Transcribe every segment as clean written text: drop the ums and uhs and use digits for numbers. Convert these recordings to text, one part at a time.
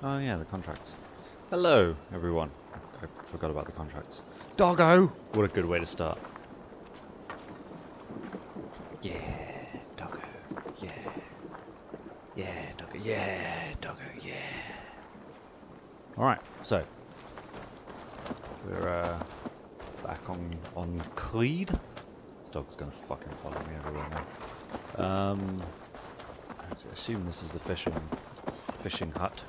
Oh yeah, the contracts. Hello, everyone. I forgot about the contracts. Doggo! What a good way to start. Yeah, doggo. Yeah. Yeah, doggo. Yeah, doggo. Yeah. Alright, so. We're back on Cleed. This dog's gonna fucking follow me everywhere now. I assume this is the fishing hut.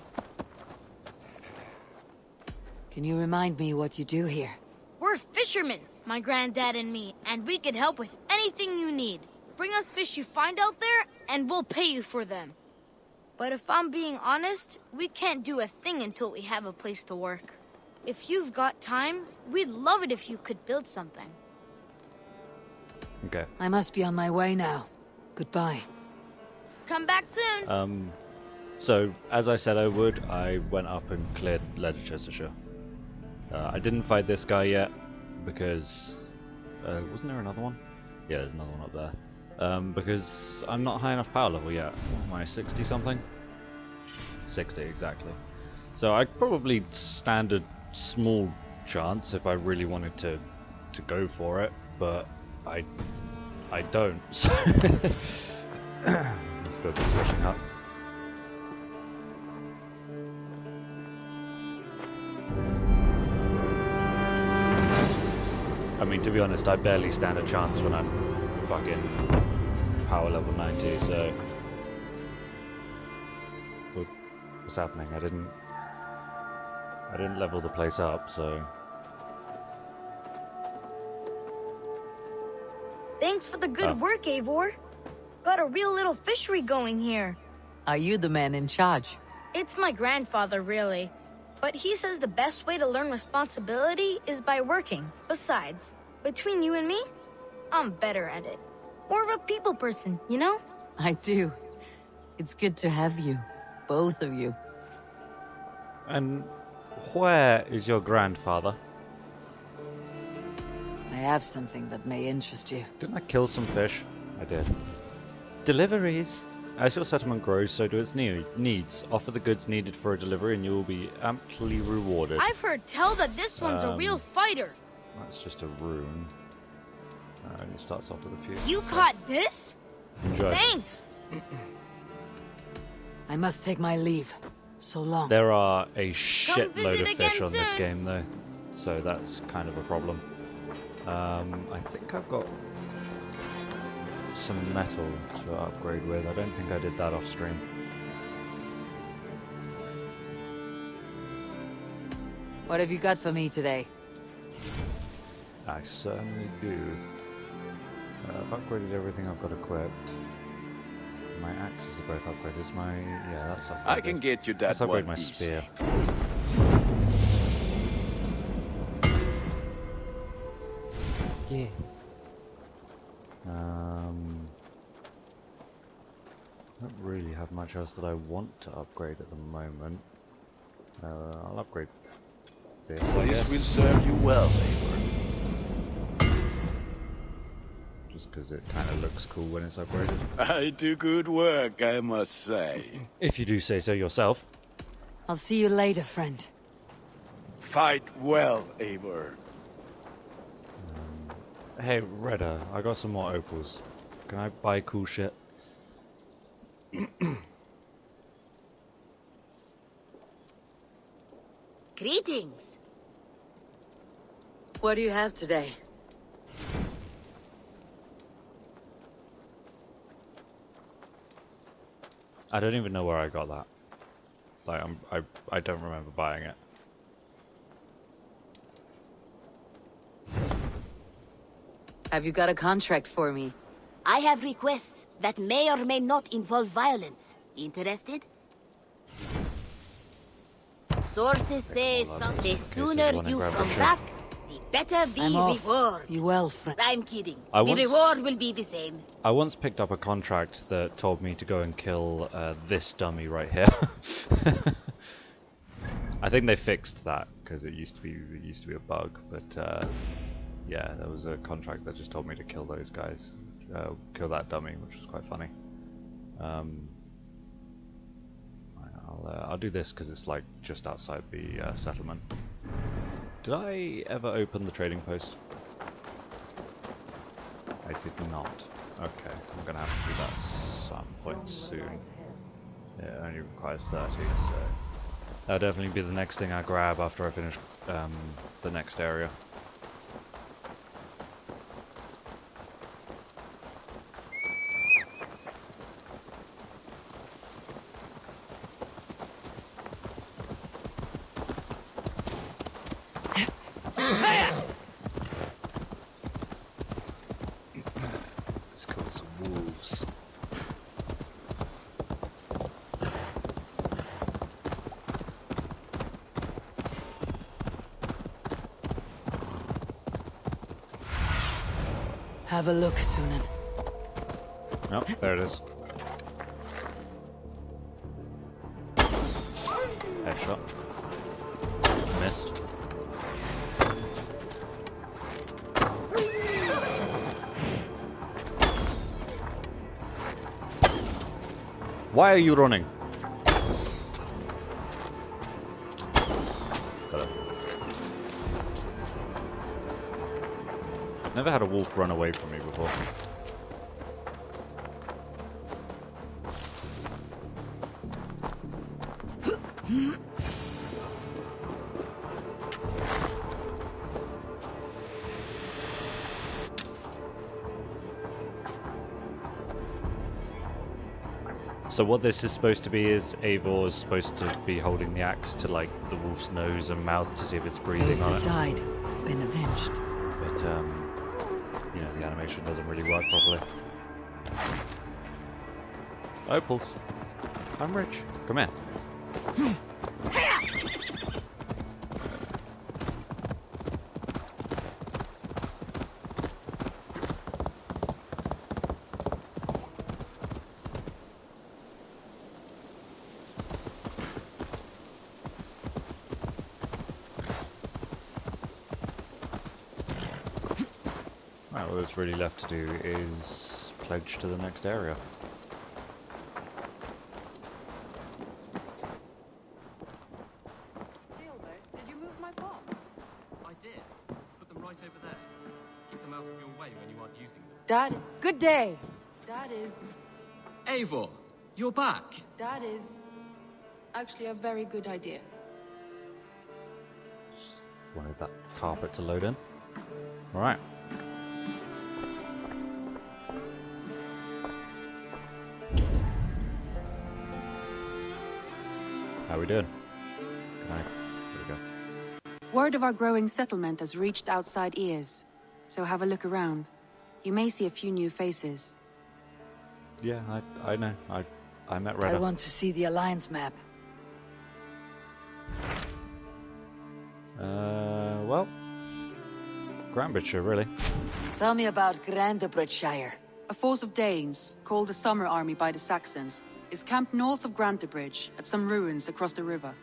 Can you remind me what you do here? We're fishermen, my granddad and me, and we can help with anything you need. Bring us fish you find out there, and we'll pay you for them. But if I'm being honest, we can't do a thing until we have a place to work. If you've got time, we'd love it if you could build something. Okay. I must be on my way now. Goodbye. Come back soon. So, as I said I would, I went up and cleared Leicestershire. I didn't fight this guy yet, because... wasn't there another one? Yeah, there's another one up there. Because I'm not high enough power level yet. What am I, 60 something? 60, exactly. So I'd probably stand a small chance if I really wanted to go for it, but I don't, so... Let's build this fishing hut. I mean, to be honest, I barely stand a chance when I'm fucking power level 90, so... What's happening? I didn't level the place up, so... Thanks for the good work, Eivor. Got a real little fishery going here. Are you the man in charge? It's my grandfather, really. But he says the best way to learn responsibility is by working. Besides, between you and me, I'm better at it. More of a people person, you know? I do. It's good to have you. Both of you. And where is your grandfather? I have something that may interest you. Didn't I kill some fish? I did. Deliveries. As your settlement grows, so do its needs. Offer the goods needed for a delivery and you will be amply rewarded. I've heard tell that this one's a real fighter. That's just a rune. And it starts off with a few. You caught this? Enjoy. Thanks. I must take my leave. So long. There are a shitload visit of fish again on this soon. game though, so that's kind of a problem. I think I've got some metal to upgrade with. I don't think I did that off stream. What have you got for me today? I certainly do. I've upgraded everything I've got equipped. My axes are both upgraded. Is my... yeah, that's upgraded. I can get you that Let's upgrade one my piece. spear. Yeah. I don't really have much else that I want to upgrade at the moment. I'll upgrade this, I This guess. will serve you well, Eivor. Just because it kind of looks cool when it's upgraded. I do good work, I must say. If you do say so yourself. I'll see you later, friend. Fight well, Eivor. Hey, Redder, I got some more opals. Can I buy cool shit? Greetings. What do you have today? I don't even know where I got that. Like, I don't remember buying it. Have you got a contract for me? I have requests that may or may not involve violence. Interested? Sources say the sooner one in you come Grantebridgescire. back, the better the I'm off. reward. Be well, friend. I'm kidding. I The once- reward will be the same. I once picked up a contract that told me to go and kill this dummy right here. I think they fixed that because it used to be a bug, but yeah, there was a contract that just told me to kill those guys, kill that dummy, which was quite funny. I'll do this because it's like just outside the settlement. Did I ever open the trading post? I did not. Okay, I'm gonna have to do that at some point soon. Yeah, it only requires 30, so that'll definitely be the next thing I grab after I finish the next area. Let's kill some wolves. Have a look, Sunan. Oh, there it is. Headshot. Missed. Why are you running? Got it. Never had a wolf run away from me before. So what this is supposed to be is Eivor is supposed to be holding the axe to like the wolf's nose and mouth to see if it's breathing Those on that it. died have been avenged. But you know, the animation doesn't really work properly. Opals. I'm rich. Come here. Right, all that's really left to do is pledge to the next area. Did you move my bombs? I did. Put them right over there. Keep them out of your way when you aren't using them. Dad, good day. That is Eivor, you're back. actually a very good idea. Just wanted that carpet to load in. Alright. How we doing? Can I? There we go. Word of our growing settlement has reached outside ears, so have a look around. You may see a few new faces. Yeah, I know. I met I Redder. want to see the Alliance map. Well, Grantebridgescire, really. Tell me about Grantebridgescire. A force of Danes, called the Summer Army by the Saxons, is camped north of Grantebridge at some ruins across the river.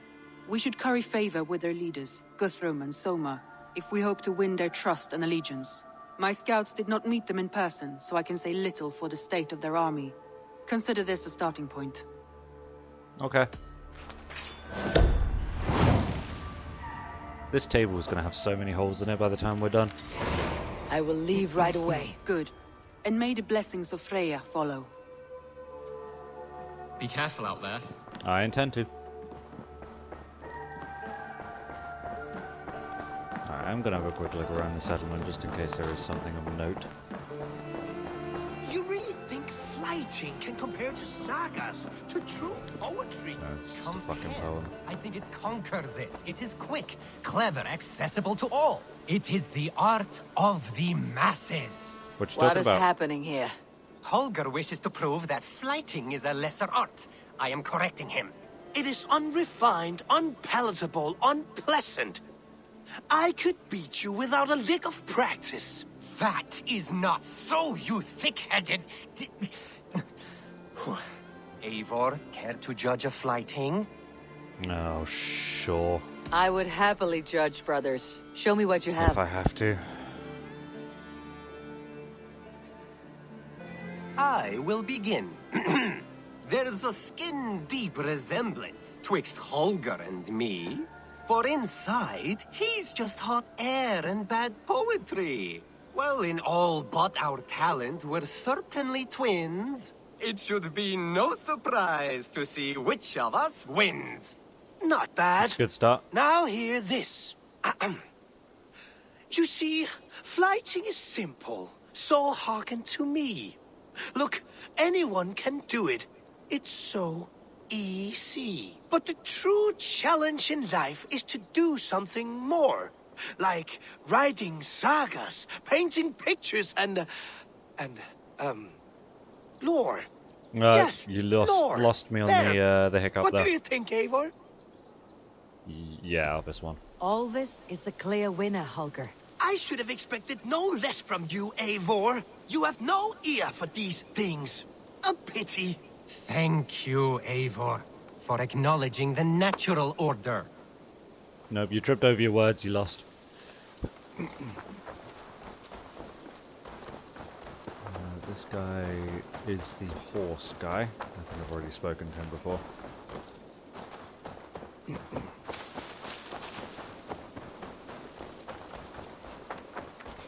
We should curry favor with their leaders, Guthrum and Soma, if we hope to win their trust and allegiance. My scouts did not meet them in person, so I can say little for the state of their army. Consider this a starting point. Okay. This table is going to have so many holes in it by the time we're done. I will leave right away. Good. And may the blessings of Freya follow. Be careful out there. I intend to. Alright, I'm going to have a quick look around the settlement just in case there is something of note. You really think fighting can compare to sagas, to true poetry? No, it's just a fucking poem. I think it conquers it. It is quick, clever, accessible to all. It is the art of the masses. What you What talking is about? happening here? Holger wishes to prove that flighting is a lesser art. I am correcting him. It is unrefined, unpalatable, unpleasant. I could beat you without a lick of practice. That is not so, you thick-headed... Eivor, care to judge a flighting? Oh, sure. I would happily judge, brothers. Show me what you If have. I have to. I will begin. There There's a skin-deep resemblance twixt Holger and me. For inside, he's just hot air and bad poetry. Well, in all but our talent, we're certainly twins. It should be no surprise to see which of us wins. Not bad. That's a good start. Now hear this. You see, flighting is simple, so hearken to me. Look, anyone can do it. It's so easy. But the true challenge in life is to do something more. Like writing sagas, painting pictures, and lore. Yes, you lore. lost me on There. the hiccup What there. do you think, Eivor? Yeah, this one. All this is the clear winner, Holger. I should have expected no less from you, Eivor. You have no ear for these things. A pity. Thank you, Eivor, for acknowledging the natural order. Nope, you tripped over your words, you lost. This guy is the horse guy. I think I've already spoken to him before.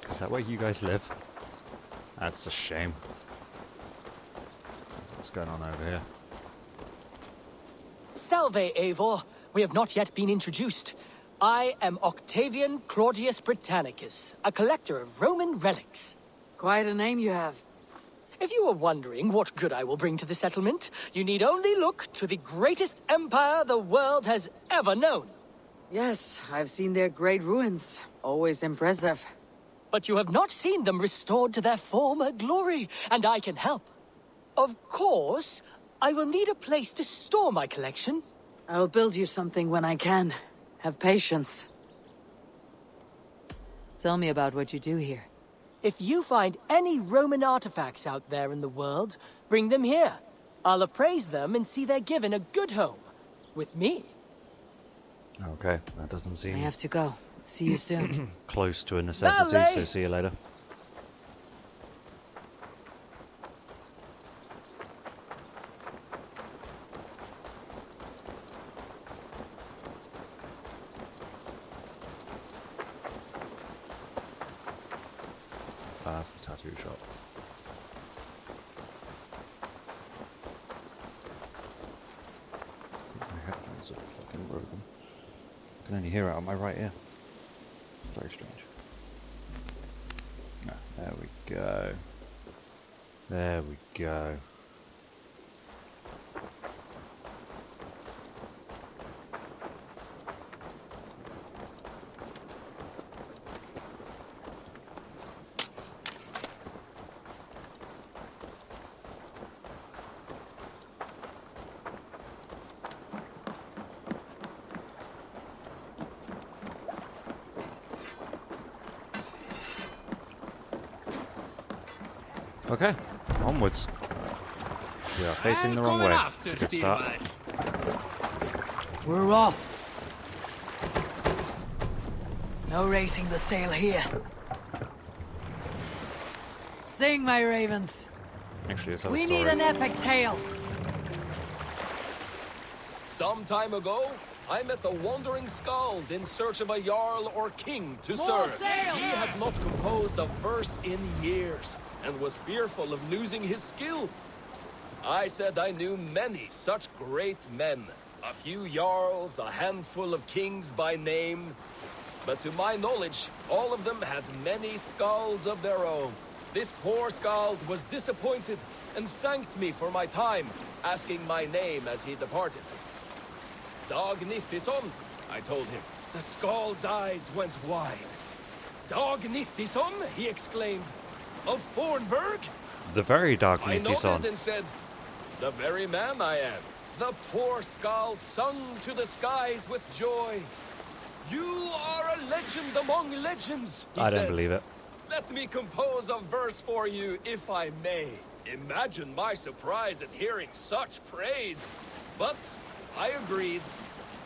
Is that where you guys live? That's a shame. What's going on over here? Salve, Eivor. We have not yet been introduced. I am Octavian Claudius Britannicus, a collector of Roman relics. Quite a name you have. If you are wondering what good I will bring to the settlement, you need only look to the greatest empire the world has ever known. Yes, I've seen their great ruins. Always impressive. But you have not seen them restored to their former glory, and I can help. Of course, I will need a place to store my collection. I'll build you something when I can. Have patience. Tell me about what you do here. If you find any Roman artifacts out there in the world, bring them here. I'll appraise them and see they're given a good home. With me. Okay, that doesn't I seem have to go. See you soon. close to a necessity, Valet! so see you later. That's the tattoo shop. My headphones are fucking broken. I can only hear it out of my right ear. Very strange. Ah, there we go. There we go. Okay, onwards. We are facing the wrong way. It's a good start. We're off. No racing the sail here. Sing, my ravens. Actually, it's a We story. need an epic tale. Some time ago, I met a wandering skald in search of a jarl or king to serve. sail! He had not composed a verse in years, and was fearful of losing his skill. I said I knew many such great men, a few jarls, a handful of kings by name, but to my knowledge, all of them had many skalds of their own. This poor skald was disappointed and thanked me for my time, asking my name as he departed. Dag Nithison, I told him. The skald's eyes went wide. Dag Nithison, he exclaimed. Of Fornburg? The very dark I Nithison. nodded and said, the very man I am. The poor skald sung to the skies with joy. You are a legend among legends, he I said. don't believe it. Let me compose a verse for you, if I may. Imagine my surprise at hearing such praise. But I agreed.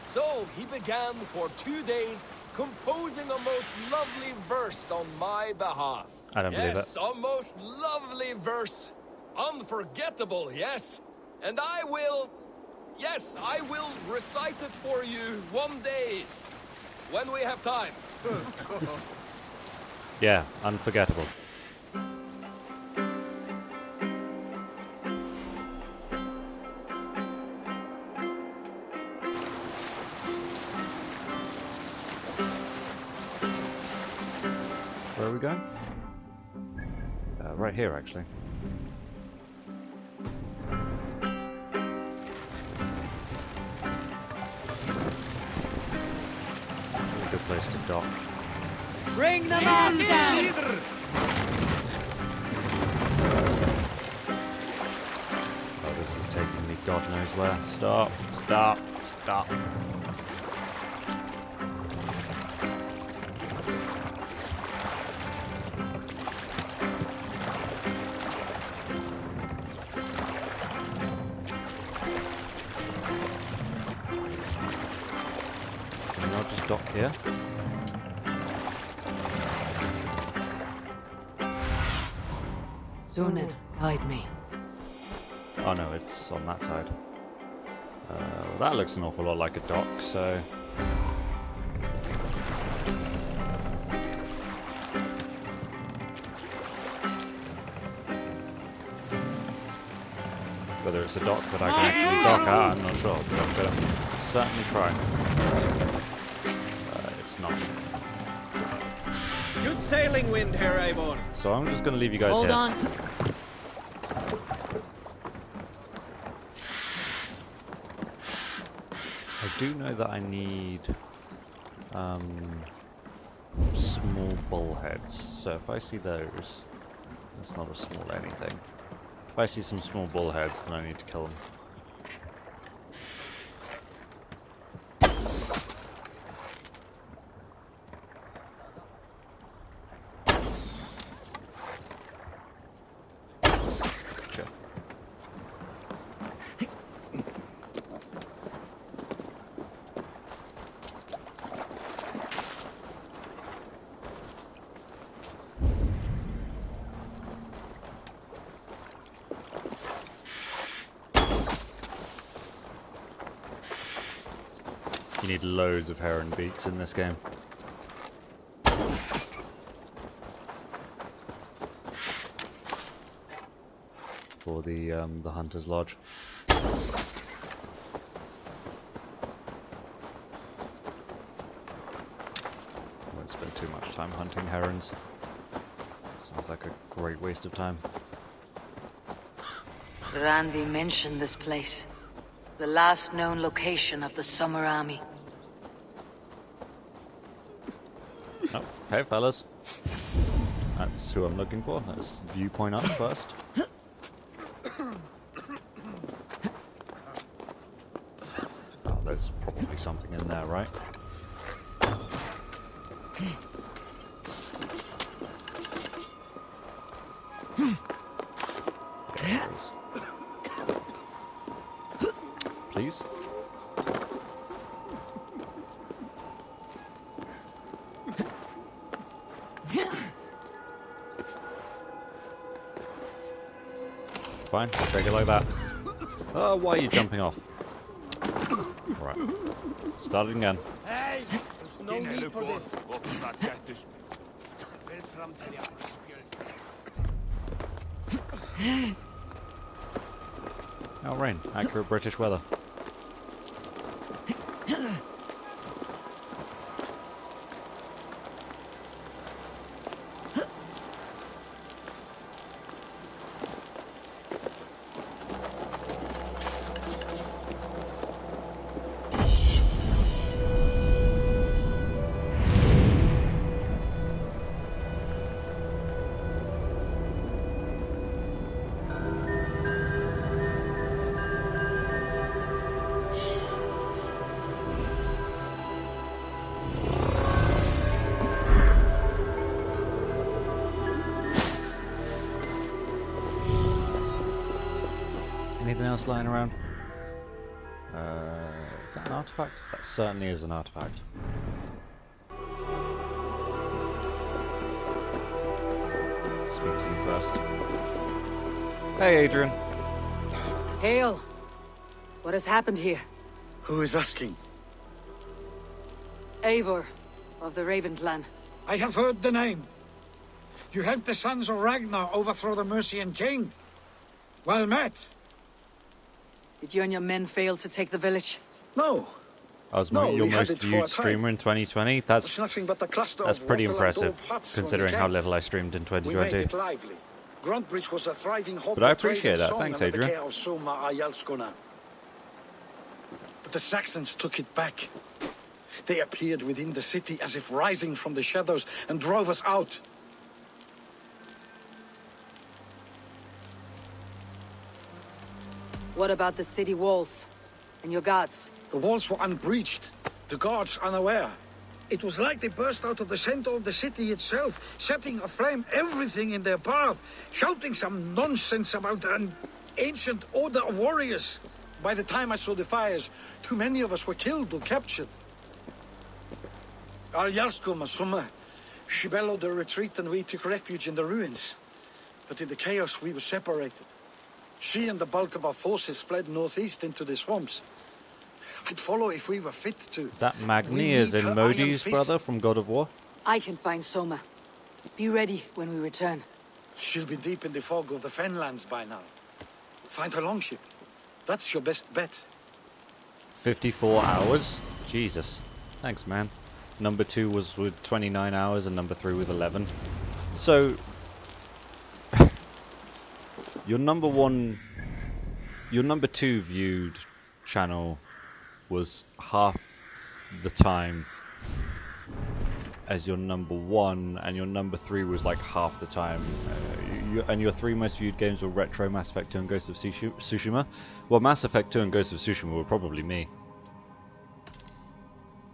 So he began for 2 days composing a most lovely verse on my behalf. I don't believe it. Yes, a most lovely verse. Unforgettable, yes. And I will... Yes, I will recite it for you one day. When we have time. Yeah, unforgettable. Where are we going? Right here, actually. A good place to dock. Bring the mast down! Oh, this is taking me God knows where. Stop, stop, stop. Can I not just dock here? Suned, hide me. Oh no, it's on that side. Well, that looks an awful lot like a dock, so... Whether it's a dock that I can actually dock at, I'm not sure, but I'm going to certainly try. It's not. Good sailing wind here, Eivor. So I'm just going to leave you guys Hold here. on. I do know that I need small bullheads, so if I see those, that's not a small anything. If I see some small bullheads, then I need to kill them. Gotcha. You need loads of heron beaks in this game. For the Hunter's Lodge. Won't spend too much time hunting herons. Sounds like a great waste of time. Randvi mentioned this place. The last known location of the Summer Army. Oh, hey fellas. That's who I'm looking for. Let's viewpoint up first. Oh, there's probably something in there, right? There it is. Please? Fine, I'll take it like that. Oh, why are you jumping off? Right. Starting again. Hey! There's no need for this. Oh, rain. Accurate British weather. Anything else lying around? Is that an artifact? That certainly is an artifact. Speak to you first. Hey, Adrian. Hail! What has happened here? Who is asking? Eivor, of the Raven clan. I have heard the name. You helped the sons of Ragnar overthrow the Mercian king. Well met. Did you and your men fail to take the village? No. I was No, your we had most it for viewed a time. streamer in 2020. It's That's nothing but a cluster of pretty waterland impressive, old huts when we considering how came. little I streamed in We made 2020. it lively. Grantebridge was a thriving hub But I of trade appreciate and that. song Thanks, under the Adrian. care of Soma Ayalskona. But the Saxons took it back. They appeared within the city as if rising from the shadows and drove us out. What about the city walls? And your guards? The walls were unbreached, the guards unaware. It was like they burst out of the center of the city itself, setting aflame everything in their path, shouting some nonsense about an ancient order of warriors. By the time I saw the fires, too many of us were killed or captured. Our Yarskoma, Soma, she bellowed the retreat and we took refuge in the ruins. But in the chaos we were separated. She and the bulk of our forces fled northeast into the swamps. I'd follow if we were fit to. Is that We Magni, need as in her iron Modi's fist. brother from God of War? I can find Soma. Be ready when we return. She'll be deep in the fog of the Fenlands by now. Find her longship. That's your best bet. 54 hours? Jesus. Thanks, man. Number 2 was with 29 hours and number 3 with 11. So, your number 2 viewed channel was half the time as your number 1, and your number 3 was like half the time. And your 3 most viewed games were Retro, Mass Effect 2 and Ghost of Tsushima. Well, Mass Effect 2 and Ghost of Tsushima were probably me.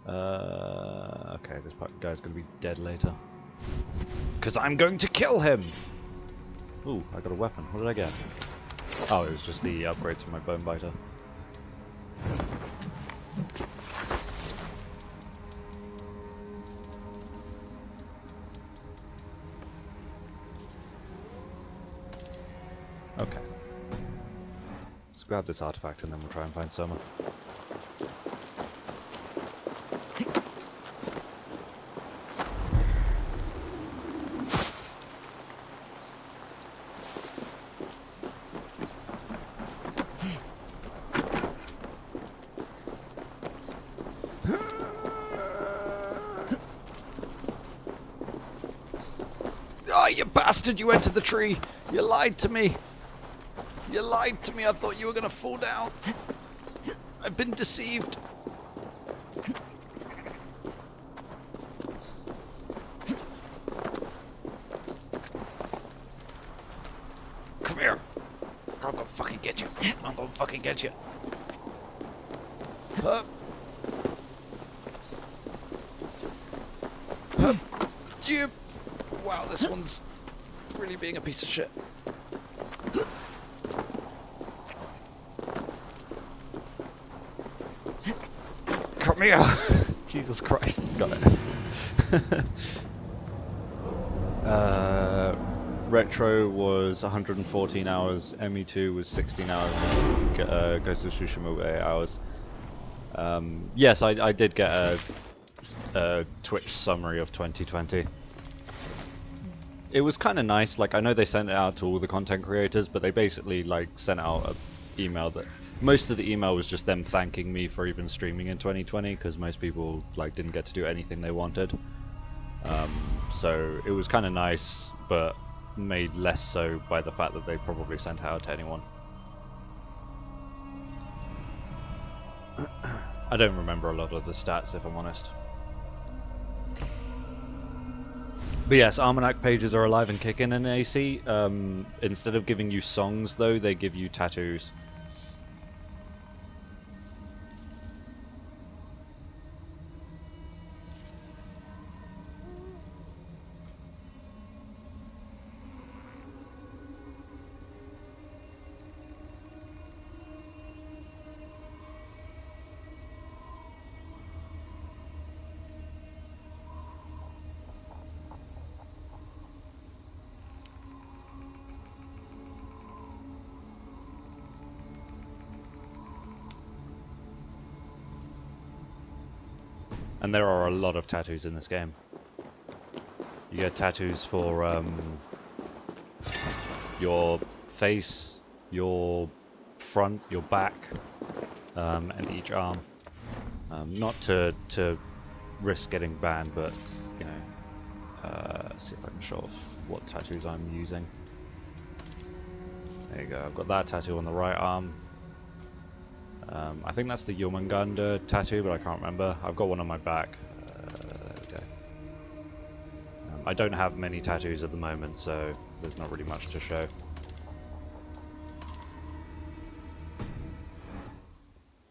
Okay, this guy's gonna be dead later. Because I'm going to kill him! Ooh, I got a weapon. What did I get? Oh, it was just the upgrade to my bone biter. Okay. Let's grab this artifact and then we'll try and find Soma. Ah, you bastard! You entered the tree! You lied to me! You lied to me! I thought you were gonna fall down! I've been deceived! Come here! I'm gonna fucking get you! I'm gonna fucking get you! Hup! Hup! Jib! Wow, this one's really being a piece of shit. Come here! Jesus Christ, got it. Retro was 114 hours, ME2 was 16 hours, Ghost of Tsushima was 8 hours. Yes, I did get a Twitch summary of 2020. It was kind of nice. Like, I know they sent it out to all the content creators, but they basically like sent out an email that most of the email was just them thanking me for even streaming in 2020, because most people like didn't get to do anything they wanted. So it was kind of nice, but made less so by the fact that they probably sent it out to anyone. I don't remember a lot of the stats, if I'm honest. But yes, Almanac pages are alive and kicking in AC. Instead of giving you songs, though, they give you tattoos. And there are a lot of tattoos in this game. You get tattoos for your face, your front, your back, and each arm. Not to risk getting banned, but you know, see if I can show off what tattoos I'm using. There you go. I've got that tattoo on the right arm. I think that's the Jormungandr tattoo, but I can't remember. I've got one on my back. There we go. I don't have many tattoos at the moment, so there's not really much to show.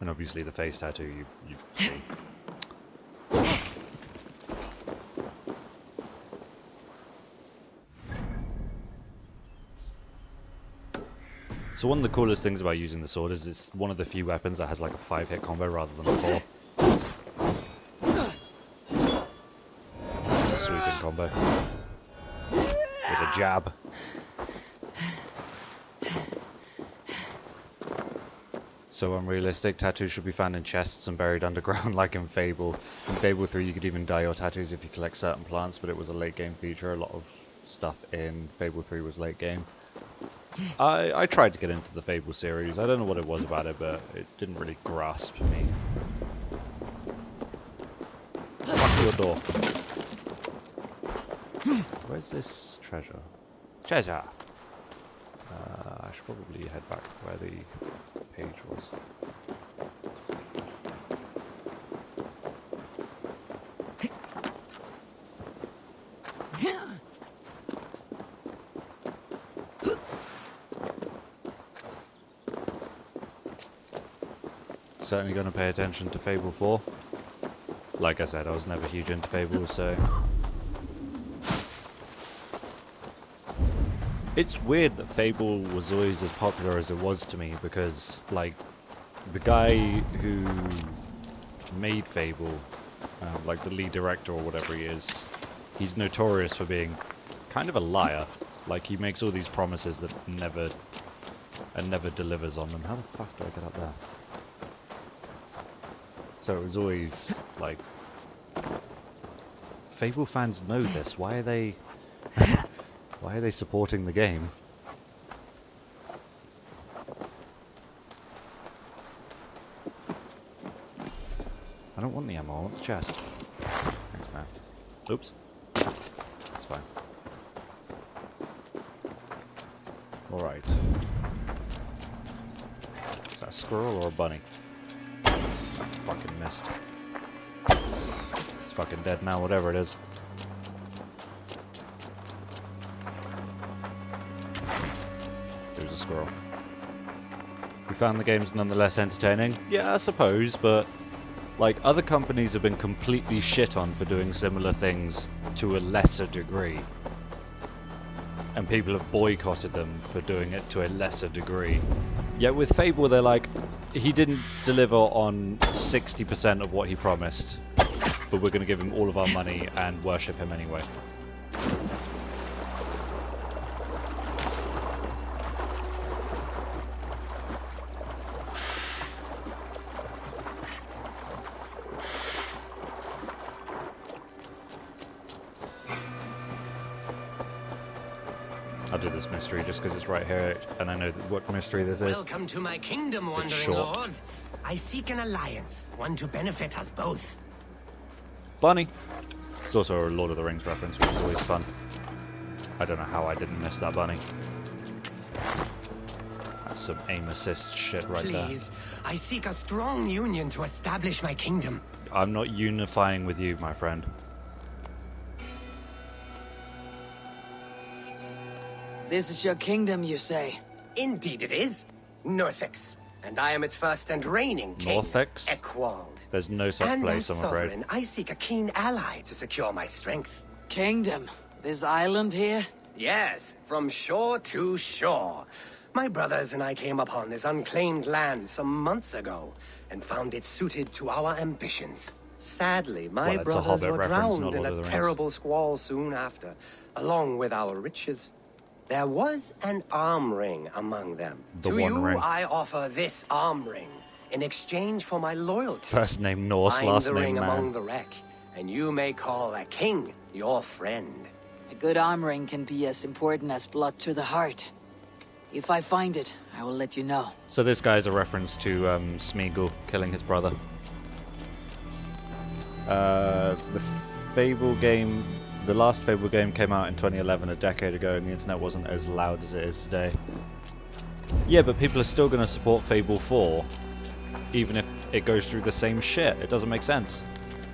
And obviously the face tattoo you see. So one of the coolest things about using the sword is it's one of the few weapons that has like a 5-hit combo rather than a 4. A sweeping combo. With a jab. So unrealistic, tattoos should be found in chests and buried underground like in Fable. In Fable 3 you could even dye your tattoos if you collect certain plants, but it was a late game feature. A lot of stuff in Fable 3 was late game. I tried to get into the Fable series. I don't know what it was about it, but it didn't really grasp me. Lock your door. Where's this treasure? Treasure! I should probably head back where the page was. Certainly going to pay attention to Fable 4. Like I said, I was never huge into Fable, so... It's weird that Fable was always as popular as it was to me, because, like, the guy who made Fable, like the lead director or whatever he is, he's notorious for being kind of a liar. Like, he makes all these promises that never delivers on them. How the fuck do I get up there? So it was always, like... Fable fans know this. Why are they... Why are they supporting the game? I don't want the ammo, I want the chest. Thanks, man. Oops. That's fine. Alright. Is that a squirrel or a bunny? Fucking missed. It's fucking dead now, whatever it is. There's a squirrel. We found the games nonetheless entertaining. Yeah, I suppose, but like other companies have been completely shit on for doing similar things to a lesser degree. And people have boycotted them for doing it to a lesser degree. Yet with Fable they're like, he didn't deliver on 60% of what he promised, but we're going to give him all of our money and worship him anyway. I'll do this mystery just because it's right here, and I know what mystery this is. Welcome to my kingdom, wandering lord. I seek an alliance, one to benefit us both. Bunny! It's also a Lord of the Rings reference, which is always fun. I don't know how I didn't miss that bunny. That's some aim assist shit right there. Please, I seek a strong union to establish my kingdom. I'm not unifying with you, my friend. This is your kingdom, you say? Indeed it is. Northix. And I am its first and reigning king. Northix? Ekwald. There's no such place, I'm afraid. Sovereign, I seek a keen ally to secure my strength. Kingdom? This island here? Yes, from shore to shore. My brothers and I came upon this unclaimed land some months ago, and found it suited to our ambitions. Sadly, my brothers were drowned in a terrible squall soon after, along with our riches. There was an arm ring among them. To you, I offer this arm ring. in exchange for my loyalty. First name Norse, Find last the name ring man. among the wreck, and you may call a king your friend. A good arm ring can be as important as blood to the heart. If I find it, I will let you know. So this guy is a reference to Smeagol killing his brother. The Fable game, the last Fable game came out in 2011, a decade ago, and the internet wasn't as loud as it is today. Yeah, but people are still going to support Fable 4, even if it goes through the same shit. It doesn't make sense.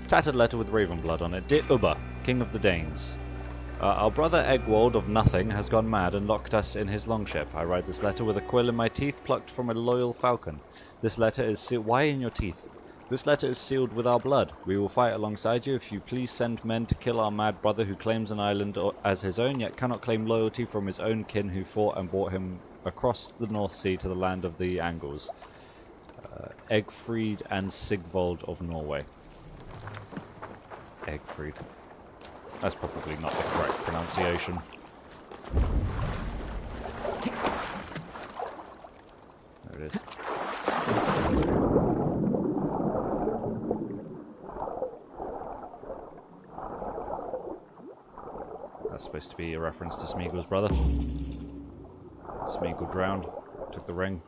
Tattered letter with raven blood on it. Dear Ubba, King of the Danes. Our brother Eggwald of Nothing has gone mad and locked us in his longship. I write this letter with a quill in my teeth plucked from a loyal falcon. This letter is sealed. Why in your teeth? This letter is sealed with our blood. We will fight alongside you if you please send men to kill our mad brother who claims an island as his own, yet cannot claim loyalty from his own kin who fought and brought him across the North Sea to the land of the Angles. Egfrid and Sigvald of Norway. Egfrid. That's probably not the correct pronunciation. There it is. That's supposed to be a reference to Smeagol's brother. Smeagol drowned, took the ring.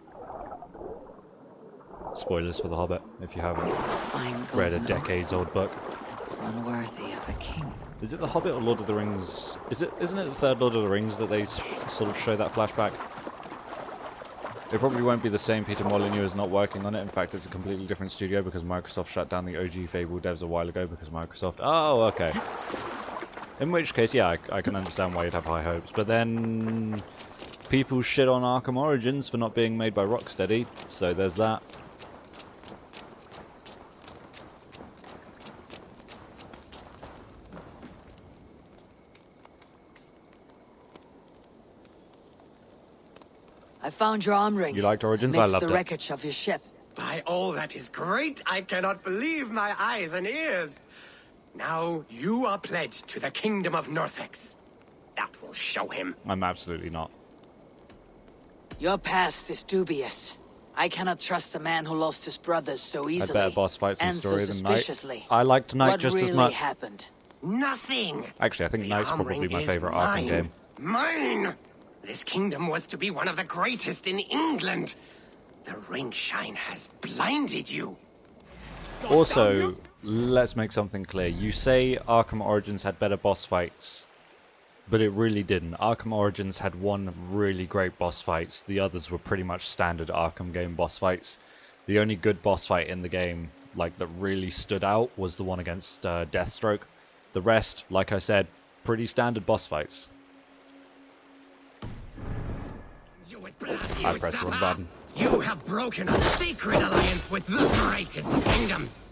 Spoilers for The Hobbit, if you haven't read a decades-old book. Unworthy of a king. Is it The Hobbit or Lord of the Rings? Isn't it the third Lord of the Rings that they sort of show that flashback? It probably won't be the same. Peter Molyneux is not working on it. In fact, it's a completely different studio because Microsoft shut down the OG Fable devs a while ago because Microsoft... Oh, okay. In which case, yeah, I can understand why you'd have high hopes. But then people shit on Arkham Origins for not being made by Rocksteady, so there's that. I found your arm ring. You liked Origins? I loved the it. wreckage of your ship. By all that is great, I cannot believe my eyes and ears. Now you are pledged to the kingdom of Northex. That will show him. I'm absolutely not. Your past is dubious. I cannot trust a man who lost his brothers so easily. I better boss fights in and story so than Knight. suspiciously. I liked Knight just really as much. Happened? Nothing. Actually, I think The Knight's arm probably ring my is favourite Arkham game. Mine! This kingdom was to be one of the greatest in England. The ring shine has blinded you. Also, let's make something clear. You say Arkham Origins had better boss fights, but it really didn't. Arkham Origins had one really great boss fights. The others were pretty much standard Arkham game boss fights. The only good boss fight in the game, like that really stood out, was the one against Deathstroke. The rest, like I said, pretty standard boss fights. I pressed the wrong button. You have broken a sacred alliance with the greatest of kingdoms.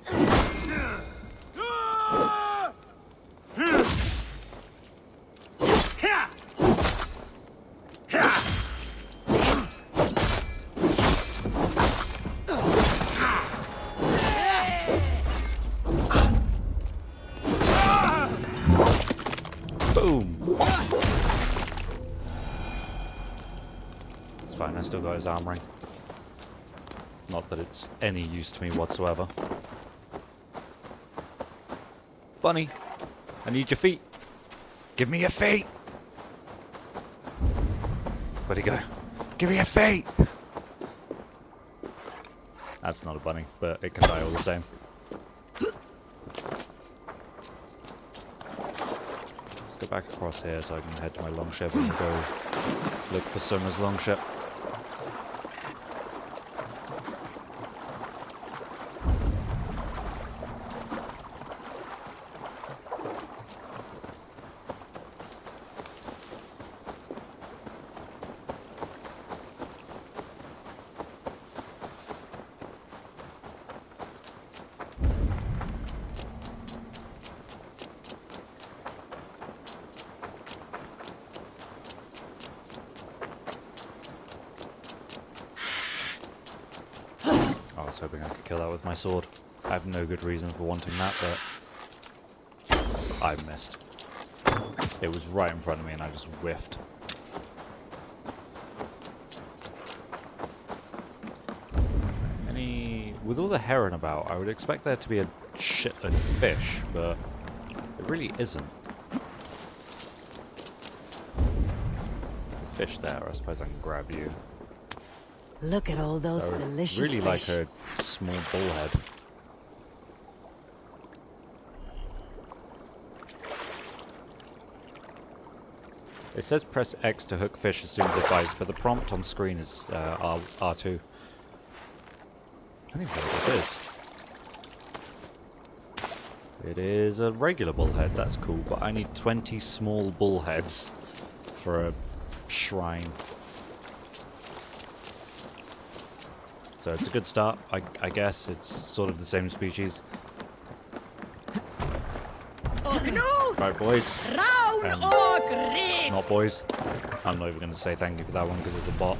Boom! It's fine, I still got his arm ring. Not that it's any use to me whatsoever. Bunny, I need your feet. Give me your feet! Where'd he go? Give me your feet! That's not a bunny, but it can die all the same. Let's go back across here so I can head to my longship and go look for Soma's longship. I was hoping I could kill that with my sword. I have no good reason for wanting that, but I missed. It was right in front of me and I just whiffed. Any with all the heron about, I would expect there to be a shitload of fish, but it really isn't. There's a fish there, I suppose I can grab you. Look at all those I would delicious really like fish. a small bullhead. It says press X to hook fish as soon as it bites, but the prompt on screen is R2. I don't even know what this is. It is a regular bullhead, that's cool, but I need 20 small bullheads for a shrine. So it's a good start, I guess. It's sort of the same species. Right, boys. Not boys. I'm not even going to say thank you for that one because it's a bot.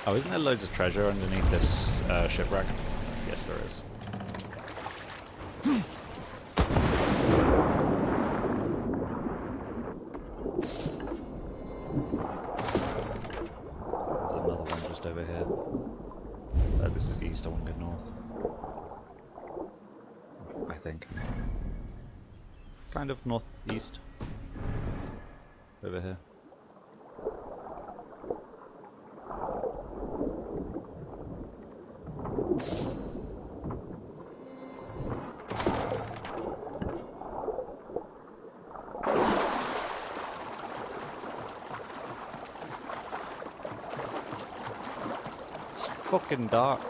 Oh, isn't there loads of treasure underneath this shipwreck? Yes, there is. There's another one just over here. This is east, I want to go north. I think. Kind of northeast. Over here. It's fucking dark.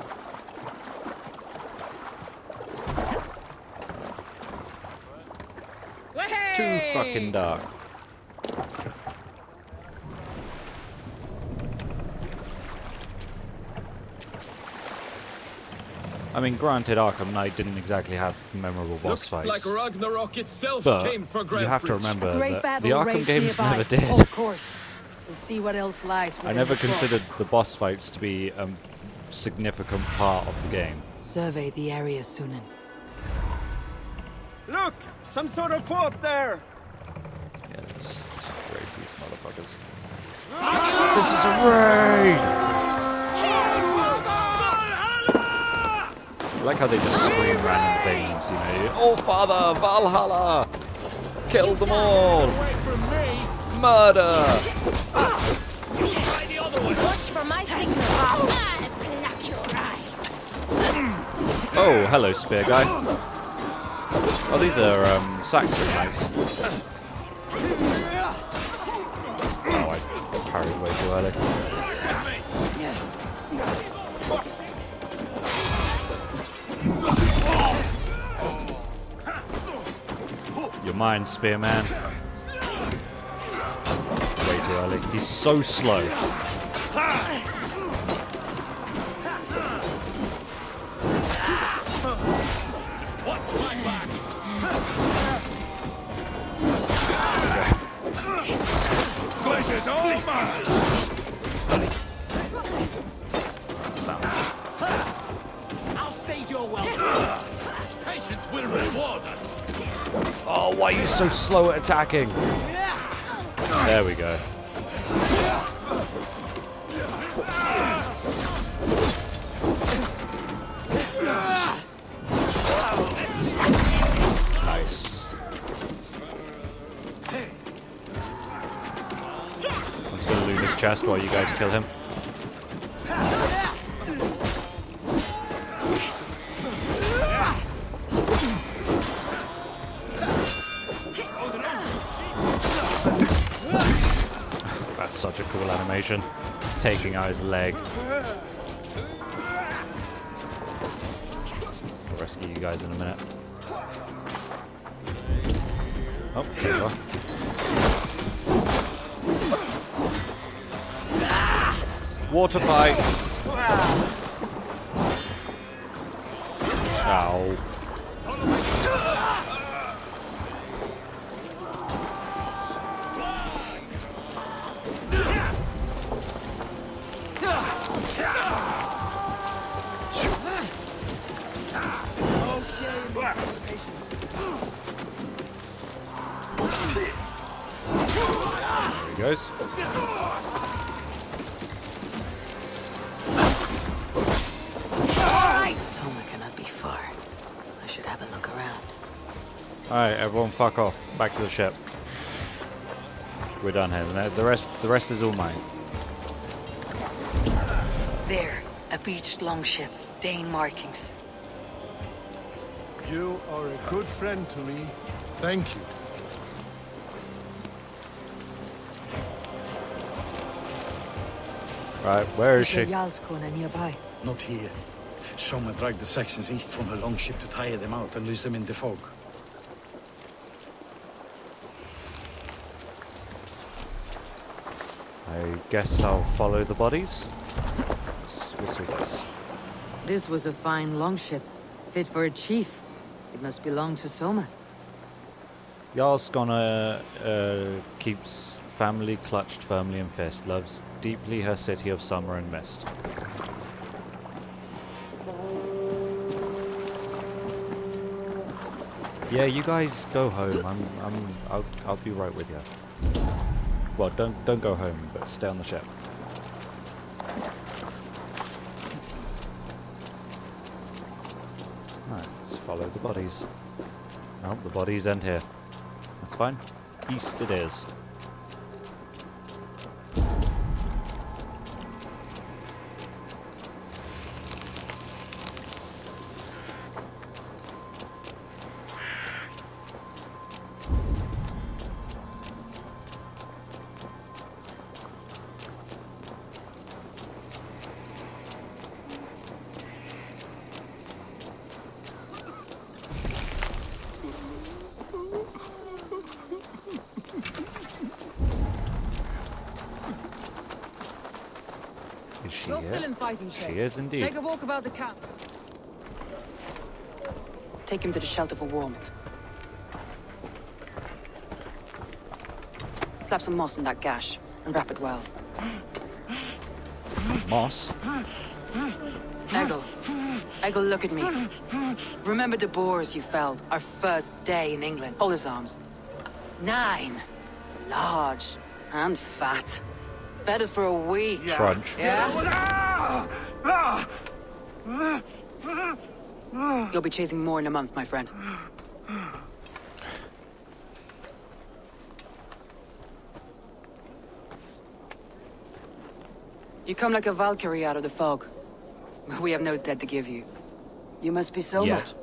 Too fucking dark. I mean, granted, Arkham Knight didn't exactly have memorable boss fights. Looks like Ragnarok itself but came for you have to Grantebridge. remember Great that the battle Arkham raged games nearby. never did. Of course. We'll see what else lies I within never the fog. considered the boss fights to be a significant part of the game. Survey the area, Sunan. Look! Some sort of quote there! Yeah, let's raid these motherfuckers. This is a raid! I like how they just scream random things, you know. Oh, Father, Valhalla! Kill them all! Murder! Watch for my signal. Black your eyes. Oh, hello, spear guy. Oh, these are Saxon knights. Oh, I parried way too early. You're mine, spearman. Way too early. He's so slow. I'll stage your welcome. Patience will reward us. Oh, why are you so slow at attacking? There we go. Nice. I'm just gonna loot this chest while you guys kill him. That's such a cool animation. Taking out his leg. I'll rescue you guys in a minute. Oh, there you are. Water fight! Ow. There he goes. Alright, everyone fuck off. Back to the ship. We're done here. The rest is all mine. There, a beached longship. Dane markings. You are a good friend to me. Thank you. Right, where is she? Jarlskona nearby. Not here. Soma dragged the Saxons east from her longship to tire them out and lose them in the fog. I guess I'll follow the bodies. We'll see this. This was a fine longship, fit for a chief. It must belong to Soma. Jarlskona keeps family clutched firmly in fist, loves deeply her city of summer and mist. Yeah, you guys go home. I'll be right with you. Well, don't go home, but stay on the ship. Right, let's follow the bodies. No, the bodies end here. That's fine. East it is. Is she You're here? still in fighting She shape. is indeed. Take a walk about the camp. Take him to the shelter for warmth. Slap some moss in that gash and wrap it well. Moss? Eggle, look at me. Remember the boars you felled our first day in England? Hold his arms. 9. Large and fat. Fed us for a week. Crunch. Yeah? You'll be chasing more in a month, my friend. You come like a Valkyrie out of the fog. We have no debt to give you. You must be Soma. Yet.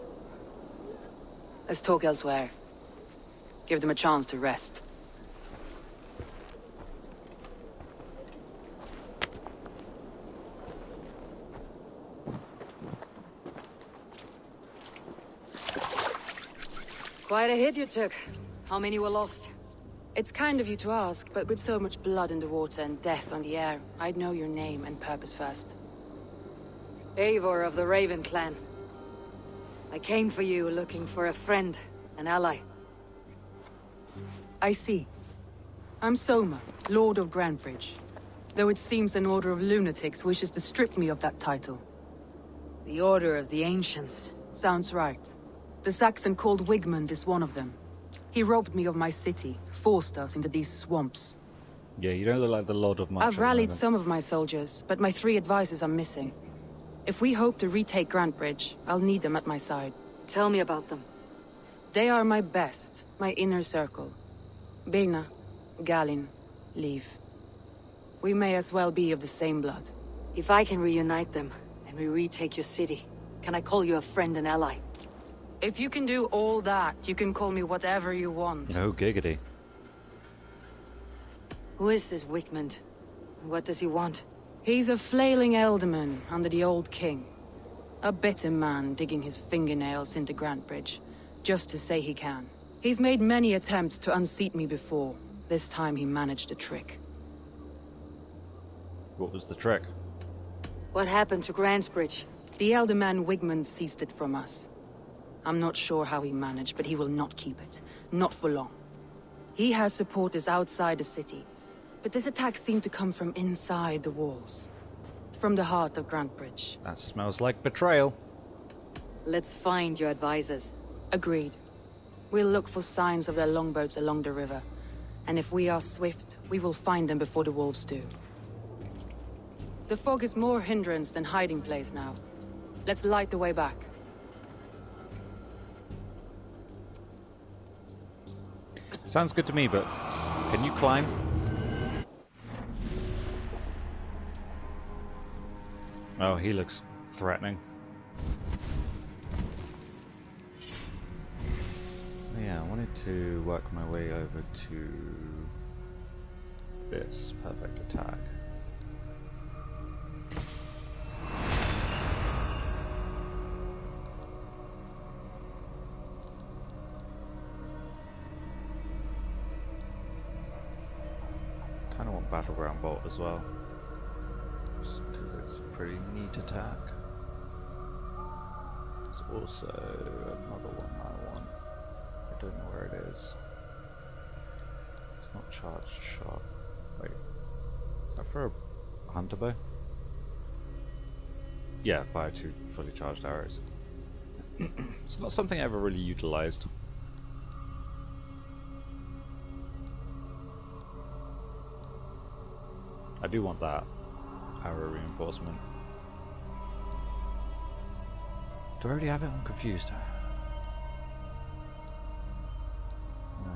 Let's talk elsewhere. Give them a chance to rest. Quite a hit you took. How many were lost? It's kind of you to ask, but with so much blood in the water and death on the air, I'd know your name and purpose first. Eivor of the Raven clan. I came for you looking for a friend, an ally. I see. I'm Soma, Lord of Grantebridge. Though it seems an order of lunatics wishes to strip me of that title. The Order of the Ancients. Sounds right. The Saxon called Wigmund is one of them. He robbed me of my city, forced us into these swamps. Yeah, you don't look like the Lord of much. I've rallied some of my soldiers, but my 3 advisors are missing. If we hope to retake Grantebridge, I'll need them at my side. Tell me about them. They are my best, my inner circle. Birna, Galin, Liv. We may as well be of the same blood. If I can reunite them, and we retake your city, can I call you a friend and ally? If you can do all that, you can call me whatever you want. No giggity. Who is this Wigmund? What does he want? He's a flailing elderman under the old king. A bitter man digging his fingernails into Grantebridge, just to say he can. He's made many attempts to unseat me before. This time he managed a trick. What was the trick? What happened to Grantebridge? The elderman Wigmund seized it from us. I'm not sure how he managed, but he will not keep it. Not for long. He has supporters outside the city, but this attack seemed to come from inside the walls. From the heart of Grantebridge. That smells like betrayal. Let's find your advisors. Agreed. We'll look for signs of their longboats along the river. And if we are swift, we will find them before the wolves do. The fog is more hindrance than hiding place now. Let's light the way back. Sounds good to me, but can you climb? Oh, he looks threatening. Yeah, I wanted to work my way over to this perfect attack. Kind of want Battleground Bolt as well, just because it's a pretty neat attack. There's also another one I want. I don't know where it is. It's not charged shot. Wait, is that for a hunter bow? Yeah, fire 2 fully charged arrows. It's not something I ever really utilized. I do want that arrow reinforcement. Do I already have it? I'm confused. No.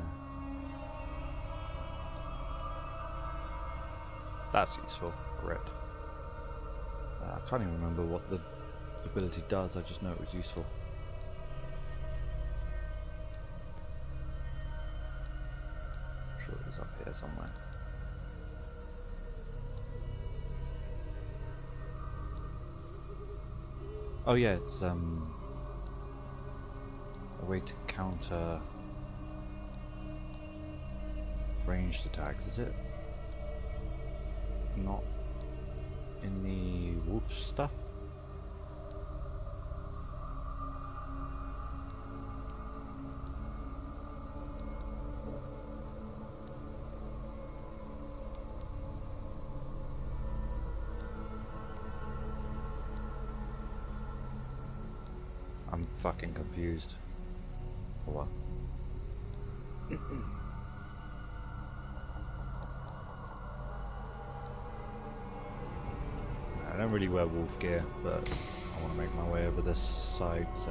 That's useful. Grit. I can't even remember what the ability does, I just know it was useful. I'm sure it was up here somewhere. Oh yeah, it's a way to counter ranged attacks, is it? Not in the wolf stuff? I'm fucking confused. What? I don't really wear wolf gear, but I want to make my way over this side, so...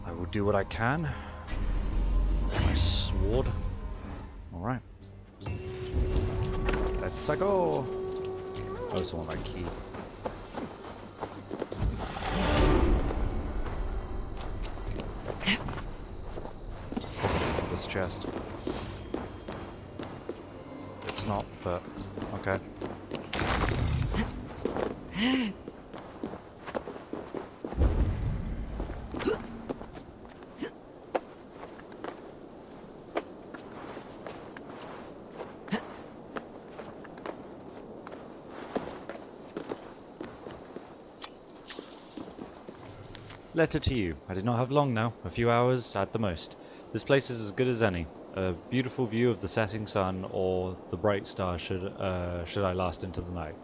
I will do what I can. My sword. Alright. Let's go! I also want that key. This chest. It's not, but okay. Letter to you. I did not have long now, a few hours at the most. This place is as good as any. A beautiful view of the setting sun or the bright star should I last into the night.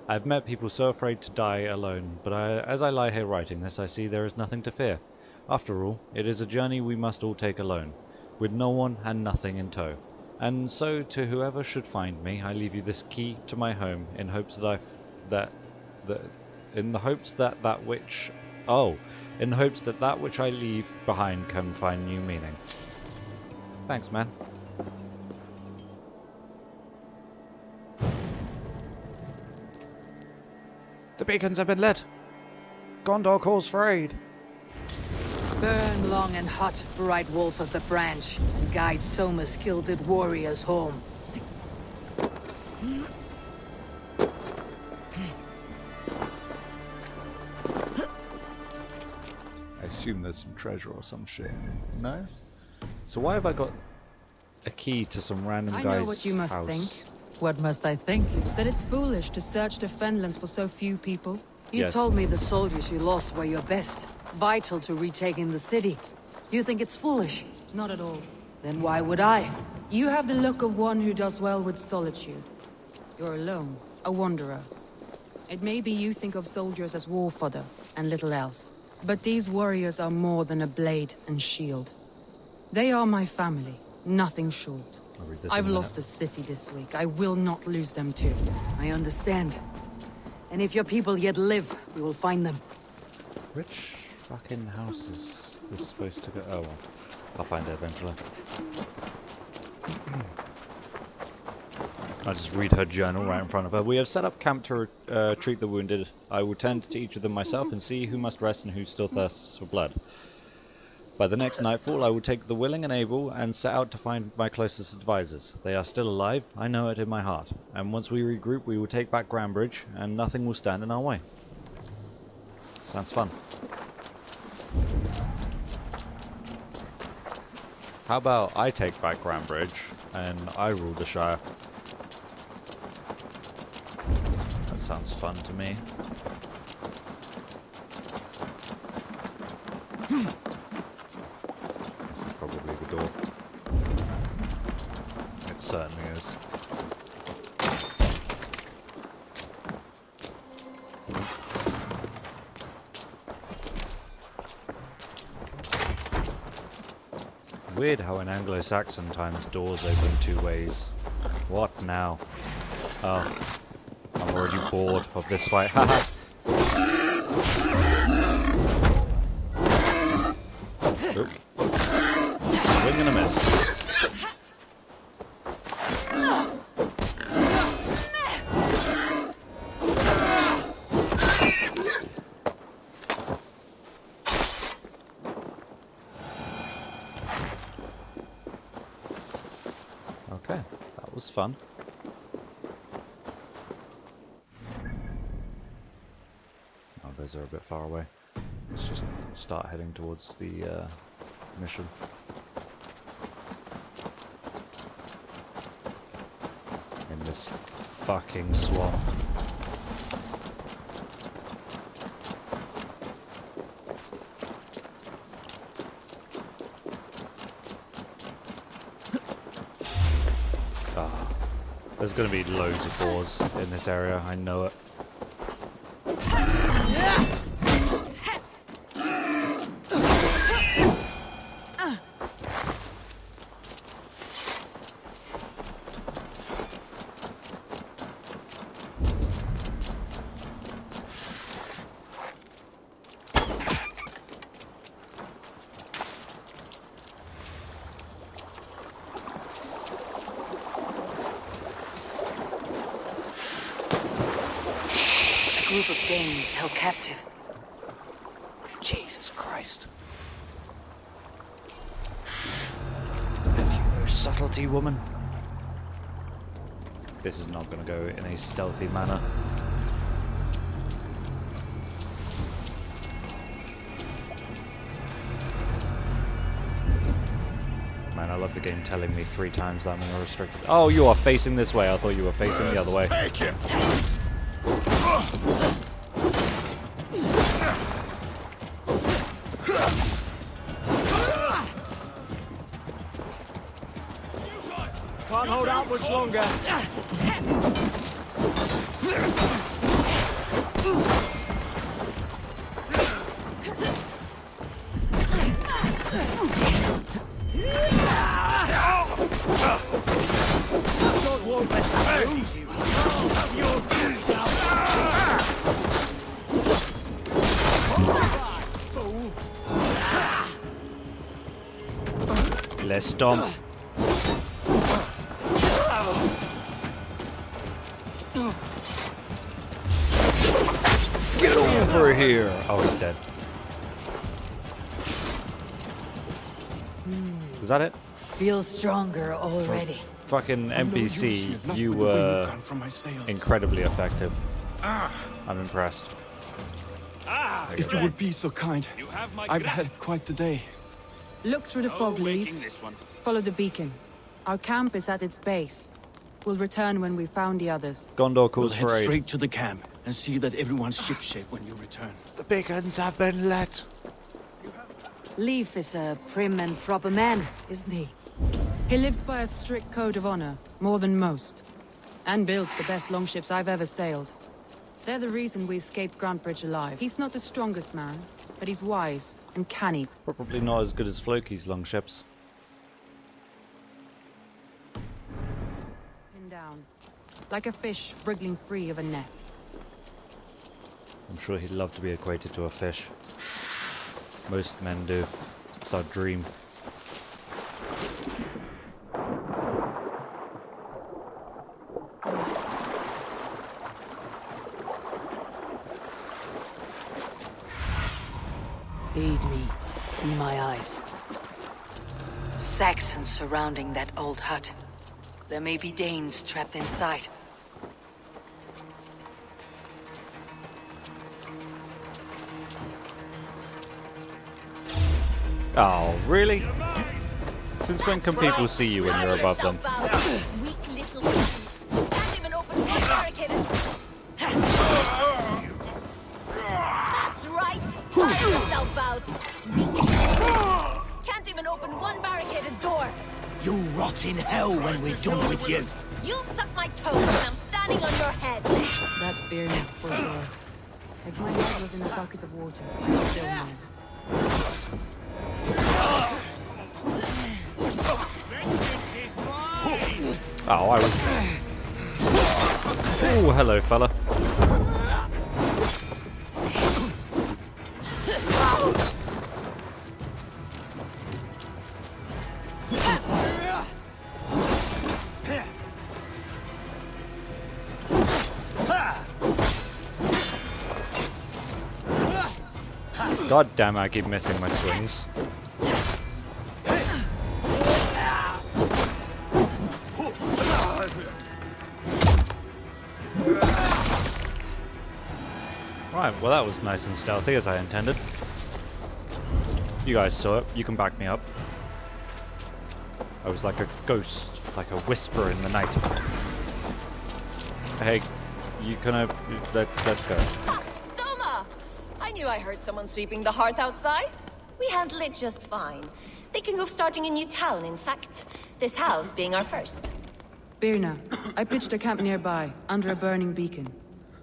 I have met people so afraid to die alone, but as I lie here writing this, I see there is nothing to fear. After all, it is a journey we must all take alone, with no one and nothing in tow. And so, to whoever should find me, I leave you this key to my home, in hopes that that which I leave behind can find new meaning. Thanks, man. The beacons have been lit. Gondor calls for aid. Burn long and hot, bright wolf of the branch, and guide Somas' gilded warriors home. I assume there's some treasure or some shit. No? So why have I got a key to some random guy's house? I know what you must think. What must I think? That it's foolish to search the Fenlands for so few people. You Yes. told me the soldiers you lost were your best, vital to retaking the city. You think it's foolish? Not at all. Then why would I? You have the look of one who does well with solitude. You're alone, a wanderer. It may be you think of soldiers as war fodder and little else. But these warriors are more than a blade and shield. They are my family, nothing short. I've lost a city this week. I will not lose them too. I understand. And if your people yet live, we will find them. Which fucking house is this supposed to go? Oh well, I'll find it eventually. I'll just read her journal right in front of her. We have set up camp to treat the wounded. I will tend to each of them myself and see who must rest and who still thirsts for blood. By the next nightfall, I will take the willing and able and set out to find my closest advisors. They are still alive, I know it in my heart. And once we regroup, we will take back Grantebridge, and nothing will stand in our way. Sounds fun. How about I take back Grantebridge, and I rule the Shire? That sounds fun to me. This is probably the door. It certainly is. Weird how in Anglo-Saxon times doors open two ways. What now? Oh, I'm already bored of this fight. Haha. Oop. Swing and a miss. Okay, that was fun. Oh, those are a bit far away. Let's just start heading towards the mission. In this fucking swamp. There's going to be loads of boars in this area, I know it. Group of Danes held captive. Jesus Christ. Have you no subtlety, woman? This is not going to go in a stealthy manner. Man, I love the game telling me 3 times that I'm in a restricted... Oh, you are facing this way. I thought you were facing the other way. Take it! Can't hold out much longer. God won't let you lose. Let's stomp. Get over here! Oh, he's dead. Is that it? Feel stronger already. Fucking NPC, you were incredibly effective. I'm impressed. If you would be so kind, I've had quite the day. Look through the fog leaf. Follow the beacon. Our camp is at its base. We'll return when we've found the others. Gondor calls We'll for head aid. straight to the camp and see that everyone's shipshape when you return. The beacons have been lit. Leif is a prim and proper man, isn't he? He lives by a strict code of honor, more than most. And builds the best longships I've ever sailed. They're the reason we escaped Grantebridge alive. He's not the strongest man, but he's wise and canny. Probably not as good as Floki's longships. Pinned down, like a fish wriggling free of a net. I'm sure he'd love to be equated to a fish. Most men do. It's our dream. Aid me. Be my eyes. Saxons surrounding that old hut. There may be Danes trapped inside. Oh, really? Since when can people see you when you're above them? Weak little ones. Can't even open one barricade. That's right. Tire yourself out. Can't even open one barricaded door. You rot in hell when we're done with you. You'll suck my toes when I'm standing on your head. That's Birna, for sure. If my head was in a bucket of water, I'd still know. Oh, I was... Oh, hello, fella. God damn, I keep missing my swings. Right, well that was nice and stealthy as I intended. You guys saw it, you can back me up. I was like a ghost, like a whisper in the night. Hey, you let's go. Soma! I knew I heard someone sweeping the hearth outside. We handled it just fine. Thinking of starting a new town, in fact. This house being our first. Birna, I pitched a camp nearby, under a burning beacon.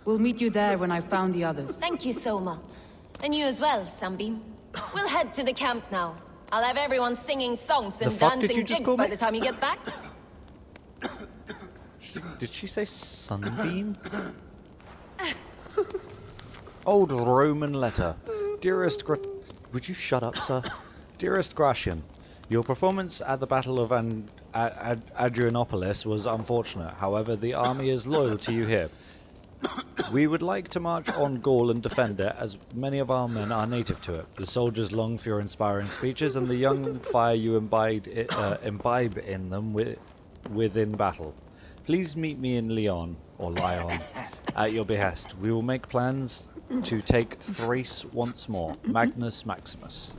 We'll meet you there when I've found the others. Thank you, Soma. And you as well, Sunbeam. We'll head to the camp now. I'll have everyone singing songs and dancing jigs by the time you get back. Did she say Sunbeam? Old Roman letter. Dearest would you shut up, sir? Dearest Gratian, your performance at the Battle of Adrianopolis was unfortunate. However, the army is loyal to you here. We would like to march on Gaul and defend it, as many of our men are native to it. The soldiers long for your inspiring speeches and the young fire you imbibe in them within battle. Please meet me in Lyon, or Lyon, at your behest. We will make plans to take Thrace once more. Magnus Maximus.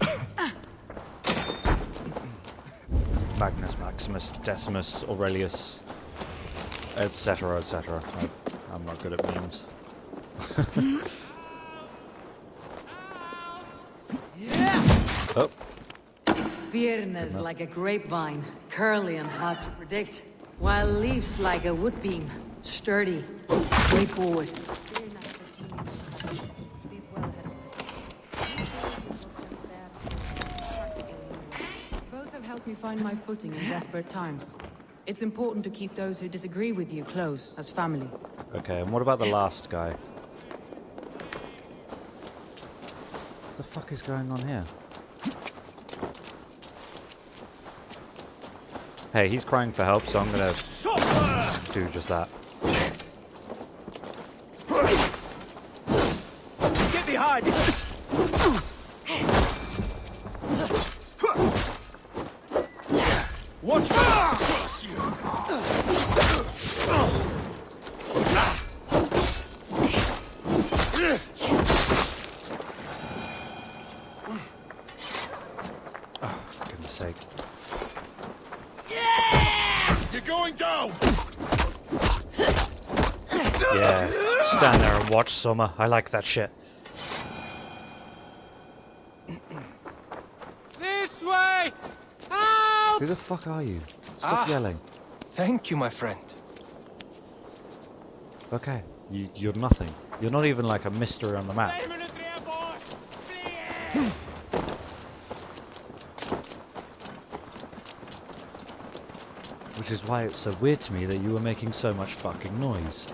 Magnus Maximus, Decimus, Aurelius, etc., etc. I'm not good at memes. Oh. Birna's like a grapevine, curly and hard to predict, while leaves like a wood beam, sturdy, straightforward. Both have helped me find my footing in desperate times. It's important to keep those who disagree with you close, as family. Okay, and what about the last guy? What the fuck is going on here? Hey, he's crying for help, so I'm gonna do just that. Get behind it! Watch Oh, for goodness sake. You're going down! Yeah, stand there and watch Soma. I like that shit. This way! Help! Who the fuck are you? Stop yelling. Thank you, my friend. Okay, you're nothing. You're not even like a mystery on the map. Which is why it's so weird to me that you were making so much fucking noise.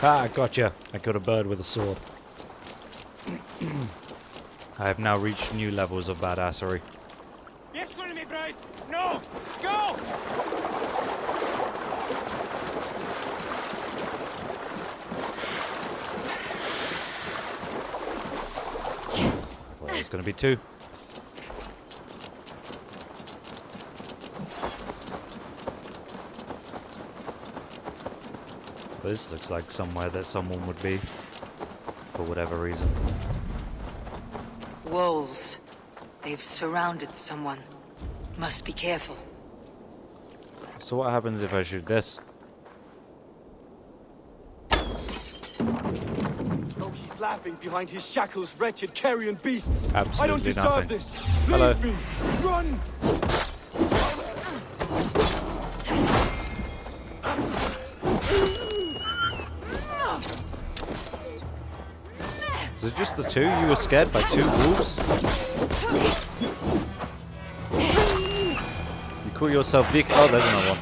Ah, gotcha. I got a bird with a sword. I have now reached new levels of badassery. Yes, me bride. No, go! I thought it was going to be 2. This looks like somewhere that someone would be, for whatever reason. Wolves. They've surrounded someone. Must be careful. So what happens if I shoot this? Oh, he's laughing behind his shackles, wretched carrion beasts. Absolutely I don't deserve nothing. this. Hello. Leave me. Run! Is it just the 2? You were scared by 2 wolves? You call yourself Vic? Oh, there's another one.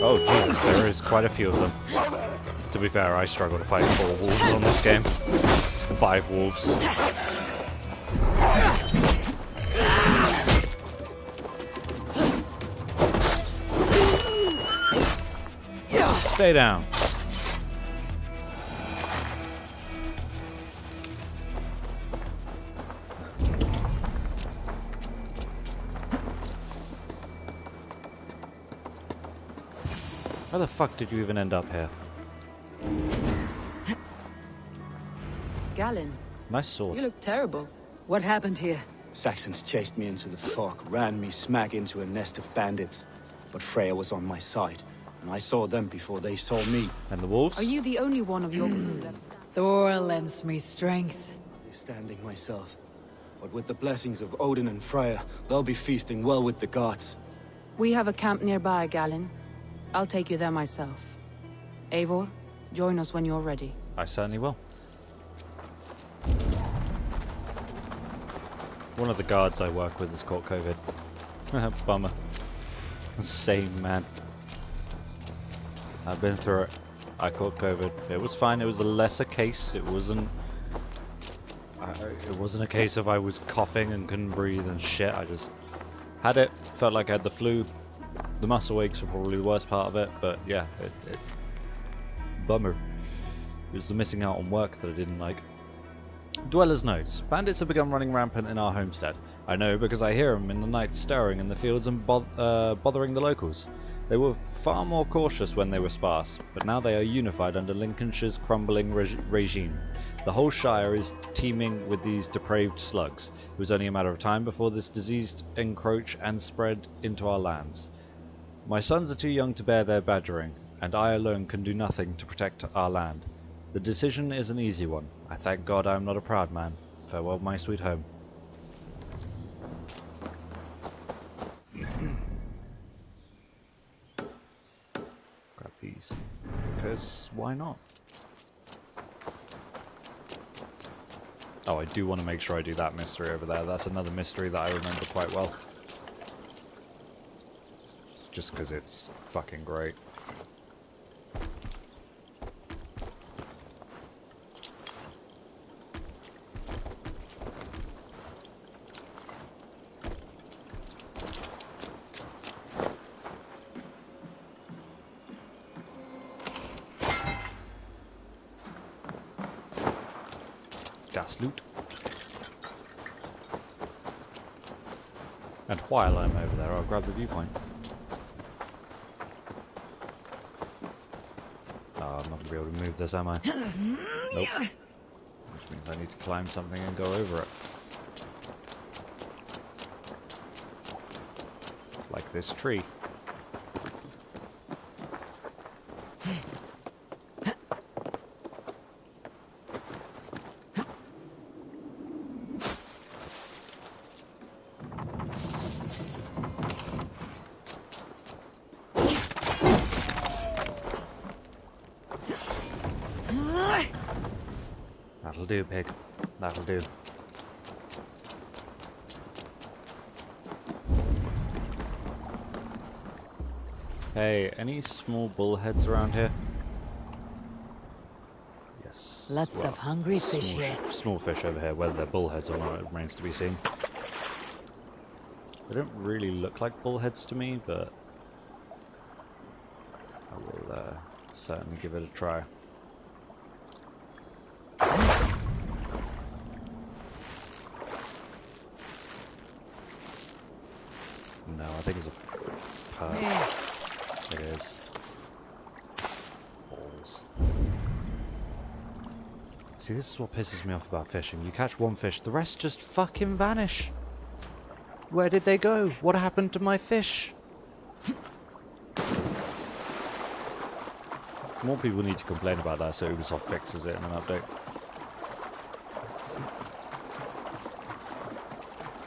Oh, Jesus, there is quite a few of them. To be fair, I struggle to fight 4 wolves on this game. 5 wolves. Stay down. How the fuck did you even end up here? Galen, Nice sword. you look terrible. What happened here? Saxons chased me into the fog, ran me smack into a nest of bandits. But Freya was on my side, and I saw them before they saw me. And the wolves? Are you the only one of your crew that's... Thor lends me strength. Standing myself. But with the blessings of Odin and Freya, they'll be feasting well with the gods. We have a camp nearby, Galen. I'll take you there myself. Eivor, join us when you're ready. I certainly will. One of the guards I work with has caught COVID. Bummer. Same, man. I've been through it. I caught COVID. It was fine. It was a lesser case. It wasn't a case of I was coughing and couldn't breathe and shit. I just had it. Felt like I had the flu. The muscle aches were probably the worst part of it. But yeah, bummer. It was the missing out on work that I didn't like. Dweller's notes. Bandits have begun running rampant in our homestead. I know because I hear them in the night stirring in the fields and bothering the locals. They were far more cautious when they were sparse, but now they are unified under Lincolnshire's crumbling regime. The whole Shire is teeming with these depraved slugs. It was only a matter of time before this disease encroach and spread into our lands. My sons are too young to bear their badgering, and I alone can do nothing to protect our land. The decision is an easy one. I thank God I am not a proud man. Farewell, my sweet home. Grab these, because why not? Oh, I do want to make sure I do that mystery over there. That's another mystery that I remember quite well. Just because it's fucking great. Gas loot. And while I'm over there, I'll grab the viewpoint. Oh, I'm not going to be able to move this, am I? Nope. Which means I need to climb something and go over it. Like this tree. That'll do, pig. That'll do. Hey, any small bullheads around here? Yes. Lots of hungry fish here. Small fish over here, whether they're bullheads or not, it remains to be seen. They don't really look like bullheads to me, but I will certainly give it a try. No, I think it's a perch. It is. Balls. See, this is what pisses me off about fishing. You catch one fish, the rest just fucking vanish. Where did they go? What happened to my fish? More people need to complain about that so Ubisoft fixes it in an update.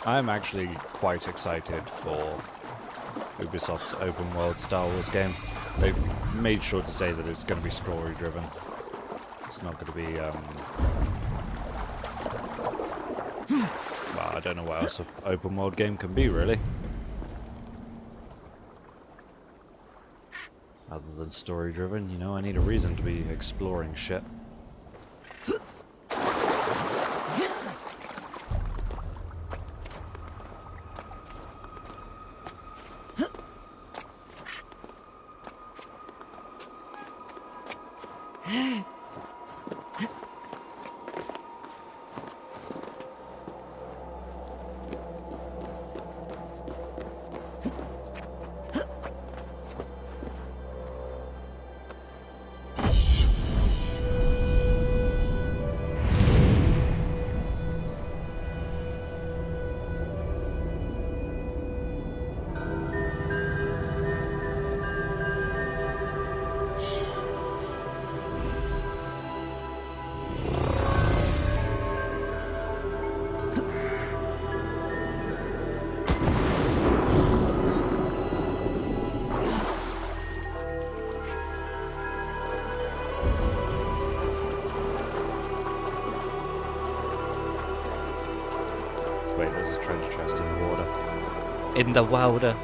I'm actually quite excited for Ubisoft's open world Star Wars game. They've made sure to say that it's going to be story driven. It's not going to be well, I don't know what else an open world game can be, really. Other than story driven, you know, I need a reason to be exploring shit. Wait, there's a treasure chest in the water. In the water!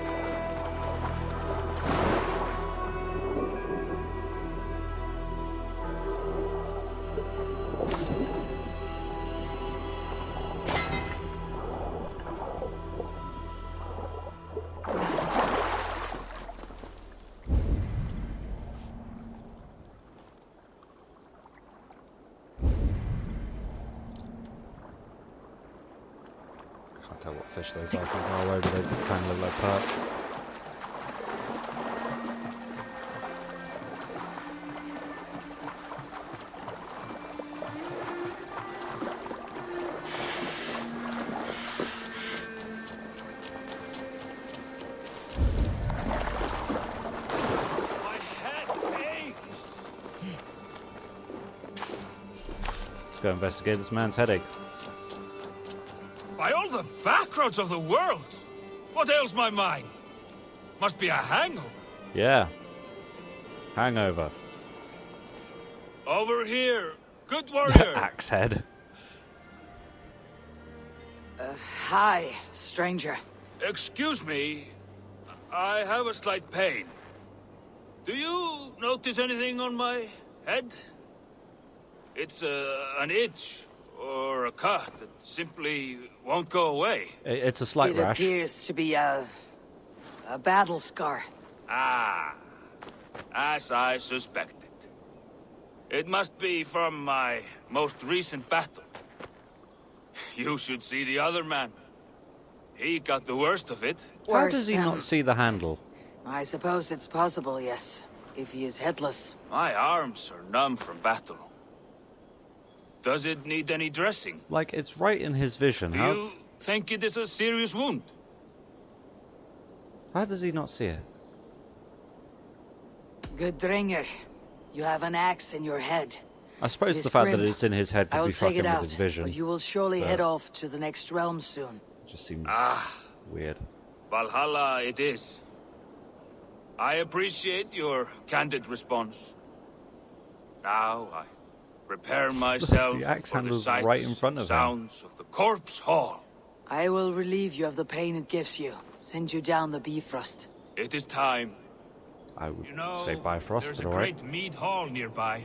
Tell what fish those are from far away, but they kind of look like perch. My head aches. Let's go investigate this man's headache. By all the backroads of the world! What ails my mind? Must be a hangover. Yeah. Hangover. Over here. Good warrior. Axe head. Hi, stranger. Excuse me. I have a slight pain. Do you notice anything on my head? It's an itch. Or a cut that simply won't go away. It's a slight rash. It appears to be a battle scar. Ah, as I suspected. It must be from my most recent battle. You should see the other man. He got the worst of it. How does he not see the handle? I suppose it's possible, yes. If he is headless. My arms are numb from battle. Does it need any dressing? Like, it's right in his vision. Do you think it is a serious wound? How does he not see it? Good Dringer. You have an axe in your head. I suppose the fact that it's in his head could be fucking with his vision. But you will surely head off to the next realm soon. Just seems weird. Valhalla it is. I appreciate your candid response. Now I prepare myself the axe for the handle's sights right in front of him. sounds of the corpse hall. I will relieve you of the pain it gives you. Send you down the Bifrost. It is time. I would You know, say Bifrost, there's but a alright. great mead hall nearby.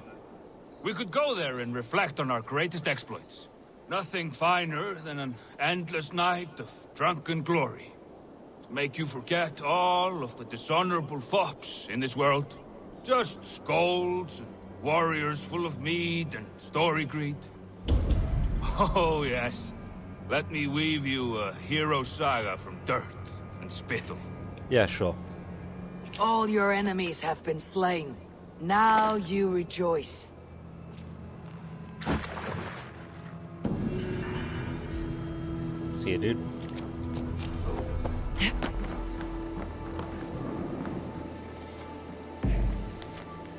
We could go there and reflect on our greatest exploits. Nothing finer than an endless night of drunken glory. To make you forget all of the dishonorable fops in this world. Just scolds and warriors full of mead and story greed. Oh yes, let me weave you a hero saga from dirt and spittle. Yeah, sure. All your enemies have been slain. Now you rejoice. See you, dude.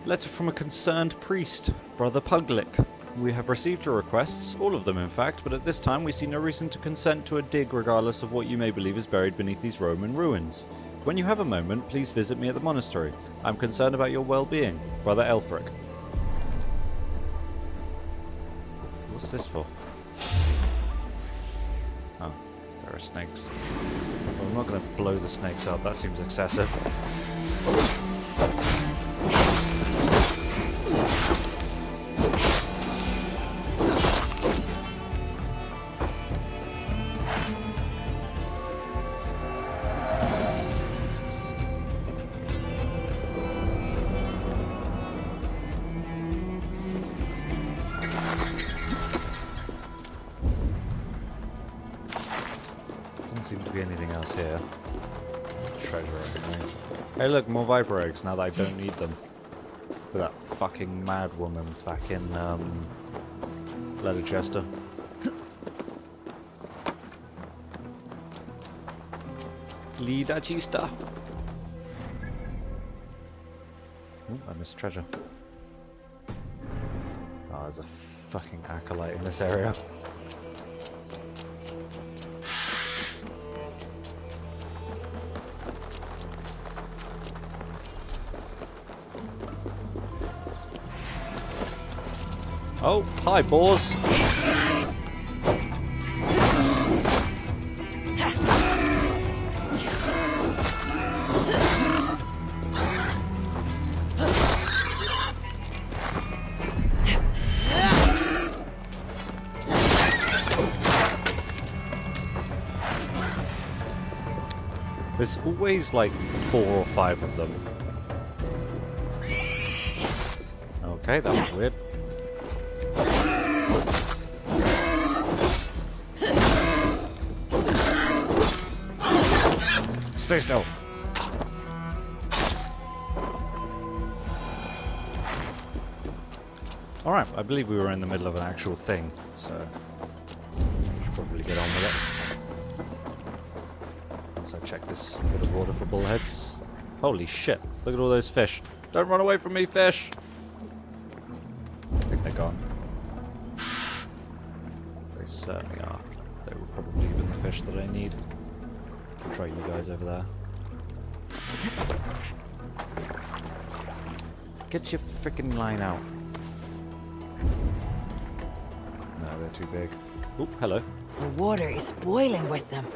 Letter from a concerned priest, Brother Puglick. We have received your requests, all of them in fact, but at this time we see no reason to consent to a dig regardless of what you may believe is buried beneath these Roman ruins. When you have a moment, please visit me at the monastery. I'm concerned about your well-being, Brother Elfric. What's this for? Oh, there are snakes. Well, I'm not going to blow the snakes up, that seems excessive. Seem to be anything else here. Treasure, I think. Hey look, more viper eggs now that I don't need them. For that fucking mad woman back in Leicester. Leicester. Oh, I missed treasure. Oh, there's a fucking acolyte in this area. Oh, hi, boars. There's always like 4 or 5 of them. Okay, that was weird. Stay still. Alright, I believe we were in the middle of an actual thing, so I should probably get on with it. Once I check this bit of water for bullheads. Holy shit, look at all those fish. Don't run away from me, fish! I think they're gone. They certainly are. They were probably even the fish that I need. I'll try you guys over there. Get your freaking line out. No, they're too big. Oop, hello. The water is boiling with them.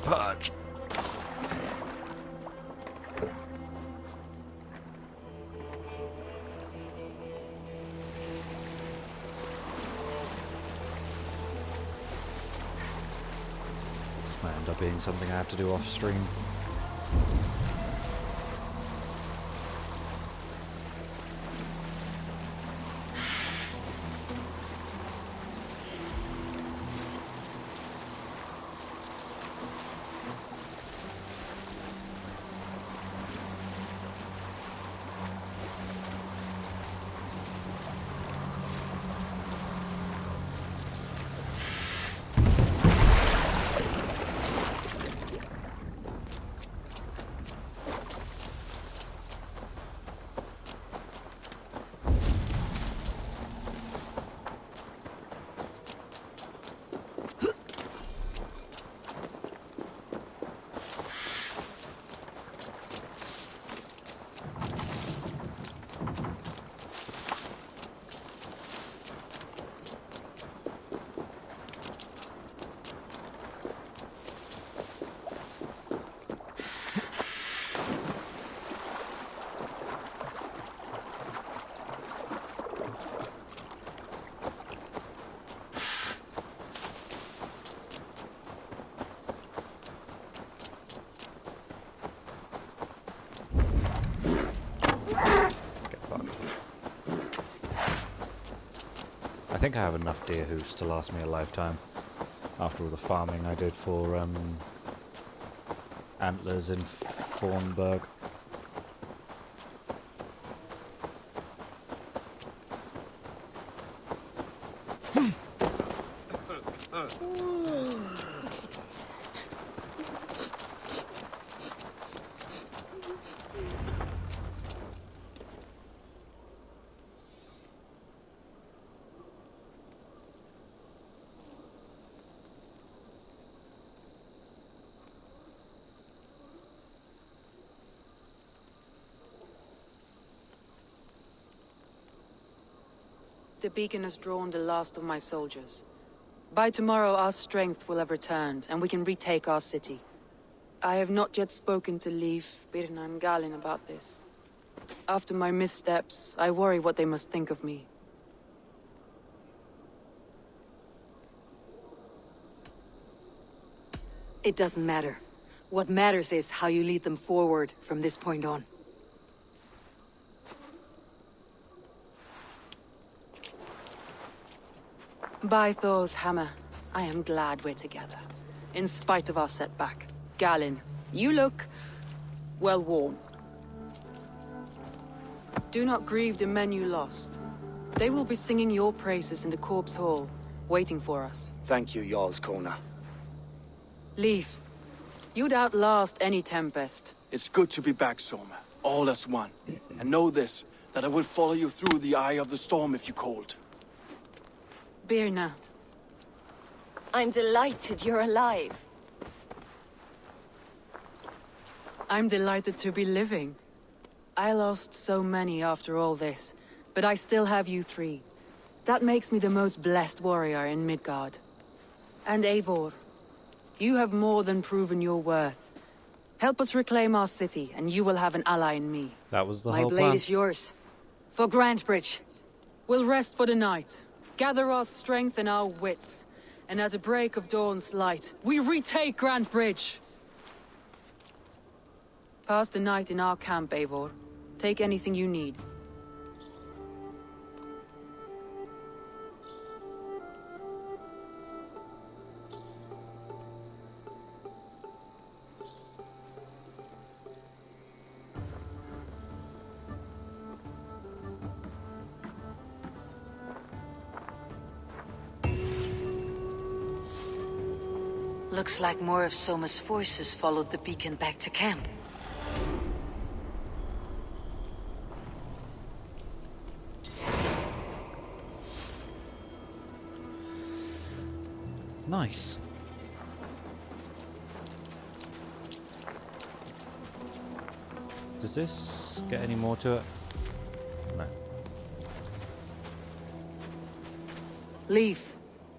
Purge. This might end up being something I have to do off stream. think I have enough deer hooves to last me a lifetime. After all the farming I did for antlers in Thornburg. The beacon has drawn the last of my soldiers. By tomorrow our strength will have returned, and we can retake our city. I have not yet spoken to Leif, Birna and Galin about this. After my missteps, I worry what they must think of me. It doesn't matter. What matters is how you lead them forward from this point on. By Thor's hammer, I am glad we're together. In spite of our setback. Galin, you look well worn. Do not grieve the men you lost. They will be singing your praises in the Corpse Hall, waiting for us. Thank you, Jarl's Kona. Leif, you'd outlast any tempest. It's good to be back, Soma. All as one. And know this, that I will follow you through the eye of the storm if you called. Birna. I'm delighted you're alive. I'm delighted to be living. I lost so many after all this, but I still have you three. That makes me the most blessed warrior in Midgard. And Eivor, you have more than proven your worth. Help us reclaim our city, and you will have an ally in me. That was the My whole blade plan. is yours. For Grantebridge. We'll rest for the night. Gather our strength and our wits. And at the break of dawn's light, we retake Grantebridge! Pass the night in our camp, Eivor. Take anything you need. Looks like more of Soma's forces followed the beacon back to camp. Nice. Does this get any more to it? No. Leif,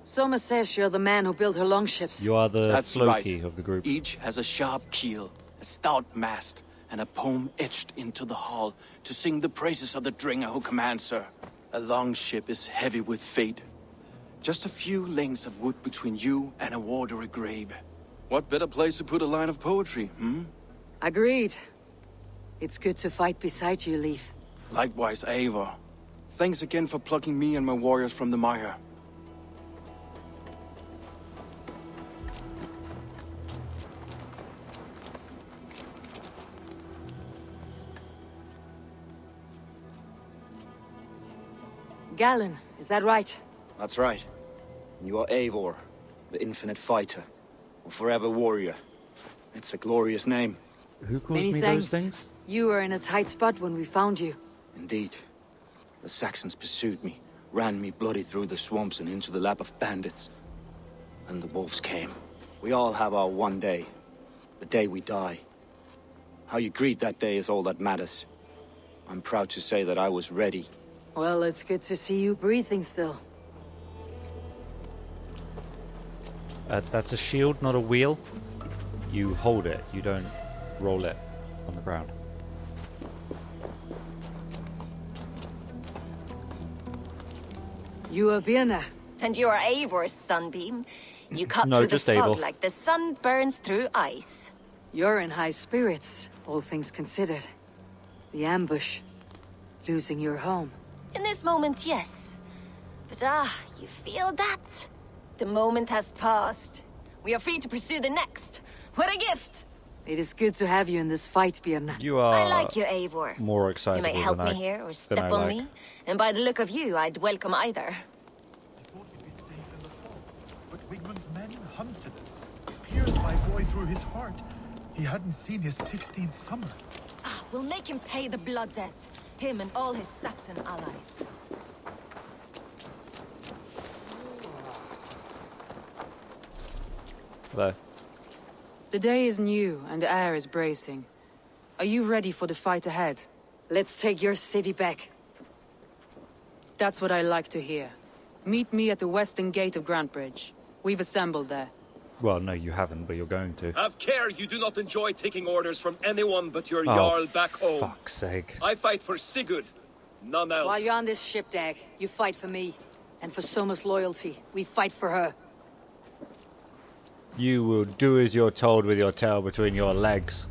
Soma says you're the man who built her longships. You are the That's Floki right. of the group. Each has a sharp keel, a stout mast, and a poem etched into the hull to sing the praises of the Dringer who commands her. A longship is heavy with fate. Just a few lengths of wood between you and a watery grave. What better place to put a line of poetry, hmm? Agreed. It's good to fight beside you, Leif. Likewise, Eivor. Thanks again for plucking me and my warriors from the mire. Galin, is that right? That's right. You are Eivor, the infinite fighter, or forever warrior. It's a glorious name. Who calls Many me thanks. those things? You were in a tight spot when we found you. Indeed. The Saxons pursued me, ran me bloody through the swamps and into the lap of bandits. And the wolves came. We all have our one day. The day we die. How you greet that day is all that matters. I'm proud to say that I was ready. Well, it's good to see you breathing still. That's a shield, not a wheel. You hold it, you don't roll it on the ground. You are Birna. And you are Eivor's sunbeam. You cut No, through the just fog Eivor. like the sun burns through ice. You're in high spirits, all things considered. The ambush. Losing your home. In this moment, yes. But you feel that? The moment has passed. We are free to pursue the next. What a gift! It is good to have you in this fight, Björn. You are I like you, Eivor. more excitable You may help than me I, here or than step I on like. me, and by the look of you, I'd welcome either. I thought we'd be safe in the fort, but Wigmund's men hunted us. Pierced my boy through his heart. He hadn't seen his 16th summer. We'll make him pay the blood debt. Him and all his Saxon allies. Hello. The day is new and the air is bracing. Are you ready for the fight ahead? Let's take your city back. That's what I like to hear. Meet me at the western gate of Grantebridge. We've assembled there. Well, no, you haven't, but you're going to. Have care you do not enjoy taking orders from anyone but your Oh, Jarl back home. fuck's sake. I fight for Sigurd, none else. While you're on this ship, Dag, you fight for me. And for Soma's loyalty, we fight for her. You will do as you're told with your tail between your legs.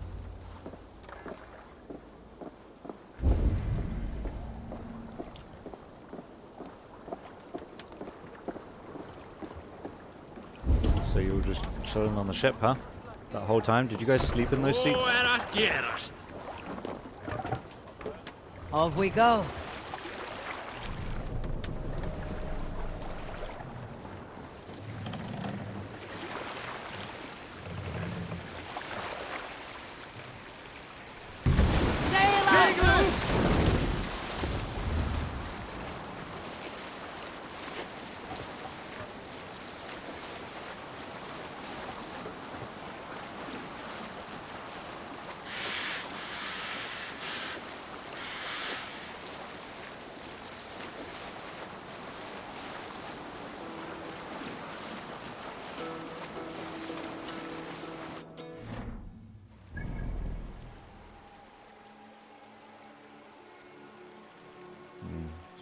So you were just chilling on the ship, huh? That whole time? Did you guys sleep in those seats? Off we go.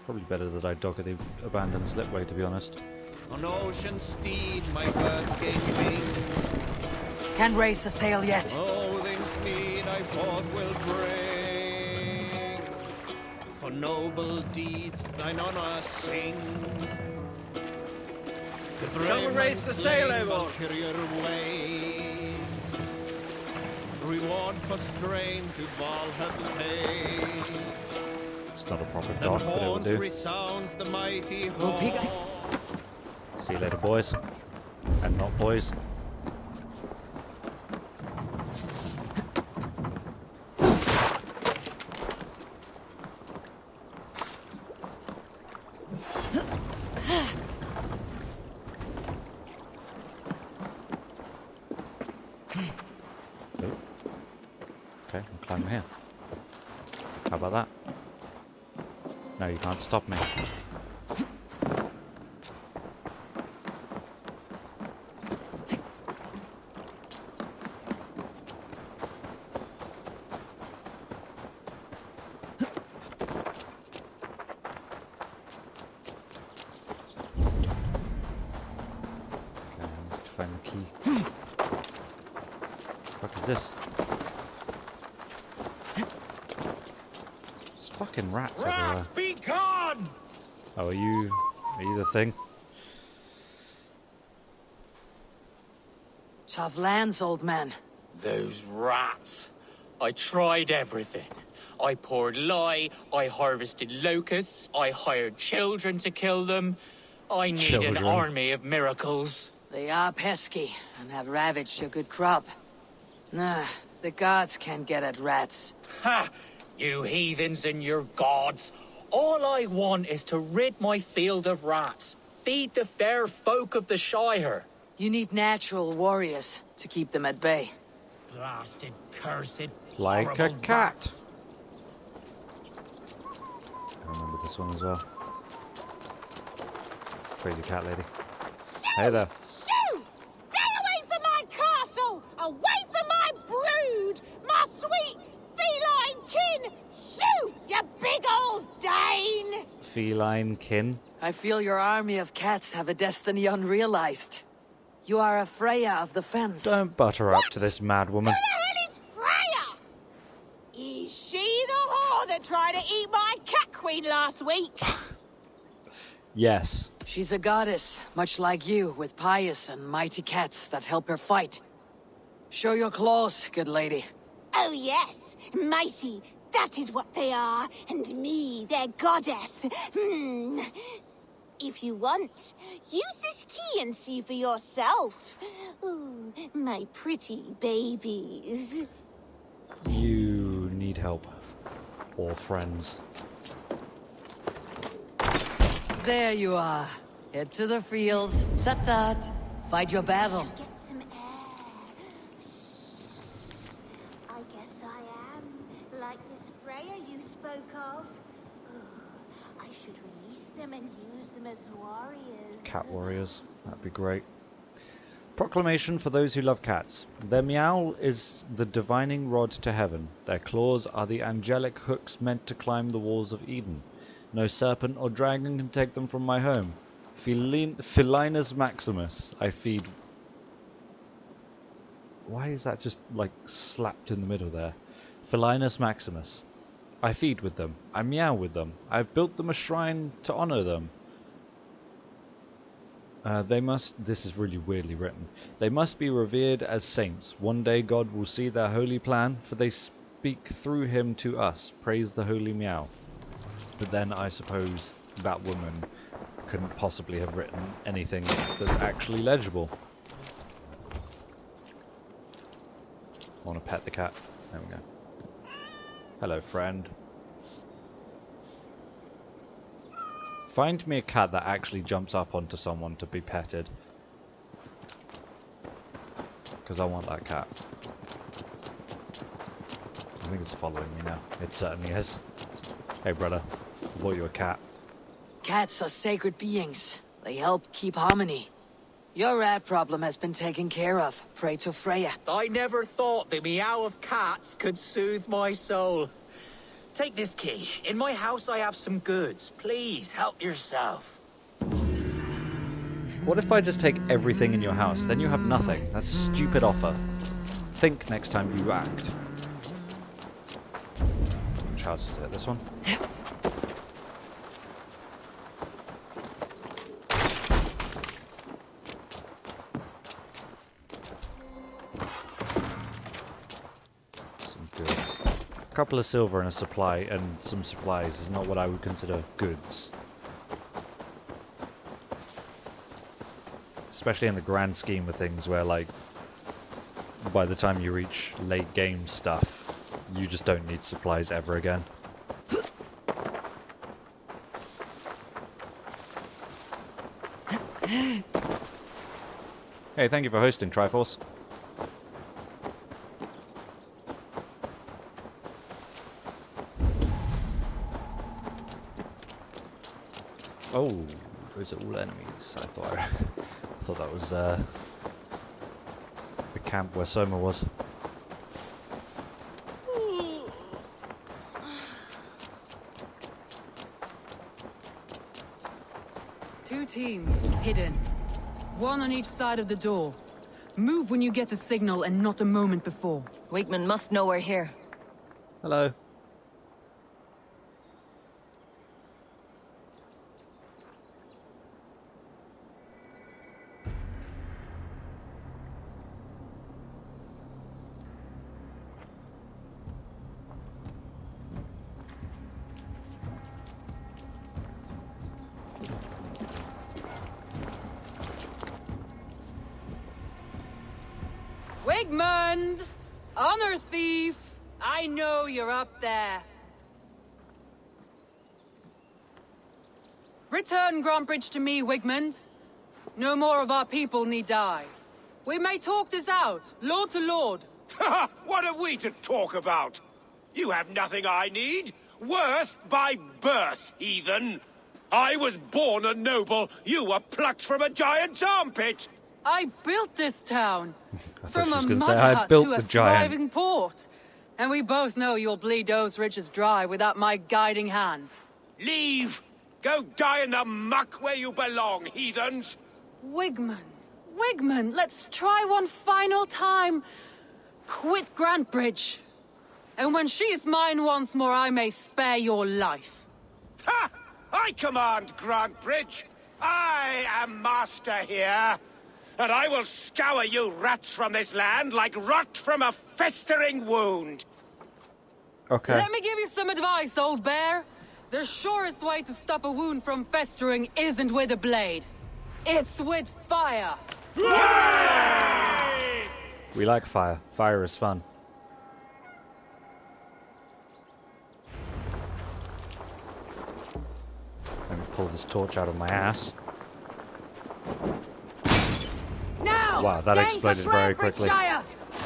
Probably better that I dock at the abandoned slipway, to be honest. On ocean steed my birds gave me. Can't raise the sail yet. Oh, things mean I forth will bring. For noble deeds thine honor sing. The brave raise the sail, Eivor. Ways. Reward for strain to Valhalla pay. It's not a proper dock, but it will do. Resounds the mighty horn. See you later, boys. And not boys. Okay, I'm climbing here. How about that? No, you can't stop me. Find the key. What is this? It's fucking rats everywhere. Rats be gone! Oh, are you the thing? Tough lands, old man. Those rats. I tried everything. I poured lye, I harvested locusts, I hired children to kill them. I need an army of miracles. They are pesky and have ravaged your good crop. Nah, the gods can't get at rats. Ha! You heathens and your gods. All I want is to rid my field of rats. Feed the fair folk of the Shire. You need natural warriors to keep them at bay. Blasted, cursed, like a cat. Rats. I remember this one as well. Crazy cat lady. Hey there. Shoot! Stay away from my castle! Away from my brood! My sweet feline kin! Shoot, you big old Dane! Feline kin. I feel your army of cats have a destiny unrealized. You are a Freya of the fence. Don't butter up to this mad woman. Who the hell is Freya? Is she the whore that tried to eat my cat queen last week? Yes. She's a goddess, much like you, with pious and mighty cats that help her fight. Show your claws, good lady. Oh yes, mighty. That is what they are. And me, their goddess. If you want, use this key and see for yourself. Ooh, my pretty babies. You need help. Or friends. There you are. Head to the fields. Tut-tut. Fight your battle. Get some air. I guess I am like this Freya you spoke of. I should release them and use them as warriors. Cat warriors. That'd be great. Proclamation for those who love cats. Their meow is the divining rod to heaven. Their claws are the angelic hooks meant to climb the walls of Eden. No serpent or dragon can take them from my home. Felinus Maximus, I feed... Why is that just, like, slapped in the middle there? Felinus Maximus. I feed with them. I meow with them. I've built them a shrine to honor them. They must... This is really weirdly written. They must be revered as saints. One day God will see their holy plan, for they speak through him to us. Praise the holy meow. But then I suppose that woman couldn't possibly have written anything that's actually legible. I want to pet the cat. There we go. Hello, friend. Find me a cat that actually jumps up onto someone to be petted. Because I want that cat. I think it's following me now. It certainly is. Hey, brother. I bought you a cat. Cats are sacred beings. They help keep harmony. Your rat problem has been taken care of. Pray to Freya. I never thought the meow of cats could soothe my soul. Take this key. In my house I have some goods. Please, help yourself. What if I just take everything in your house? Then you have nothing. That's a stupid offer. Think next time you act. Which house is it? This one? Some goods. A couple of silver and a supply and some supplies is not what I would consider goods. Especially in the grand scheme of things where, like, by the time you reach late game stuff, you just don't need supplies ever again. Hey, thank you for hosting, Triforce. Oh, those are all enemies. I thought that was the camp where Soma was. Two teams, hidden. One on each side of the door. Move when you get the signal and not a moment before. Wakeman must know we're here. Hello. Wigmund! Honor thief! I know you're up there. Return Grantebridge to me, Wigmund. No more of our people need die. We may talk this out, lord to lord. What are we to talk about? You have nothing I need. Worth by birth, heathen. I was born a noble. You were plucked from a giant's armpit. I built this town. From a say, mud I hut built to a the giant. thriving port. And we both know you'll bleed those riches dry without my guiding hand. Leave! Go die in the muck where you belong, heathens! Wigmund, Wigmund, let's try one final time. Quit Grantebridge. And when she is mine once more, I may spare your life. Ha! I command Grantebridge. I am master here. And I will scour you rats from this land like rot from a festering wound. Okay. Let me give you some advice, old bear. The surest way to stop a wound from festering isn't with a blade. It's with fire. We like fire. Fire is fun. Let me pull this torch out of my ass. Now! Wow, that gangs exploded of very quickly. Grantebridgescire!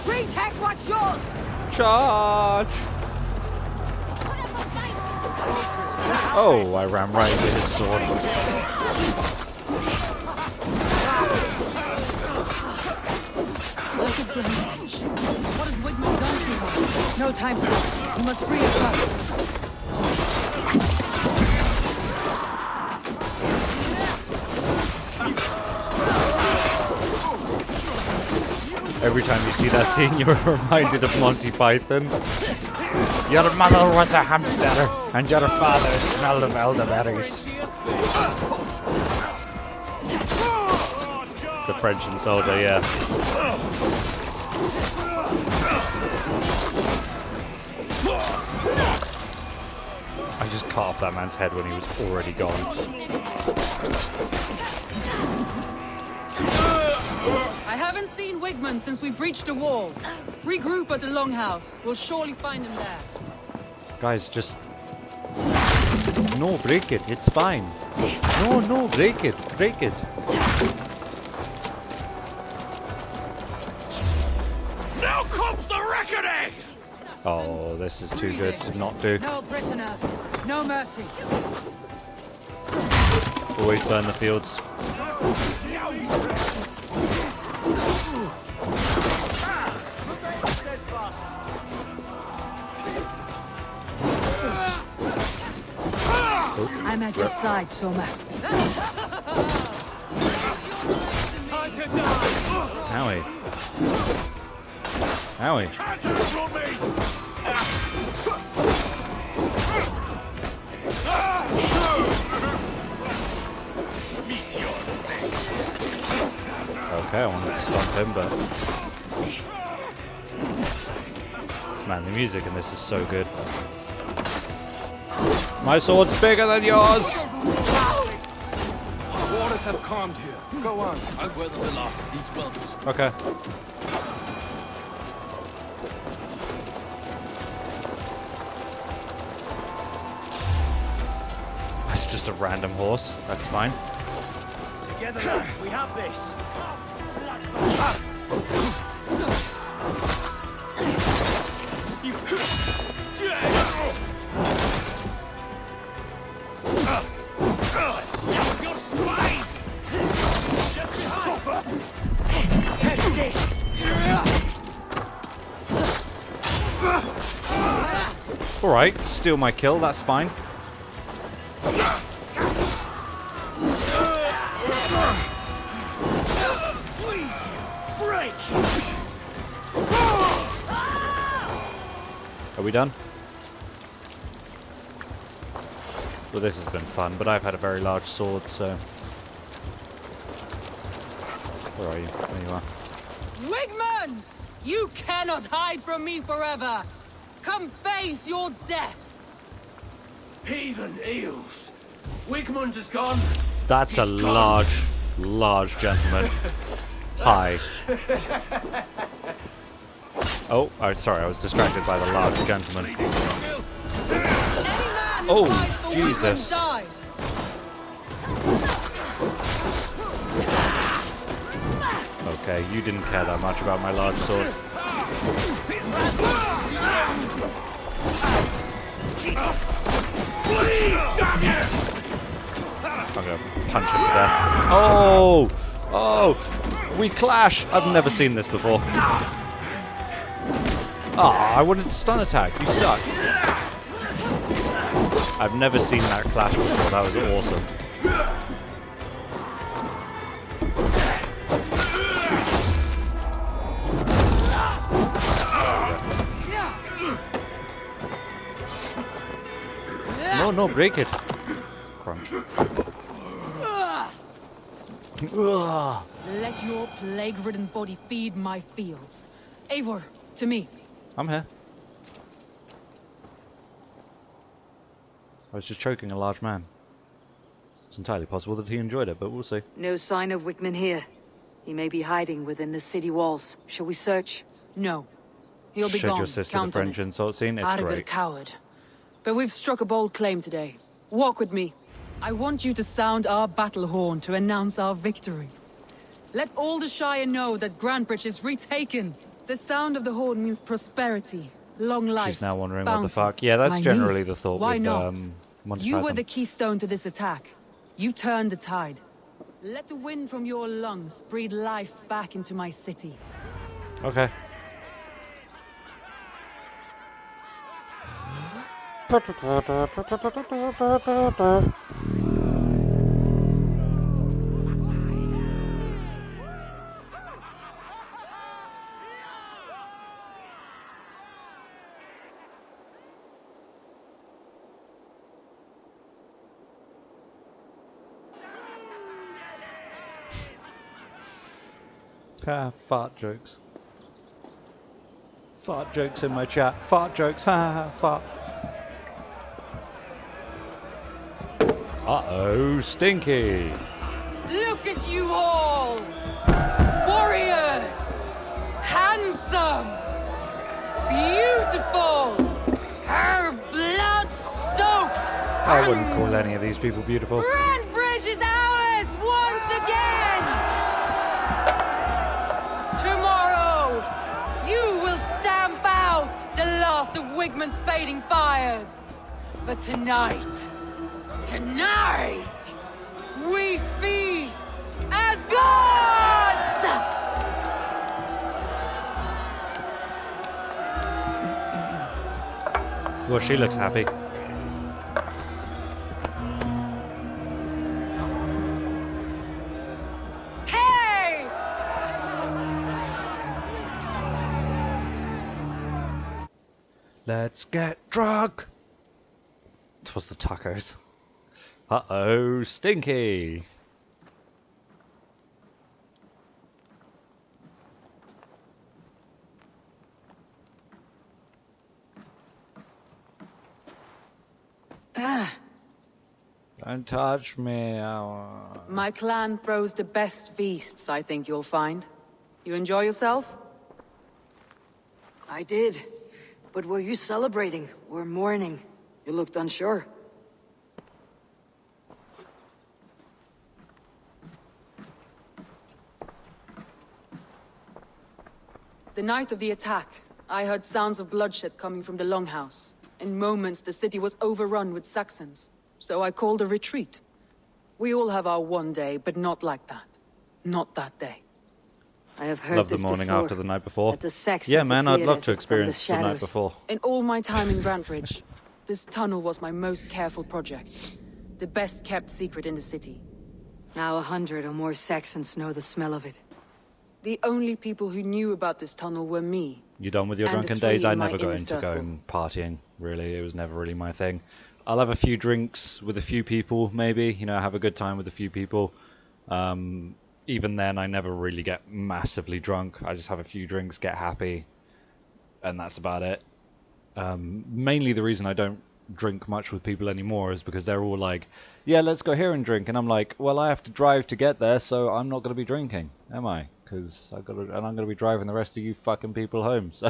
Retake what's yours! Charge! Oh, I ran right into his sword. What has Wigman done to her? No time for this. We must free us up. Every time you see that scene, you're reminded of Monty Python. Your mother was a hamster, and your father smelled of elderberries. The French and soldier, yeah. I just cut off that man's head when he was already gone. I haven't seen Wigman since we breached the wall. Regroup at the Longhouse. We'll surely find him there. Guys, just... No, break it. It's fine. No, break it. Break it. Now comes the reckoning! Oh, this is too good to not do. No prisoners. No mercy. Always burn the fields. I'm at your side, Soma. Howie. Howie. Okay, I wanted to stomp him, but... Man, the music in this is so good. My sword's bigger than yours! Waters have calmed here. Go on. I'll weather the last of these bumps. Okay. That's just a random horse. That's fine. Together, lads, we have this. Alright, steal my kill, that's fine. Are we done? Well, this has been fun, but I've had a very large sword, so... Where are you? There you are. Wigman! You cannot hide from me forever! Come face your death! Heathen eels. Wigmund is gone. That's a large, large gentleman. Hi. Oh, sorry, I was distracted by the large gentleman. Oh, Jesus. Okay, you didn't care that much about my large sword. I'm gonna punch him to death. Oh! Oh! We clash! I've never seen this before. Ah, I wanted to stun attack. You suck. I've never seen that clash before. That was awesome. No, break it. Crunch. Ugh. Let your plague-ridden body feed my fields. Eivor, to me. I'm here. I was just choking a large man. It's entirely possible that he enjoyed it, but we'll see. No sign of Wickman here. He may be hiding within the city walls. Shall we search? No. He'll be Should gone. your sister Count the on French it. insult scene? It's Arrogant great. coward. But we've struck a bold claim today. Walk with me. I want you to sound our battle horn to announce our victory. Let all the Shire know that Grantebridge is retaken. The sound of the horn means prosperity, long life, She's now wondering bounty. what the fuck. Yeah, that's Why generally me? the thought Why with not? Monty You were Python. the keystone to this attack. You turned the tide. Let the wind from your lungs breathe life back into my city. Okay. Fart jokes. Fart jokes in my chat. Fart jokes. Ha fart. Uh-oh, Stinky. Look at you all! Warriors! Handsome! Beautiful! Her blood-soaked! I wouldn't call any of these people beautiful. Grantebridge is ours once again! Tomorrow, you will stamp out the last of Wigman's fading fires. But tonight, we feast as gods! Well, she looks happy. Hey! Let's get drunk. It was the tacos. Uh-oh, Stinky. Don't touch me. My clan throws the best feasts, I think you'll find. You enjoy yourself? I did. But were you celebrating or mourning? You looked unsure. The night of the attack, I heard sounds of bloodshed coming from the Longhouse. In moments, the city was overrun with Saxons, so I called a retreat. We all have our one day, but not like that. Not that day. I have heard Love the this morning before, after the night before. that the Saxons Yeah, man, I'd appeared love as to if from experience the night shadows. before. In all my time in Grantebridge, this tunnel was my most careful project. The best kept secret in the city. Now 100 or more Saxons know the smell of it. The only people who knew about this tunnel were me. You done with your And the drunken three days? I in my never got inner into circle. going partying, really. It was never really my thing. I'll have a few drinks with a few people, maybe. You know, have a good time with a few people. Even then, I never really get massively drunk. I just have a few drinks, get happy, and that's about it. Mainly the reason I don't drink much with people anymore is because they're all like, yeah, let's go here and drink. And I'm like, well, I have to drive to get there, so I'm not going to be drinking, am I? Because I'm going to be driving the rest of you fucking people home, so...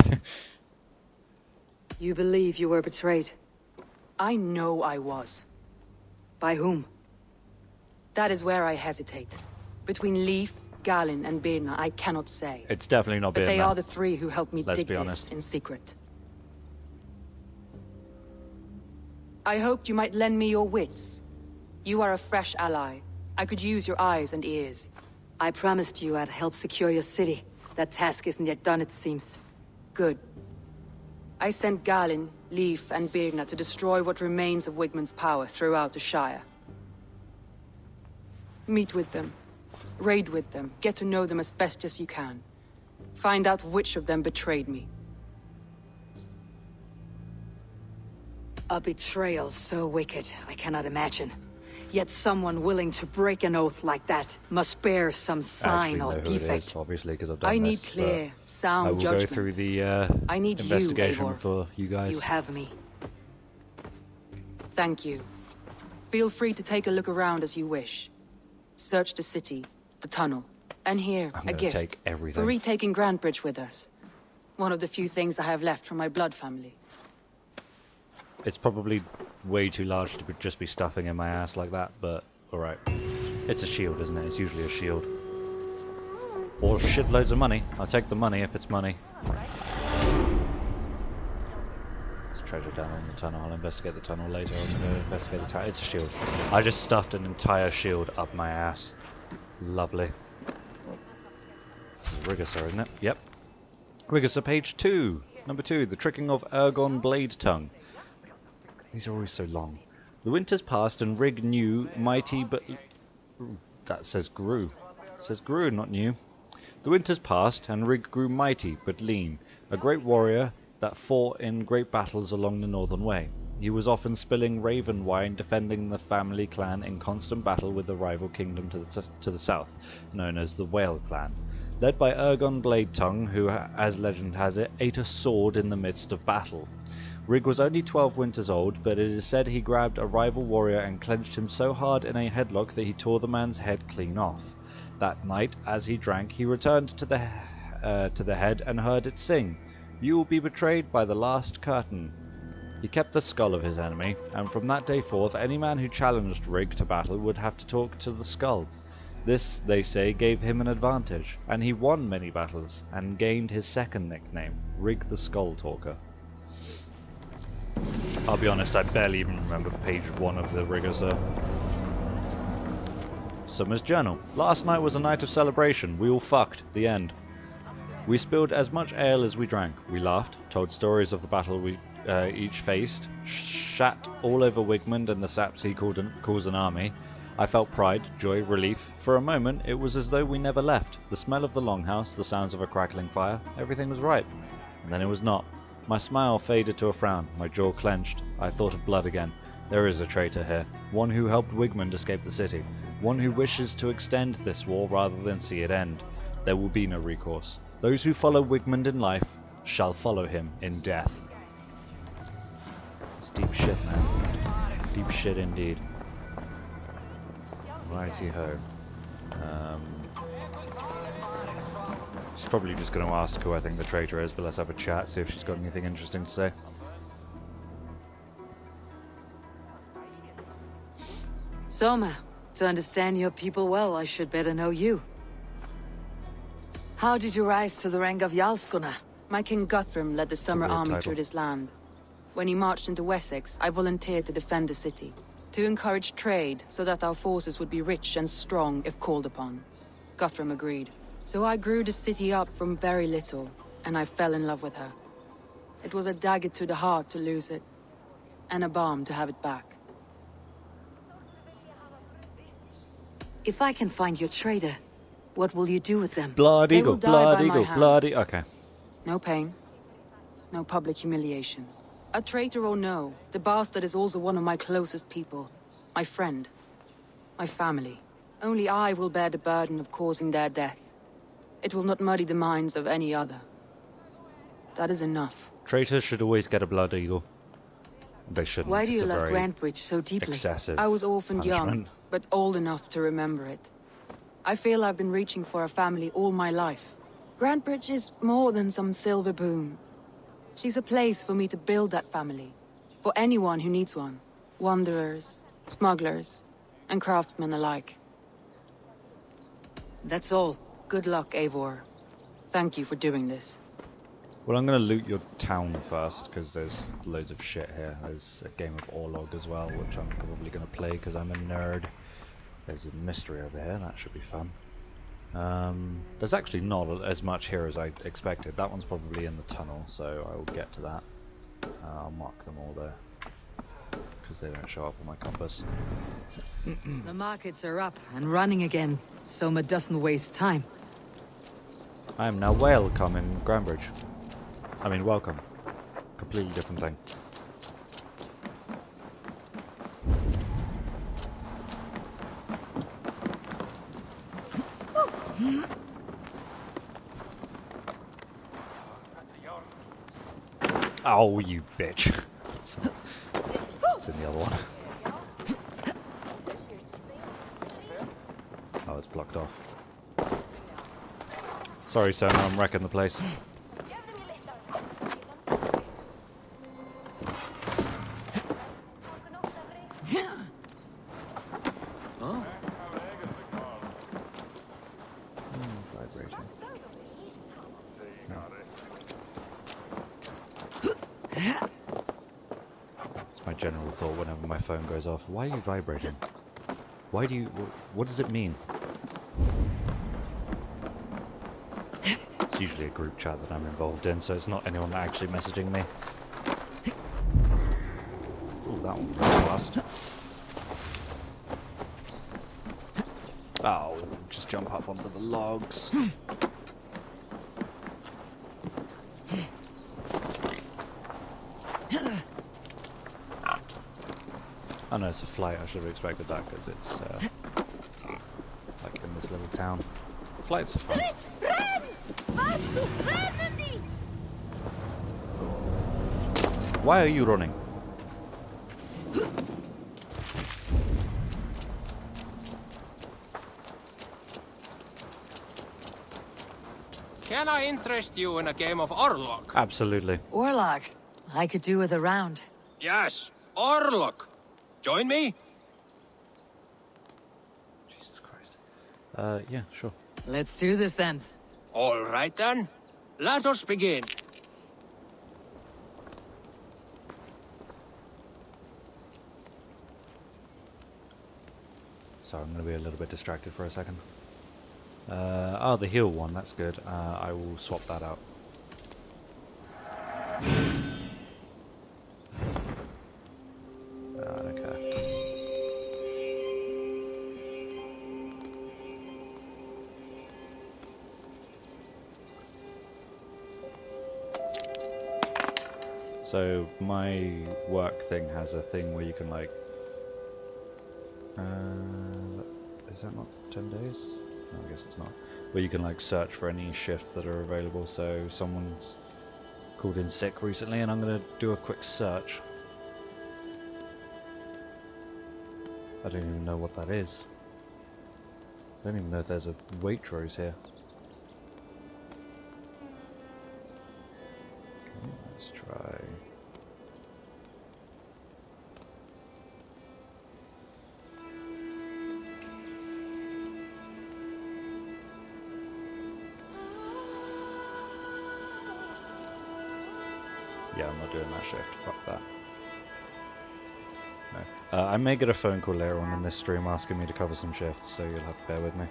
You believe you were betrayed? I know I was. By whom? That is where I hesitate. Between Leif, Galen, and Birna, I cannot say. It's definitely not But they Birna. are the three who helped me Let's dig be this honest. in secret. I hoped you might lend me your wits. You are a fresh ally. I could use your eyes and ears. I promised you I'd help secure your city. That task isn't yet done, it seems. Good. I sent Galen, Leif, and Birna to destroy what remains of Wigman's power throughout the Shire. Meet with them. Raid with them. Get to know them as best as you can. Find out which of them betrayed me. A betrayal so wicked, I cannot imagine. Yet someone willing to break an oath like that must bear some sign or Who it is, defect. obviously, because I've done I need this, clear, but sound I will judgment. go through the I need investigation you, Eivor. for you guys. You have me. Thank you. Feel free to take a look around as you wish. Search the city, the tunnel, and here, I'm a gonna gift take everything. for retaking Grantebridge with us. One of the few things I have left from my blood family. It's probably way too large to just be stuffing in my ass like that, but alright. It's a shield, isn't it? It's usually a shield. Or shitloads of money. I'll take the money if it's money. There's treasure down in the tunnel. I'll investigate the tunnel later. I'm going to investigate the tower. It's a shield. I just stuffed an entire shield up my ass. Lovely. This is Riggerser, isn't it? Yep. Riggerser, page 2. Number 2. The Tricking of Ergon Blade Tongue. These are always so long. The winters passed and Rig knew mighty but... Ooh, that says grew. It says grew, not new. The winters passed and Rig grew mighty but lean, a great warrior that fought in great battles along the northern way. He was often spilling raven wine, defending the family clan in constant battle with the rival kingdom to the south, known as the Whale clan. Led by Ergon Blade Tongue, who, as legend has it, ate a sword in the midst of battle. Rig was only 12 winters old, but it is said he grabbed a rival warrior and clenched him so hard in a headlock that he tore the man's head clean off. That night, as he drank, he returned to the head and heard it sing, "You will be betrayed by the last curtain." He kept the skull of his enemy, and from that day forth, any man who challenged Rig to battle would have to talk to the skull. This, they say, gave him an advantage, and he won many battles, and gained his second nickname, Rig the Skull Talker. I'll be honest, I barely even remember page 1 of the Riggerser. Summer's Journal. Last night was a night of celebration. We all fucked. The end. We spilled as much ale as we drank. We laughed, told stories of the battle we each faced, shat all over Wigmund and the saps he calls an army. I felt pride, joy, relief. For a moment, it was as though we never left. The smell of the longhouse, the sounds of a crackling fire, everything was right. And then it was not. My smile faded to a frown, my jaw clenched. I thought of blood again. There is a traitor here, one who helped Wigmund escape the city, one who wishes to extend this war rather than see it end. There will be no recourse. Those who follow Wigmund in life shall follow him in death. It's deep shit, man. Deep shit indeed. Righty-ho. She's probably just going to ask who I think the traitor is, but let's have a chat, see if she's got anything interesting to say. Soma, to understand your people well, I should better know you. How did you rise to the rank of Jarlskona? My king Guthrum led the summer army title. through this land. When he marched into Wessex, I volunteered to defend the city, to encourage trade so that our forces would be rich and strong if called upon. Guthrum agreed. So I grew the city up from very little, and I fell in love with her. It was a dagger to the heart to lose it, and a balm to have it back. If I can find your traitor, what will you do with them? Blood They will eagle, die blood by my eagle, hand. bloody. Okay. No pain, no public humiliation. A traitor or no, the bastard is also one of my closest people. My friend. My family. Only I will bear the burden of causing their death. It will not muddy the minds of any other. That is enough. Traitors should always get a blood eagle. They shouldn't. Why do It's you a love very Grantebridge so deeply? excessive I was orphaned young, punishment. but old enough to remember it. I feel I've been reaching for a family all my life. Grantebridge is more than some silver boon. She's a place for me to build that family. For anyone who needs one. Wanderers, smugglers, and craftsmen alike. That's all. Good luck, Eivor. Thank you for doing this. Well, I'm going to loot your town first, because there's loads of shit here. There's a game of Orlog as well, which I'm probably going to play because I'm a nerd. There's a mystery over here, that should be fun. There's actually not as much here as I expected. That one's probably in the tunnel, so I will get to that. I'll mark them all there, because they don't show up on my compass. The markets are up and running again. Soma doesn't waste time. I am now welcome in Grantebridge. I mean, welcome. Completely different thing. Oh, you bitch. It's in the other one. Oh, it's blocked off. Sorry, Sona, I'm wrecking the place. Huh? Vibrating. It's my general thought whenever my phone goes off. Why are you vibrating? Why do you... What does it mean? It's usually a group chat that I'm involved in, so it's not anyone actually messaging me. Ooh, that one was fast. Oh, just jump up onto the logs. Oh no, it's a flight. I should have expected that because it's like in this little town. Flights are fun. Why are you running? Can I interest you in a game of Orlog? Absolutely. Orlog. I could do with a round. Yes, Orlog. Join me? Jesus Christ. Yeah, sure. Let's do this then. All right then. Let us begin. Sorry, I'm going to be a little bit distracted for a second. Oh, the heal one, that's good. I will swap that out. I don't care. So my work thing has a thing where you can like is that not 10 days? No, I guess it's not. Where you can like search for any shifts that are available. So someone's called in sick recently and I'm going to do a quick search. I don't even know what that is. I don't even know if there's a Waitrose here. Okay, let's try. Yeah, I'm not doing that shift. Fuck that. No. I may get a phone call later on in this stream asking me to cover some shifts, so you'll have to bear with me.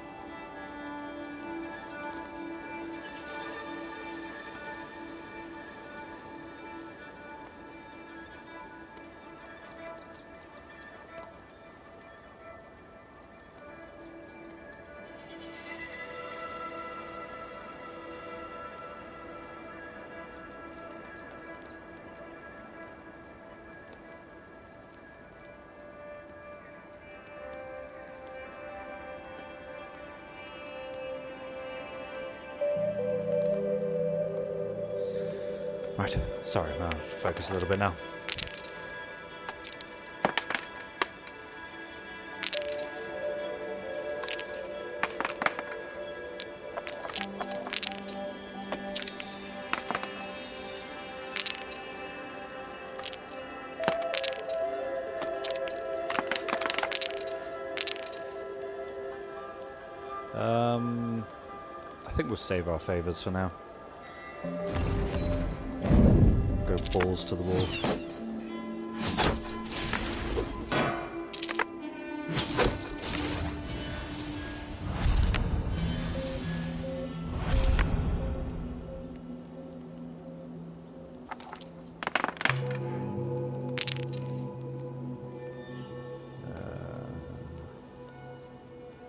Right, sorry, I'll focus a little bit now. I think we'll save our favors for now. Go balls to the wall.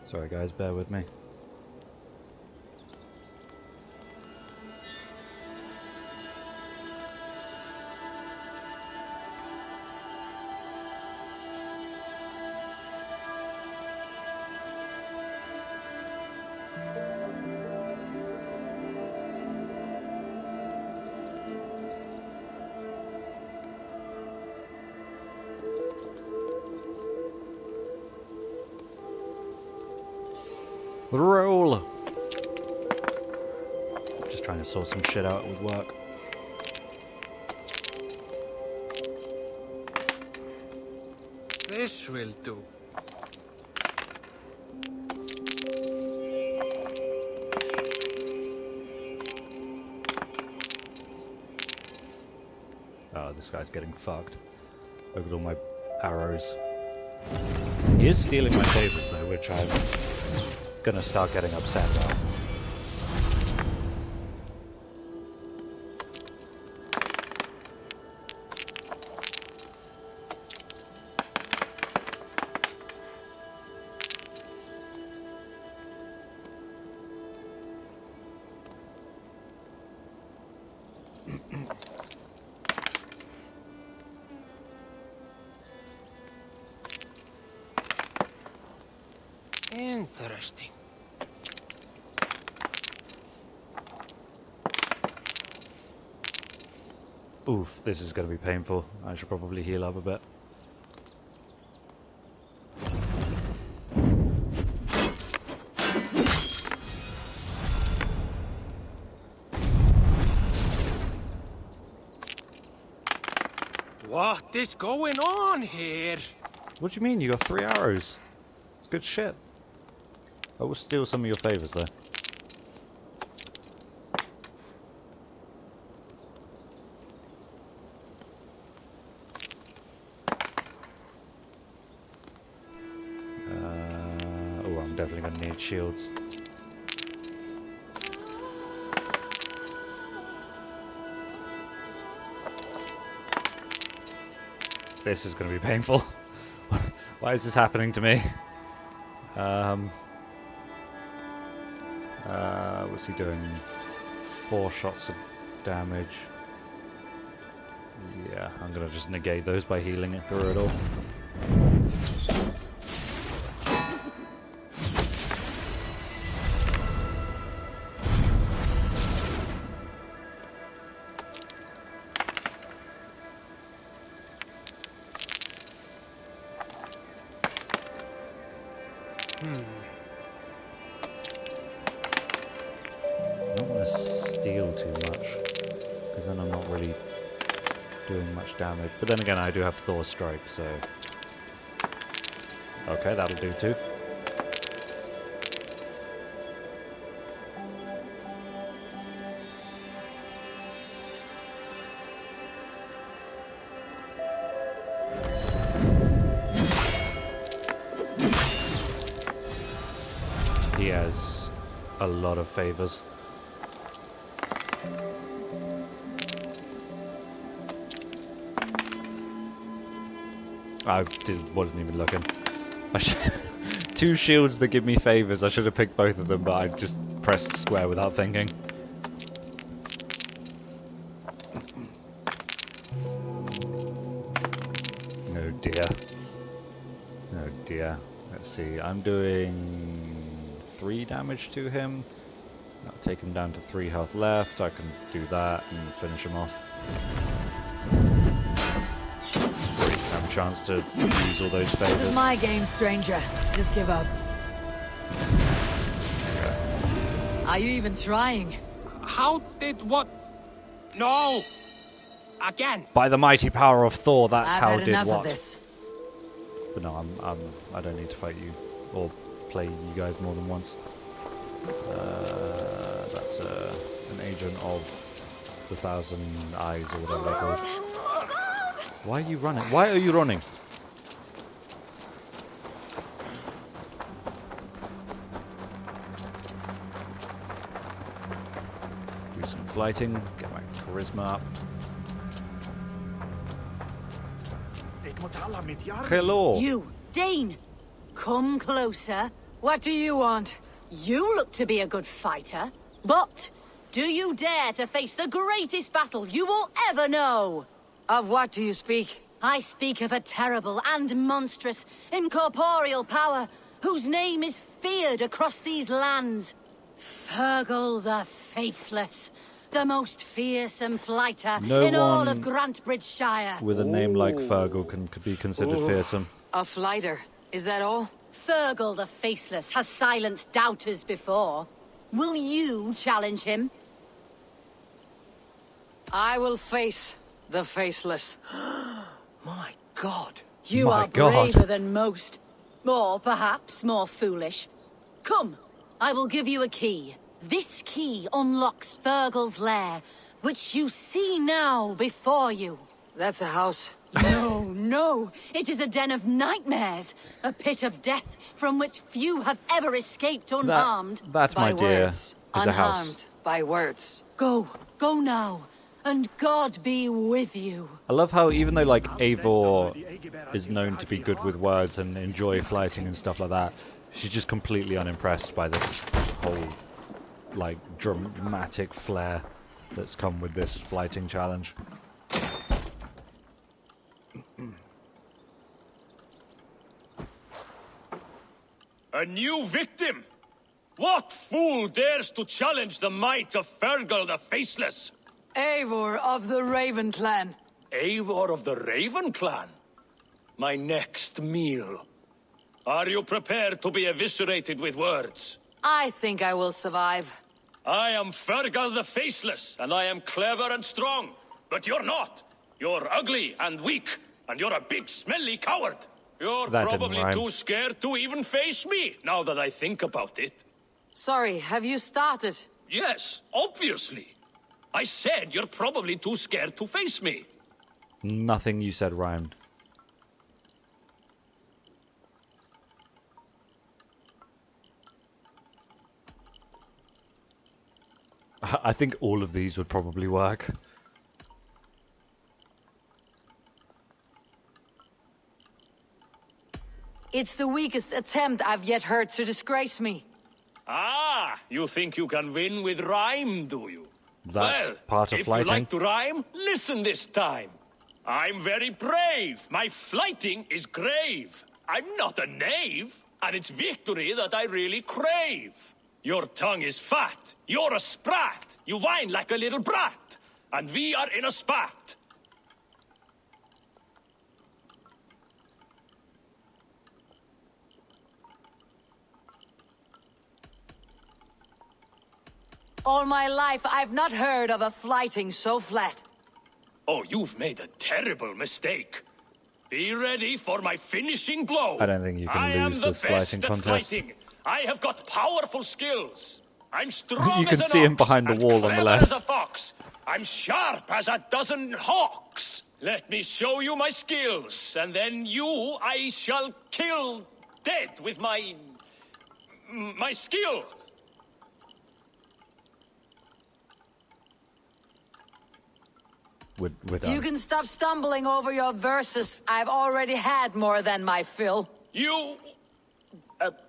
Sorry guys, bear with me. Roll! Just trying to sort some shit out with work. This will do. Oh, this guy's getting fucked. Look at all my arrows. He is stealing my favors though, which I'm gonna start getting upset about. Interesting. Oof, this is going to be painful. I should probably heal up a bit. What is going on here? What do you mean? You got 3 arrows. It's good shit. I will steal some of your favors though. Oh, I'm definitely going to need shields. This is going to be painful. Why is this happening to me? What's he doing? 4 shots of damage. Yeah, I'm going to just negate those by healing it through it all. I don't want to steal too much, because then I'm not really doing much damage. But then again, I do have Thor's Strike, so... Okay, that'll do too. He has a lot of favors. Wasn't even looking. 2 shields that give me favors. I should have picked both of them, but I just pressed square without thinking. Oh dear. Oh dear. Let's see. I'm doing 3 damage to him. That'll take him down to 3 health left. I can do that and finish him off. Have a chance to use all those favors. This is my game, stranger. Just give up. Are you even trying? How did what? No! Again! By the mighty power of Thor, that's I've how had did enough what. of this. But no, I don't need to fight you or play you guys more than once. That's an agent of the 1,000 Eyes or whatever they're called. Why are you running? Why are you running? Do some flighting, get my charisma up. Hello. You, Dane! Come closer. What do you want? You look to be a good fighter, but do you dare to face the greatest battle you will ever know? Of what do you speak? I speak of a terrible and monstrous, incorporeal power whose name is feared across these lands. Fergal the Faceless, the most fearsome fighter in all of Grantebridgescire. With a name like Fergal could be considered fearsome. A flighter, is that all? Fergal the Faceless has silenced doubters before. Will you challenge him? I will face the Faceless. My God. You My are God. braver than most. Or perhaps more foolish. Come, I will give you a key. This key unlocks Fergal's lair, which you see now before you. That's a house. No, no. It is a den of nightmares. A pit of death from which few have ever escaped unharmed. That, my dear, words. is a house. Unharmed by words. Go now. And God be with you. I love how even though like Eivor is known to be good with words and enjoy fighting and stuff like that, she's just completely unimpressed by this whole like dramatic flair that's come with this fighting challenge. A new victim? What fool dares to challenge the might of Fergal the Faceless? Eivor of the Raven Clan. Eivor of the Raven Clan? My next meal. Are you prepared to be eviscerated with words? I think I will survive. I am Fergal the Faceless, and I am clever and strong. But you're not. You're ugly and weak, and you're a big smelly coward. You're That didn't probably rhyme. too scared to even face me, now that I think about it. Sorry, have you started? Yes, obviously. I said you're probably too scared to face me. Nothing you said rhymed. I think all of these would probably work. It's the weakest attempt I've yet heard to disgrace me. Ah, you think you can win with rhyme, do you? That's well, part of if fighting. you like to rhyme, listen this time. I'm very brave. My flighting is grave. I'm not a knave, and it's victory that I really crave. Your tongue is fat. You're a sprat. You whine like a little brat. And we are in a spat. All my life, I've not heard of a flighting so flat. Oh, you've made a terrible mistake. Be ready for my finishing blow. I don't think you can lose this fighting contest. Fighting. I have got powerful skills. I'm strong You can as an see him ox behind the and wall on the clever left. as a fox. I'm sharp as a dozen hawks. Let me show you my skills, and then you I shall kill dead with my skill. We're done. You can stop stumbling over your verses. I've already had more than my fill. You...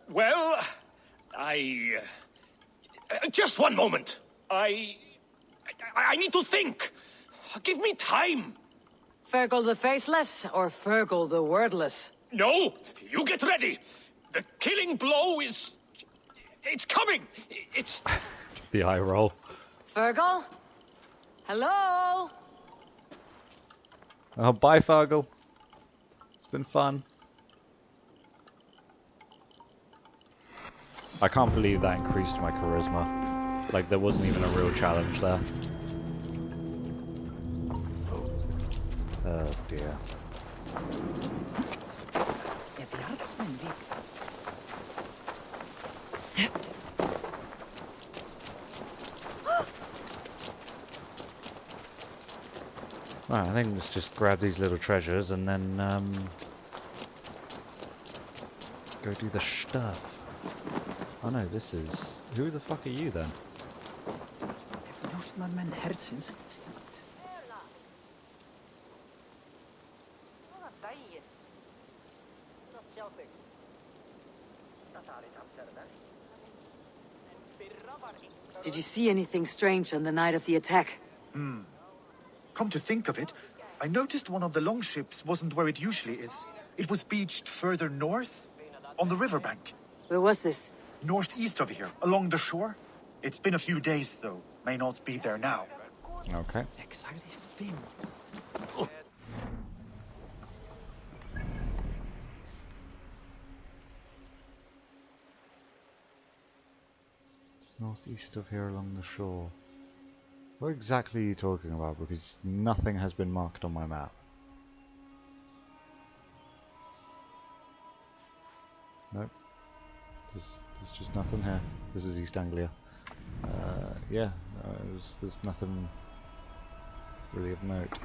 well... just one moment. I need to think. Give me time. Fergal the Faceless or Fergal the Wordless? No, you get ready. The killing blow is... it's coming. It's... The eye roll. Fergal? Hello? Oh, bye, Fergal. It's been fun. I can't believe that increased my charisma. Like, there wasn't even a real challenge there. Oh, dear. Right, I think let's just grab these little treasures and then go do the stuff. Oh no, this is... Who the fuck are you then? Did you see anything strange on the night of the attack? Come to think of it, I noticed one of the longships wasn't where it usually is. It was beached further north, on the riverbank. Where was this? Northeast of here, along the shore. It's been a few days, though. May not be there now. Okay. Northeast of here along the shore. What exactly are you talking about? Because nothing has been marked on my map. Nope. There's just nothing here. This is East Anglia. Yeah, there's nothing really of note.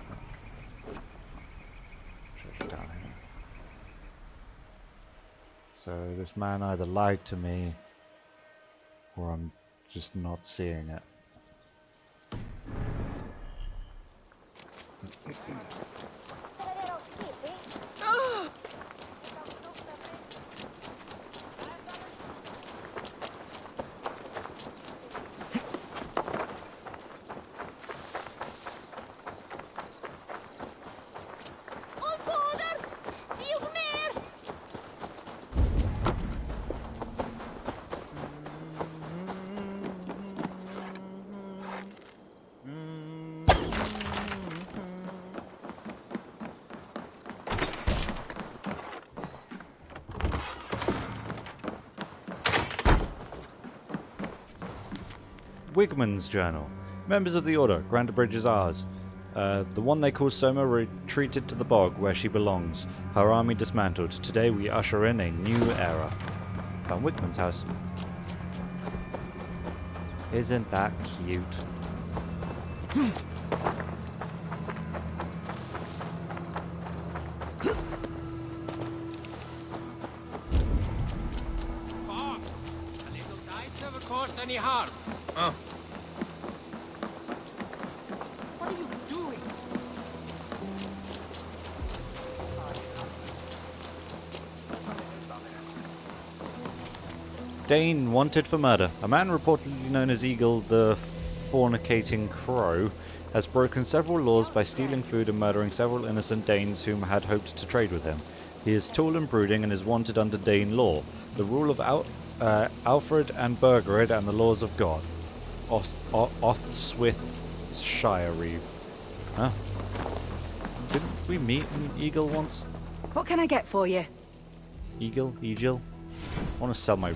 Treasure down here. So this man either lied to me, or I'm just not seeing it. Wigman's journal. Members of the Order, Grantebridgescire. The one they call Soma retreated to the bog where she belongs. Her army dismantled. Today we usher in a new era. Found Wigman's house. Isn't that cute? Bob, a little dice never caused any harm. Oh. What are you doing? Dane wanted for murder. A man reportedly known as Eagle the Fornicating Crow has broken several laws by stealing food and murdering several innocent Danes whom had hoped to trade with him. He is tall and brooding and is wanted under Dane law, the rule of Alfred and Burgerid and the laws of God. Othswith Shire Reeve. Huh? Didn't we meet an Eagle once? What can I get for you? Egil? I want to sell my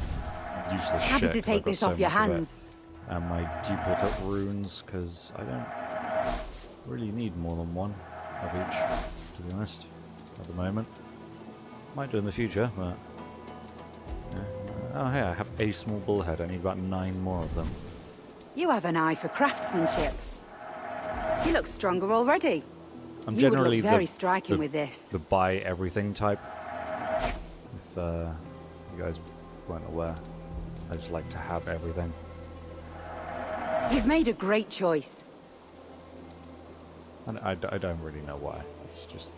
useless Happy shit. to take this off your hands. And my duplicate runes, because I don't really need more than one of each, to be honest, at the moment. Might do in the future, but... yeah. Oh hey, I have a small bullhead. I need about 9 more of them. You have an eye for craftsmanship. You look stronger already. I'm you generally would look very striking with this. The buy everything type. If you guys weren't aware, I just like to have everything. You've made a great choice. And I don't really know why. It's just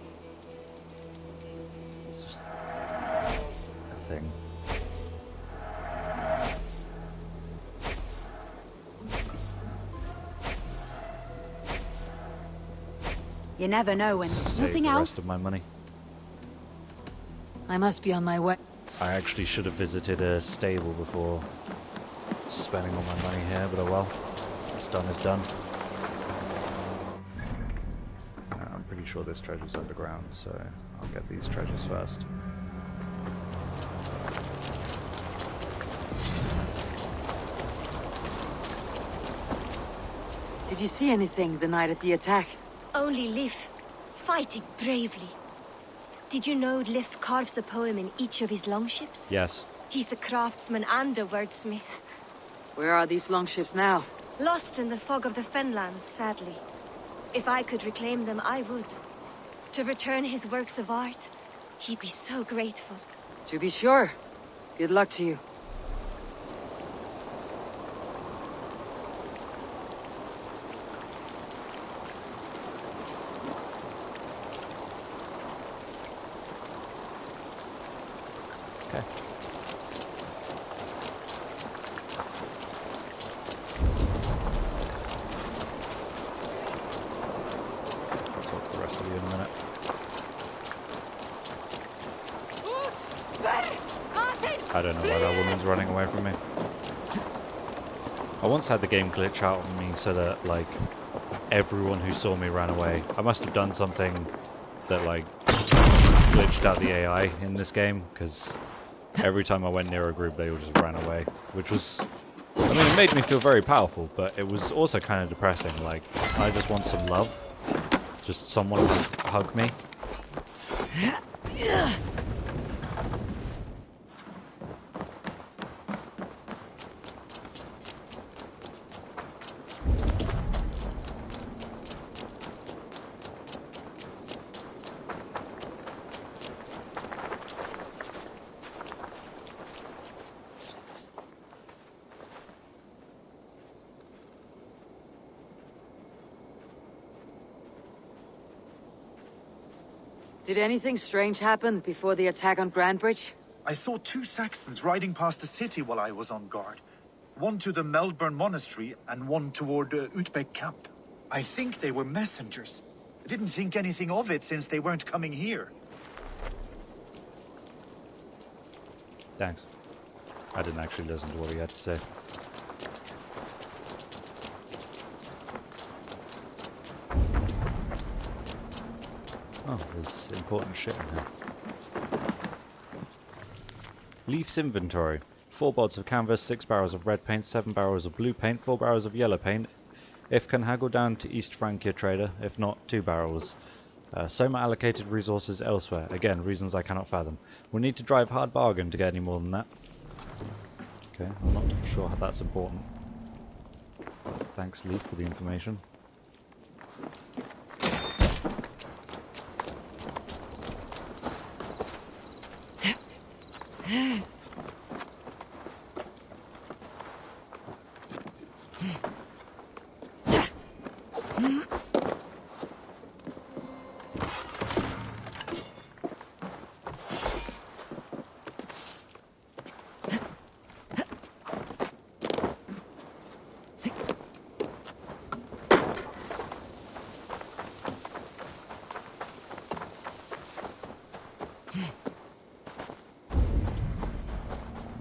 a thing. You never know when Save nothing the else. rest of my money. I must be on my way. I actually should have visited a stable before spending all my money here, but oh well. What's done is done. I'm pretty sure this treasure's underground, so I'll get these treasures first. Did you see anything the night of the attack? Only Lif, fighting bravely. Did you know Lif carves a poem in each of his longships? Yes. He's a craftsman and a wordsmith. Where are these longships now? Lost in the fog of the Fenlands, sadly. If I could reclaim them, I would. To return his works of art, he'd be so grateful. To be sure. Good luck to you. Okay. I'll talk to the rest of you in a minute. I don't know why that woman's running away from me. I once had the game glitch out on me so that, like, everyone who saw me ran away. I must have done something that, like, glitched out the AI in this game, because every time I went near a group, they all just ran away, which was I mean, it made me feel very powerful, but it was also kind of depressing. Like, I just want some love. Just someone to hug me. Did anything strange happen before the attack on Grantebridge? I saw 2 Saxons riding past the city while I was on guard. One to the Melbourne Monastery and one toward Utbeck camp. I think they were messengers. I didn't think anything of it since they weren't coming here. Thanks. I didn't actually listen to what he had to say. Oh, there's important shit in here. Leaf's inventory. 4 bods of canvas, 6 barrels of red paint, 7 barrels of blue paint, 4 barrels of yellow paint. If can haggle down to East Francia trader, if not, 2 barrels. Soma allocated resources elsewhere. Again, reasons I cannot fathom. We'll need to drive hard bargain to get any more than that. Okay, I'm not sure how that's important. Thanks, Leaf, for the information.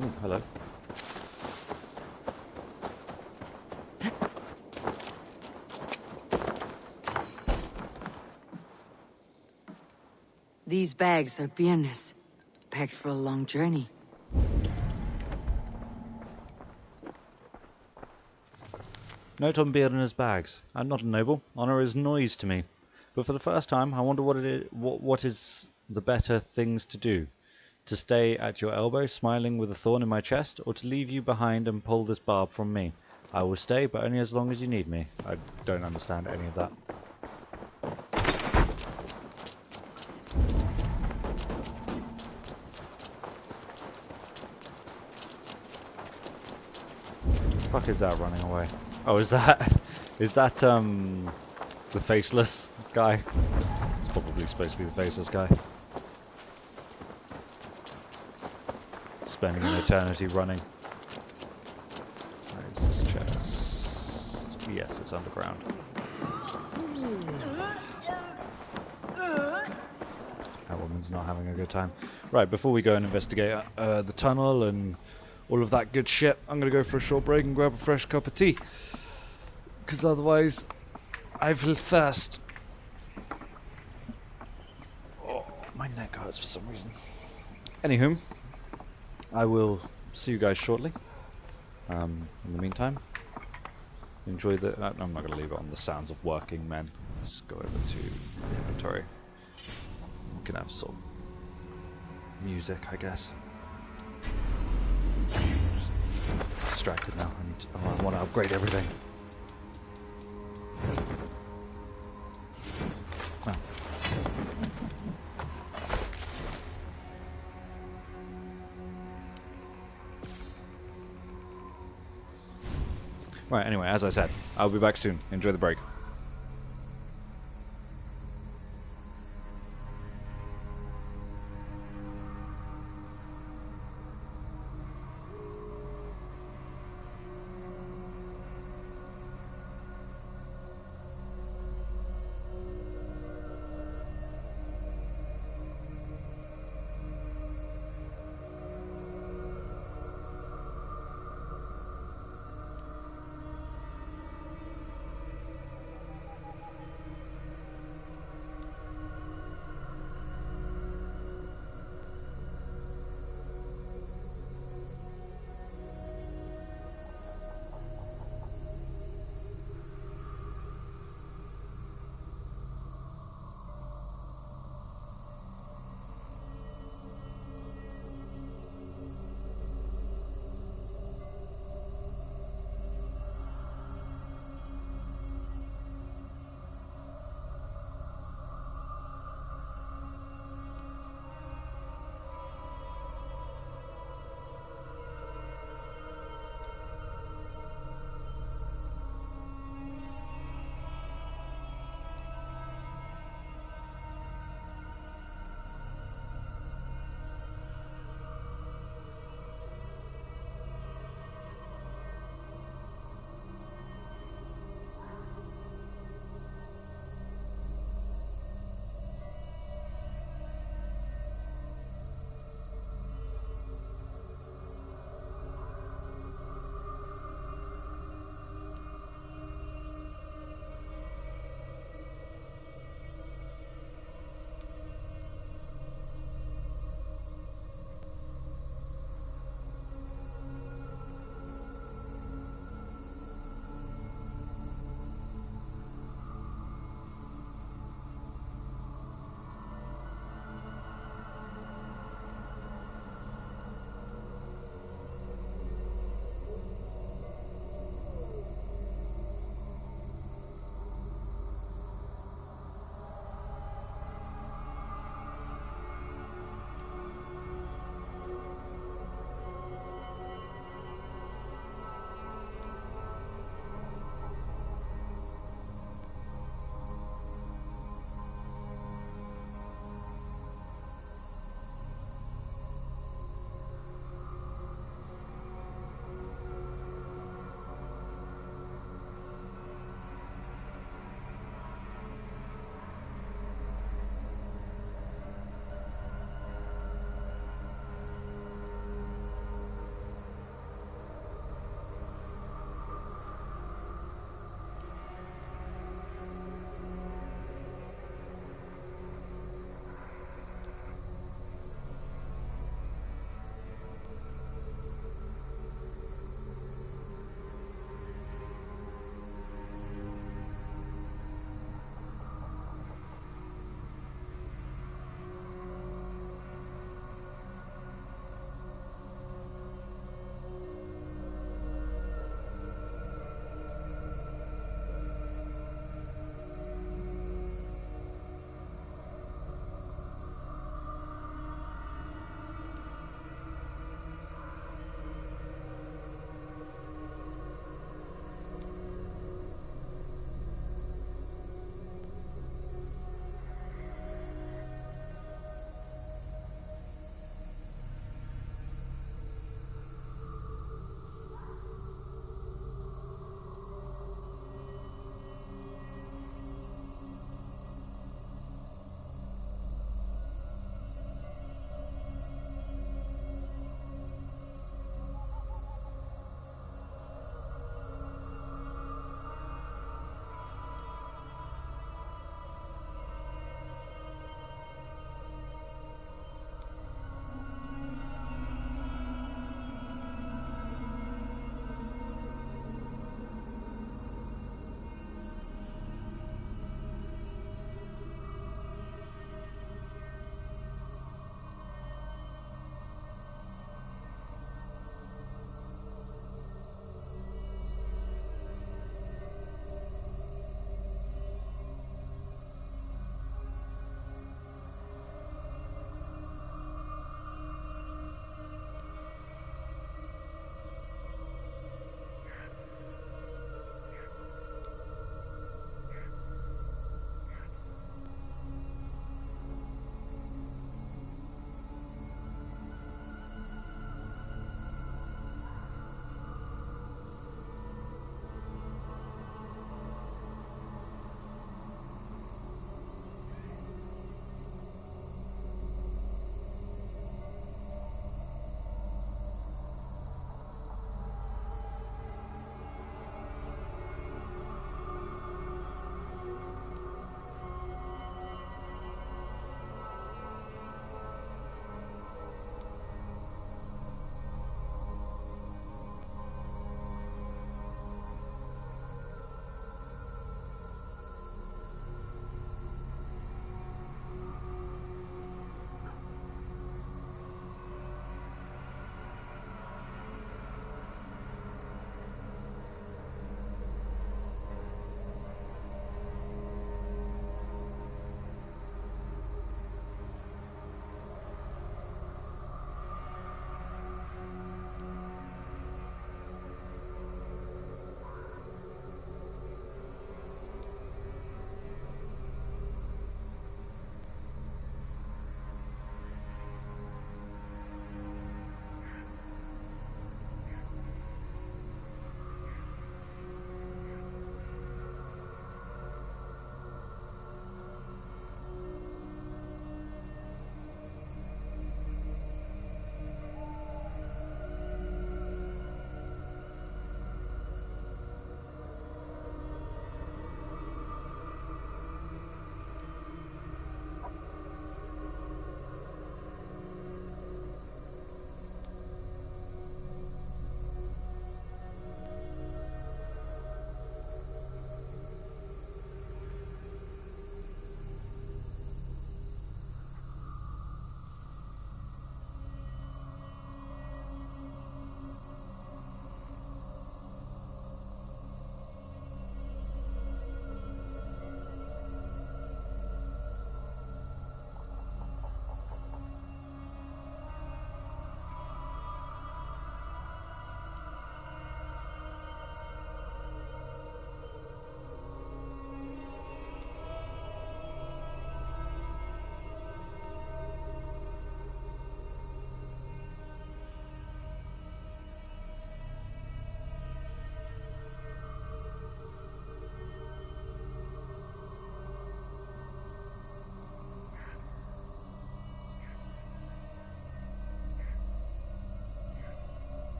Ooh, hello. These bags are Byrnes, packed for a long journey. Note on Byrnes' bags. I'm not a noble. Honor is noise to me. But for the first time, I wonder what is the better things to do. To stay at your elbow, smiling with a thorn in my chest, or to leave you behind and pull this barb from me. I will stay, but only as long as you need me. I don't understand any of that. What the fuck is that running away? Oh, is that the faceless guy? It's probably supposed to be the faceless guy. Spending an eternity running. Where is this chest? Yes, it's underground. That woman's not having a good time. Right, before we go and investigate the tunnel and all of that good shit, I'm gonna go for a short break and grab a fresh cup of tea. Because otherwise, I feel thirst. Oh, my neck hurts for some reason. Anywho, I will see you guys shortly. In the meantime, enjoy the... I'm not going to leave it on the sounds of working men. Let's go over to the inventory. We can have sort of music, I guess. Just distracted now. I want to upgrade everything. Oh. Right, anyway, as I said, I'll be back soon. Enjoy the break.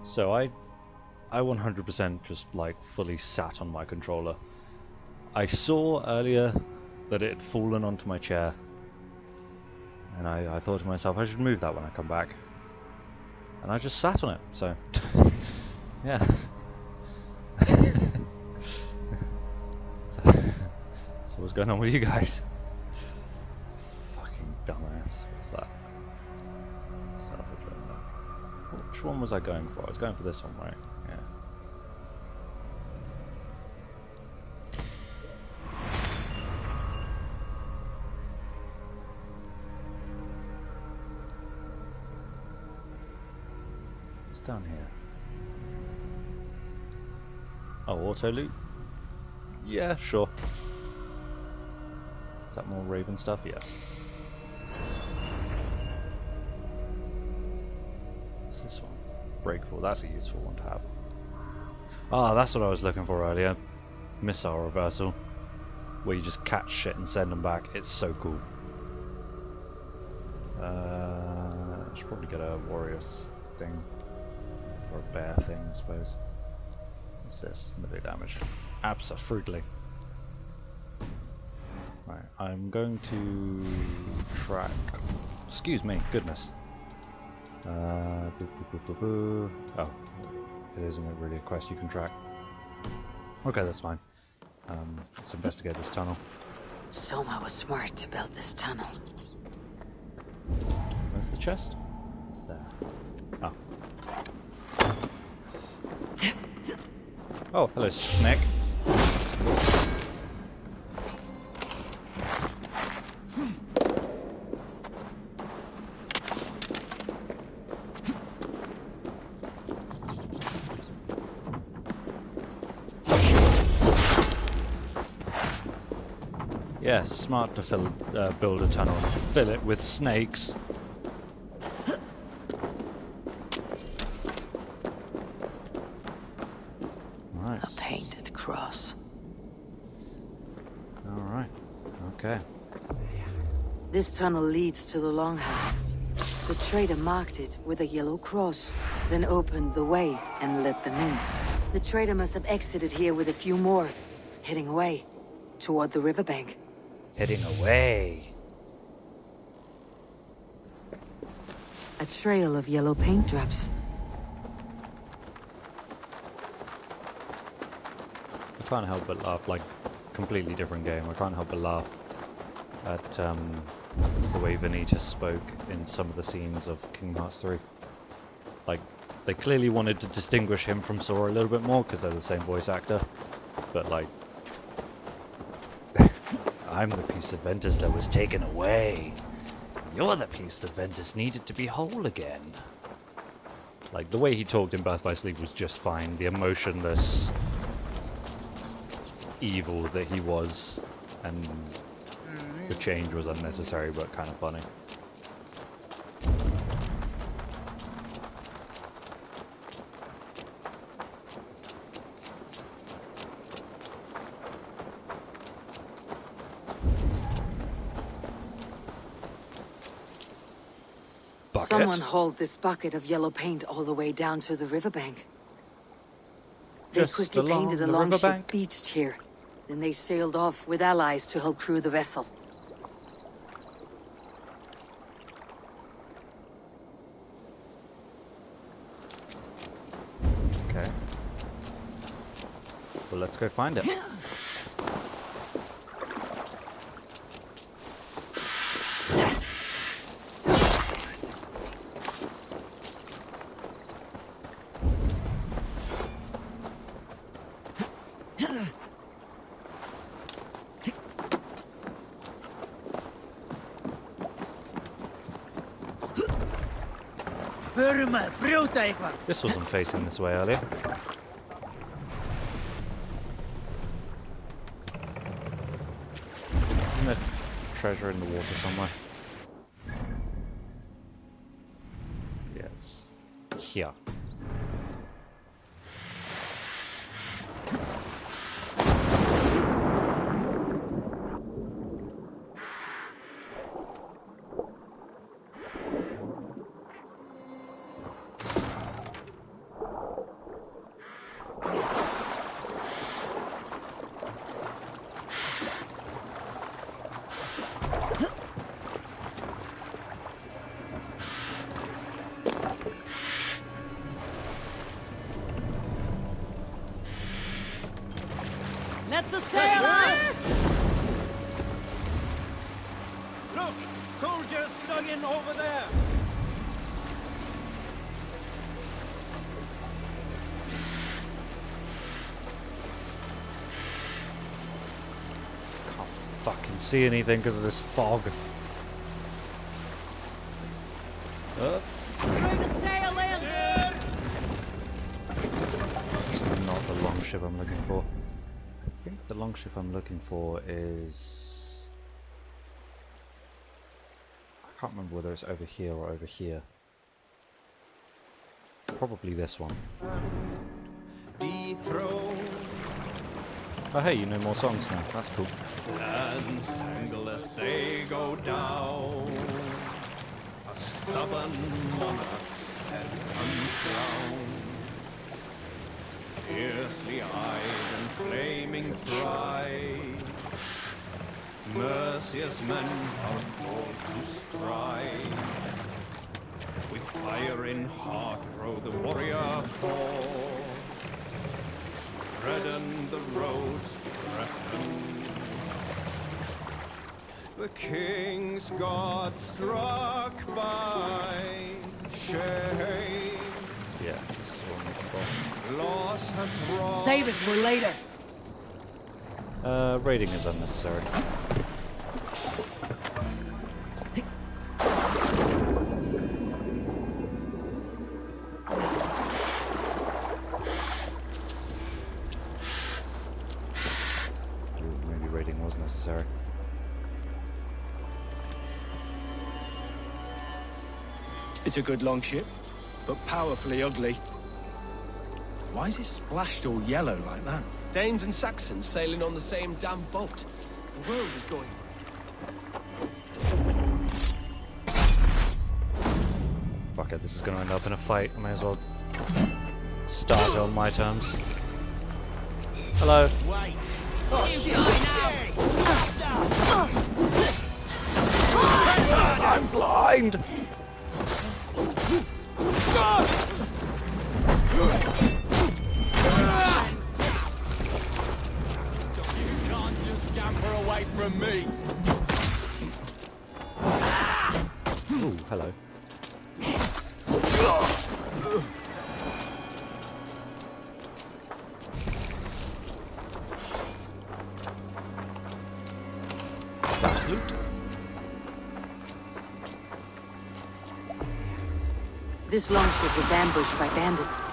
So I 100% just like fully sat on my controller. I saw earlier that it had fallen onto my chair, and I thought to myself I should move that when I come back, and I just sat on it. So yeah. So what's going on with you guys? Fucking dumbass. What's that? Which one was I going for? I was going for this one, right? Yeah. What's down here? Oh, auto loot? Yeah, sure. Is that more Raven stuff? Yeah. What's this one? Breakfall. That's a useful one to have. Ah, that's what I was looking for earlier. Missile reversal. Where you just catch shit and send them back. It's so cool. I should probably get a warrior thing. Or a bear thing, I suppose. What's this? Melee damage. Abso-fruitly. Right, I'm going to track. Excuse me, goodness. Oh, it isn't really a quest you can track. Okay, that's fine. Let's investigate this tunnel. Soma was smart to build this tunnel. Where's the chest? It's there. Oh. Oh, hello, snake. Yes, smart to build a tunnel and fill it with snakes. Nice. A painted cross. Alright, okay. This tunnel leads to the longhouse. The trader marked it with a yellow cross, then opened the way and let them in. The trader must have exited here with a few more, heading away toward the riverbank. Heading away. A trail of yellow paint drops. I can't help but laugh, like, completely different game. I can't help but laugh at the way Vanitas spoke in some of the scenes of Kingdom Hearts 3. Like, they clearly wanted to distinguish him from Sora a little bit more because they're the same voice actor, but like, I'm the piece of Ventus that was taken away. You're the piece that Ventus needed to be whole again. Like, the way he talked in Birth by Sleep was just fine. The emotionless evil that he was, and the change was unnecessary but kind of funny. Someone hauled this bucket of yellow paint all the way down to the riverbank. They Just quickly along painted a the longship riverbank? beached here. Then they sailed off with allies to help crew the vessel. Okay. Well, let's go find it. This wasn't facing this way earlier. Isn't there treasure in the water somewhere? Yes. Here. The sailor! Look! Soldiers dug in over there! Can't fucking see anything because of this fog. Bring the sail in! It's not the longship I'm looking for. I think the longship I'm looking for is... I can't remember whether it's over here or over here. Probably this one. Oh hey, you know more songs now. That's cool. Lands tangle as they go down. A stubborn monarch's head uncrowned. Fiercely eyed and flaming pride. Merciless men are called to stride. With fire in heart rode the warrior forth. Redden the roads threatened. The king's god struck by shame. Yeah, this is what I'm looking for. Loss has wrought. Save it for later. Raiding is unnecessary. Maybe raiding was necessary. It's a good longship, but powerfully ugly. Why is it splashed all yellow like that? Danes and Saxons sailing on the same damn boat. The world is going. Fuck it, this is gonna end up in a fight. I may as well start on my terms. Hello. Wait. Oh, shit. I'm blind! You can't just scamper away from me. Ooh, hello. That's loot. This longship was ambushed by bandits.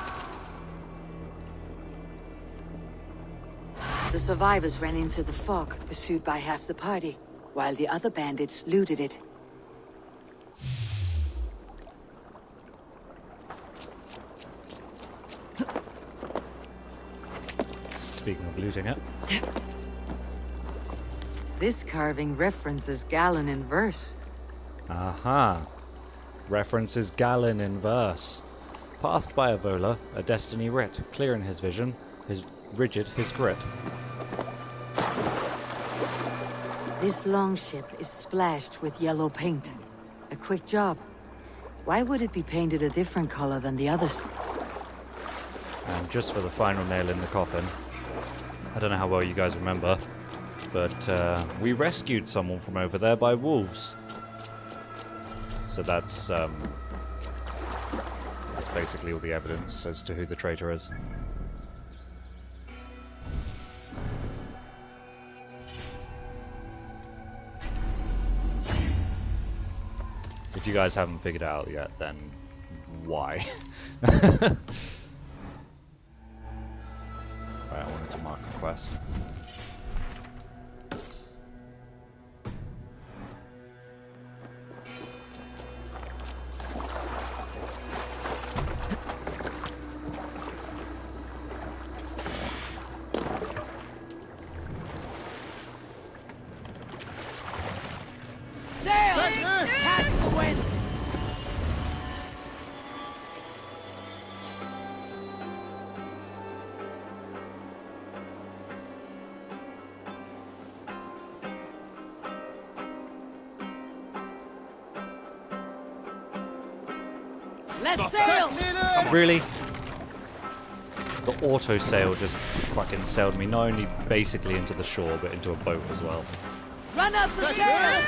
The survivors ran into the fog, pursued by half the party, while the other bandits looted it. Speaking of looting it. This carving references Galen in verse. Aha. References Galen in verse. Pathed by a vola, a destiny writ, clear in his vision, his rigid his grit. This longship is splashed with yellow paint. A quick job. Why would it be painted a different color than the others? And just for the final nail in the coffin, I don't know how well you guys remember, but we rescued someone from over there by wolves. So that's basically all the evidence as to who the traitor is. If you guys haven't figured it out yet, then why? Right, I wanted to mark a quest. Sail! Catch the wind! Let's sail! Really? The auto sail just fucking sailed me not only basically into the shore, but into a boat as well. Run up the stair!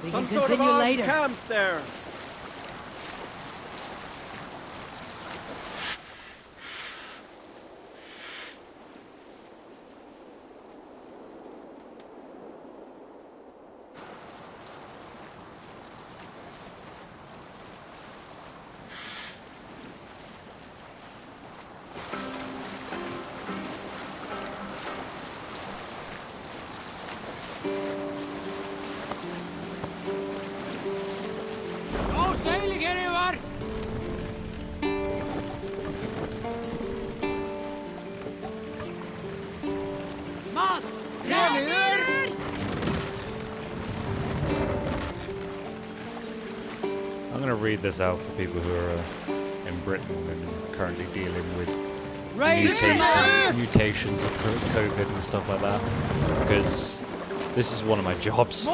We can continue later. Camp there. No sailing, Eivor! Mast! I'm going to read this out for people who are in Britain and currently dealing with mutations of COVID and stuff like that, because this is one of my jobs.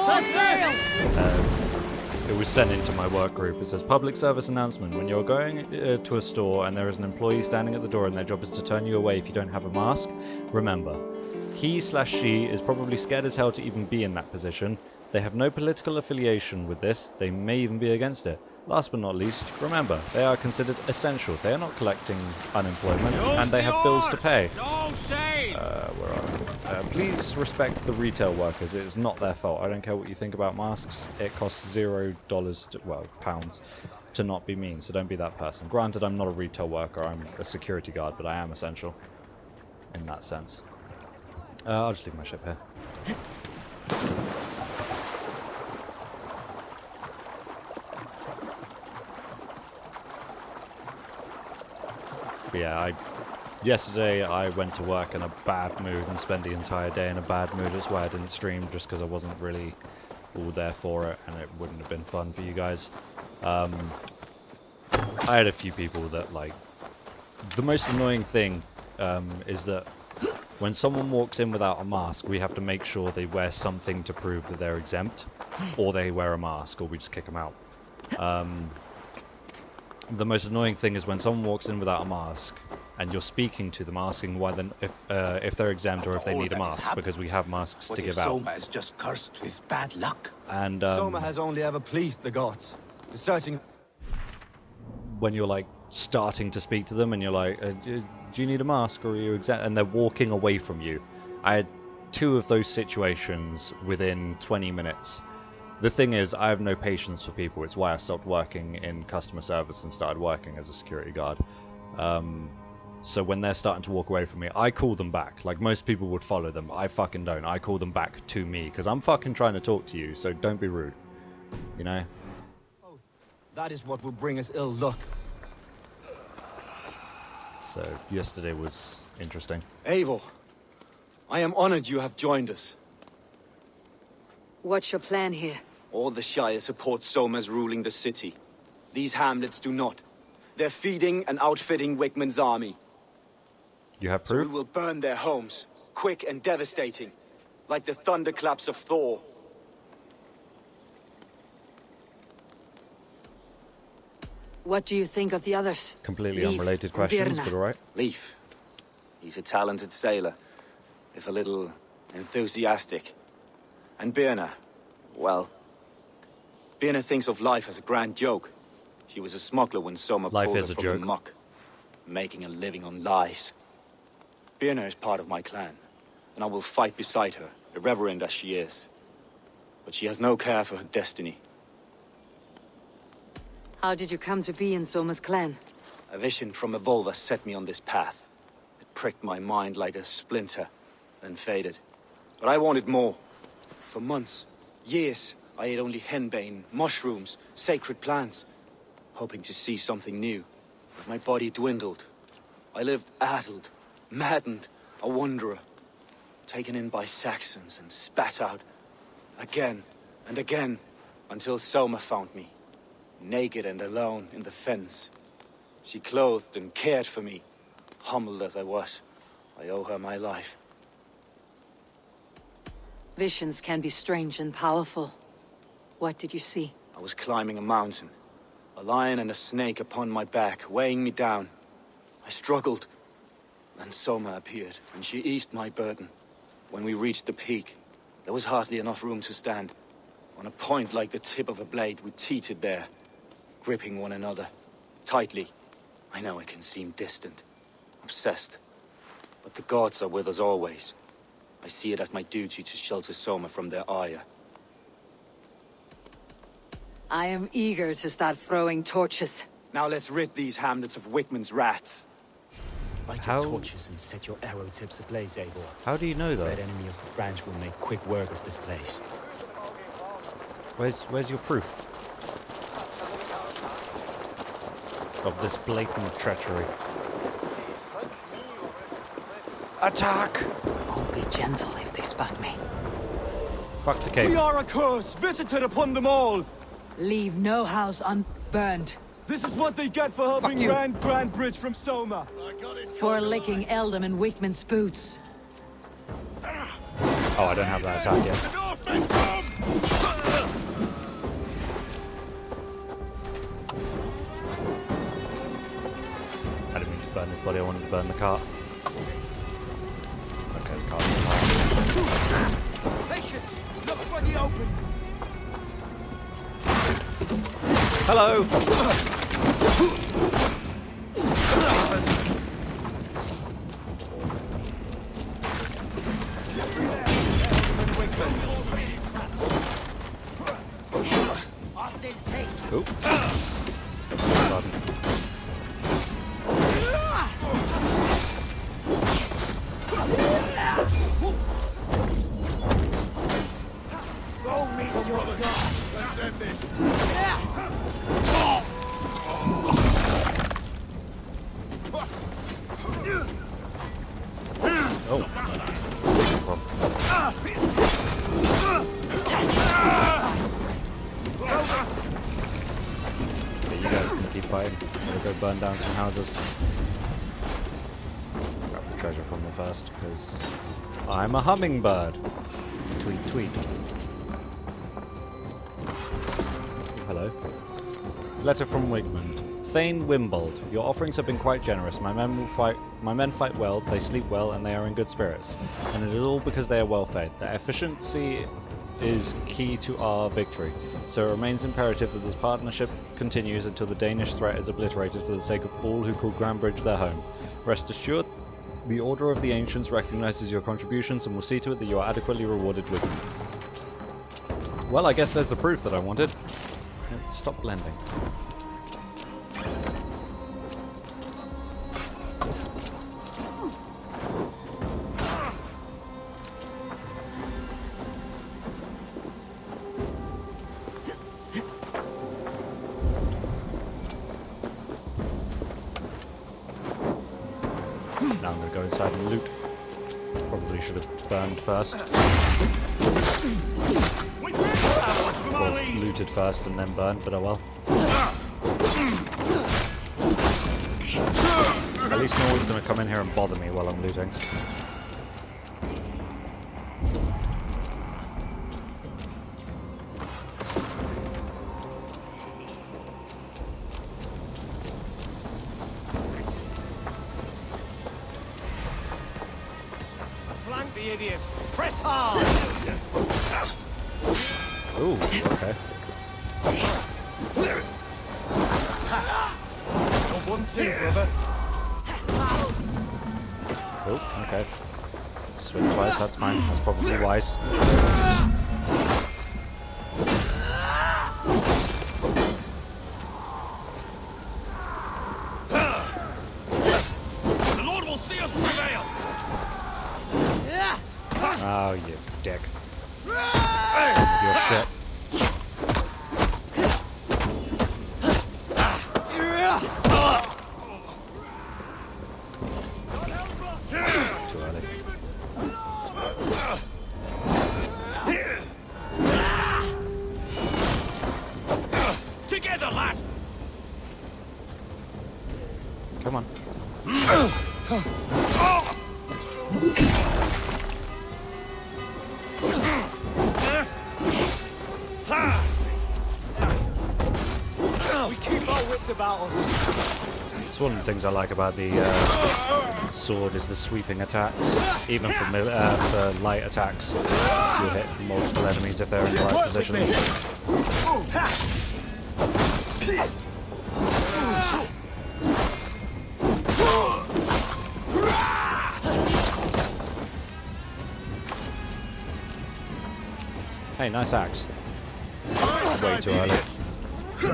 It was sent into my work group. It says, public service announcement. When you're going to a store and there is an employee standing at the door and their job is to turn you away if you don't have a mask, remember, he/she is probably scared as hell to even be in that position. They have no political affiliation with this. They may even be against it. Last but not least, remember, they are considered essential. They are not collecting unemployment and they have bills to pay. Where are we? Please respect the retail workers. It is not their fault. I don't care what you think about masks. It costs $0 to, well, pounds to not be mean, so don't be that person. Granted, I'm not a retail worker. I'm a security guard, but I am essential in that sense. I'll just leave my ship here. But yeah, yesterday I went to work in a bad mood and spent the entire day in a bad mood. That's why I didn't stream, just because I wasn't really all there for it and it wouldn't have been fun for you guys. I had a few people that, like, the most annoying thing is that when someone walks in without a mask, we have to make sure they wear something to prove that they're exempt, or they wear a mask, or we just kick them out. The most annoying thing is when someone walks in without a mask and you're speaking to them, asking why then if they're exempt or if they need a mask, because we have masks to give out. Soma is just cursed with bad luck. And Soma has only ever pleased the gods. Searching. When you're like starting to speak to them and you're like, do you need a mask or are you exempt? And they're walking away from you. I had 2 of those situations within 20 minutes. The thing is, I have no patience for people. It's why I stopped working in customer service and started working as a security guard. So when they're starting to walk away from me, I call them back. Like most people would follow them. I fucking don't. I call them back to me because I'm fucking trying to talk to you. So don't be rude. You know? That is what will bring us ill luck. So yesterday was interesting. Eivor, I am honored you have joined us. What's your plan here? All the Shire support Somas ruling the city. These hamlets do not. They're feeding and outfitting Wickman's army. You have proof? So we will burn their homes, quick and devastating, like the thunderclaps of Thor. What do you think of the others? Completely Leif unrelated and questions, Birna. but alright. Leif. He's a talented sailor, if a little enthusiastic. And Birna, well, Birna thinks of life as a grand joke. She was a smuggler when Soma Life pulled is her a from joke. the muck, making a living on lies. Birna is part of my clan, and I will fight beside her, irreverent as she is. But she has no care for her destiny. How did you come to be in Soma's clan? A vision from a Volva set me on this path. It pricked my mind like a splinter, then faded. But I wanted more. For months, years, I ate only henbane, mushrooms, sacred plants, hoping to see something new. But my body dwindled. I lived addled, maddened, a wanderer, taken in by Saxons and spat out again and again until Soma found me, naked and alone in the fens. She clothed and cared for me. Humbled as I was, I owe her my life. Visions can be strange and powerful. What did you see? I was climbing a mountain. A lion and a snake upon my back, weighing me down. I struggled. Then Soma appeared, and she eased my burden. When we reached the peak, there was hardly enough room to stand. On a point like the tip of a blade, we teetered there, gripping one another, tightly. I know it can seem distant, obsessed, but the gods are with us always. I see it as my duty to shelter Soma from their ire. I am eager to start throwing torches. Now let's rid these hamlets of Wickman's rats. Light How- your torches and set your arrow tips ablaze, Eivor. How do you know that? Red enemy of the branch will make quick work of this place. Where's your proof of this blatant treachery? Attack! Oh, be gentle if they spot me. Fuck the cave. We are a curse visited upon them all! Leave no house unburned. This is what they get for helping Grantebridge from Soma. For licking Eldam and Wickman's boots. Oh, I don't have that attack yet. I didn't mean to burn his body, I wanted to burn the cart. Okay, the cart's on fire. Patience! Look for the open! Hello! Oop. Pardon. Go meet your god! Let's end this! Oh. Okay, you guys can keep fighting. I'm gonna go burn down some houses. Grab the treasure from them first, because I'm a hummingbird. Tweet, tweet. Hello. Letter from Wigmund. Thane Wimbold, your offerings have been quite generous. My men fight well, they sleep well, and they are in good spirits. And it is all because they are well fed. Their efficiency is key to our victory. So it remains imperative that this partnership continues until the Danish threat is obliterated for the sake of all who call Grantebridge their home. Rest assured, the Order of the Ancients recognizes your contributions and will see to it that you are adequately rewarded with them. Well, I guess there's the proof that I wanted. Stop blending. Now I'm going to go inside and loot. Probably should have burned first. Or looted first and then burned, but oh well. At least no one's going to come in here and bother me while I'm looting. Flank the idiots! Press hard! Ooh, okay. Not one, two, brother. Oh, okay. Swing twice, that's fine. That's probably wise. The Lord will see us prevail! Oh, you dick. You're shit. Too early. Together, lad! Come on. We keep our wits about us. It's one of the things I like about the sword is the sweeping attacks. Even for light attacks, you'll hit multiple enemies if they're in the right positions. Hey, nice axe. Way too early. There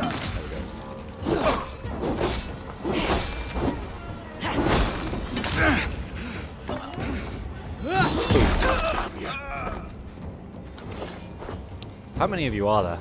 we go. How many of you are there?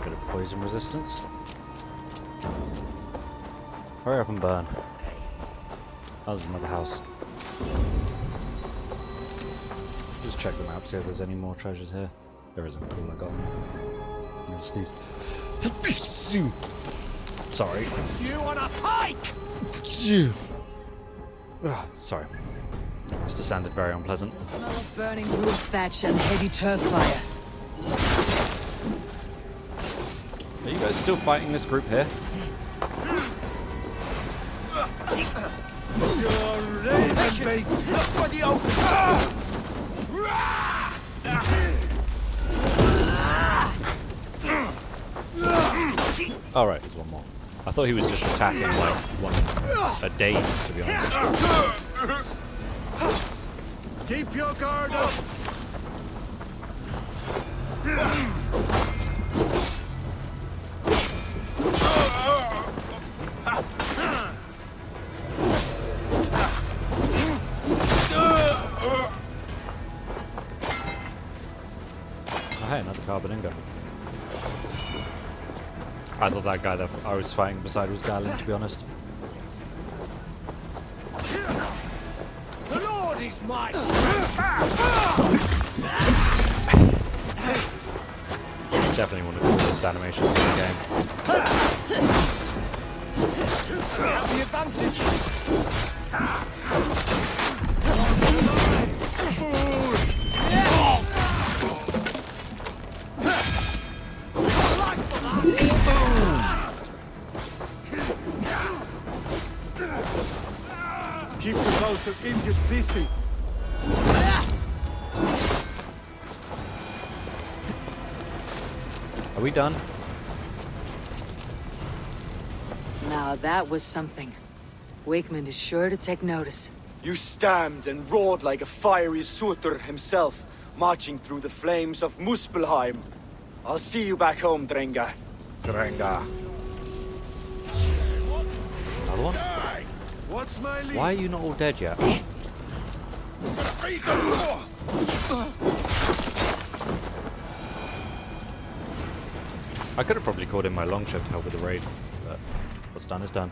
Bit of poison resistance. Hurry up and burn. Oh, there's another house. Just check the map, see if there's any more treasures here. There isn't. Cool, I got them. I'm gonna sneeze. Sorry. You on a pike! Sorry. Must have sounded very unpleasant. The smell of burning roof thatch and heavy turf fire. Are you guys still fighting this group here? Alright, there's one more. I thought he was just attacking like one a day, to be honest. Keep your guard up! Oh, hey, another Carboninga. I thought that guy that I was fighting beside was Galen, to be honest. The Lord is mine! Definitely one of the coolest animations in the game. Have the advantage! Keep the most of injured busy. Are we done? Now that was something. Wakeman is sure to take notice. You stamped and roared like a fiery Surtur himself, marching through the flames of Muspelheim. I'll see you back home, Drenga. Drenga. Another one? What's my lead? Why are you not all dead yet? I could have probably called in my longship to help with the raid, but what's done is done.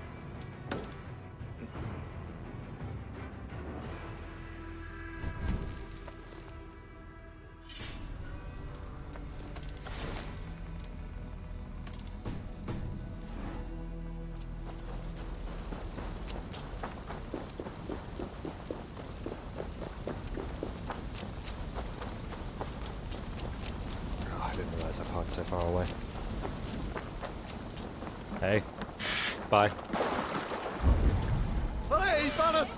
I didn't realize I parked so far away. Hey. Bye. Hey, Banas!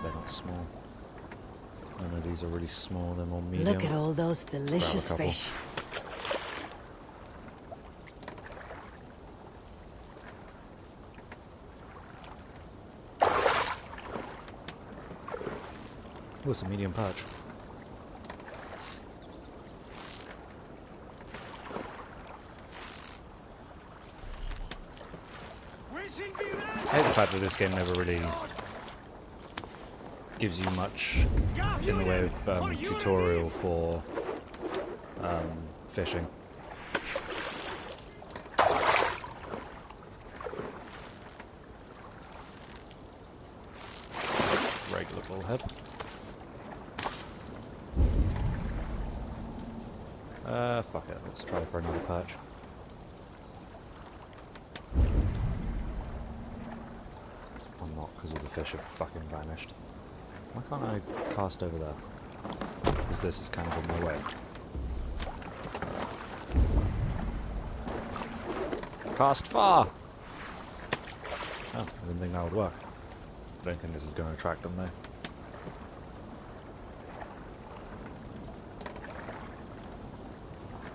They're not small. None of these are really small, they're more medium. Look at all those delicious couple. fish. Oh, it's a medium perch. I hate the fact that this game never really gives you much in the way of tutorial for fishing. Regular bullhead. Fuck it, let's try for another perch. I'm not, because all the fish have fucking vanished. Why can't I cast over there? Because this is kind of in my way. Cast far! Oh, I didn't think that would work. I don't think this is going to attract them though.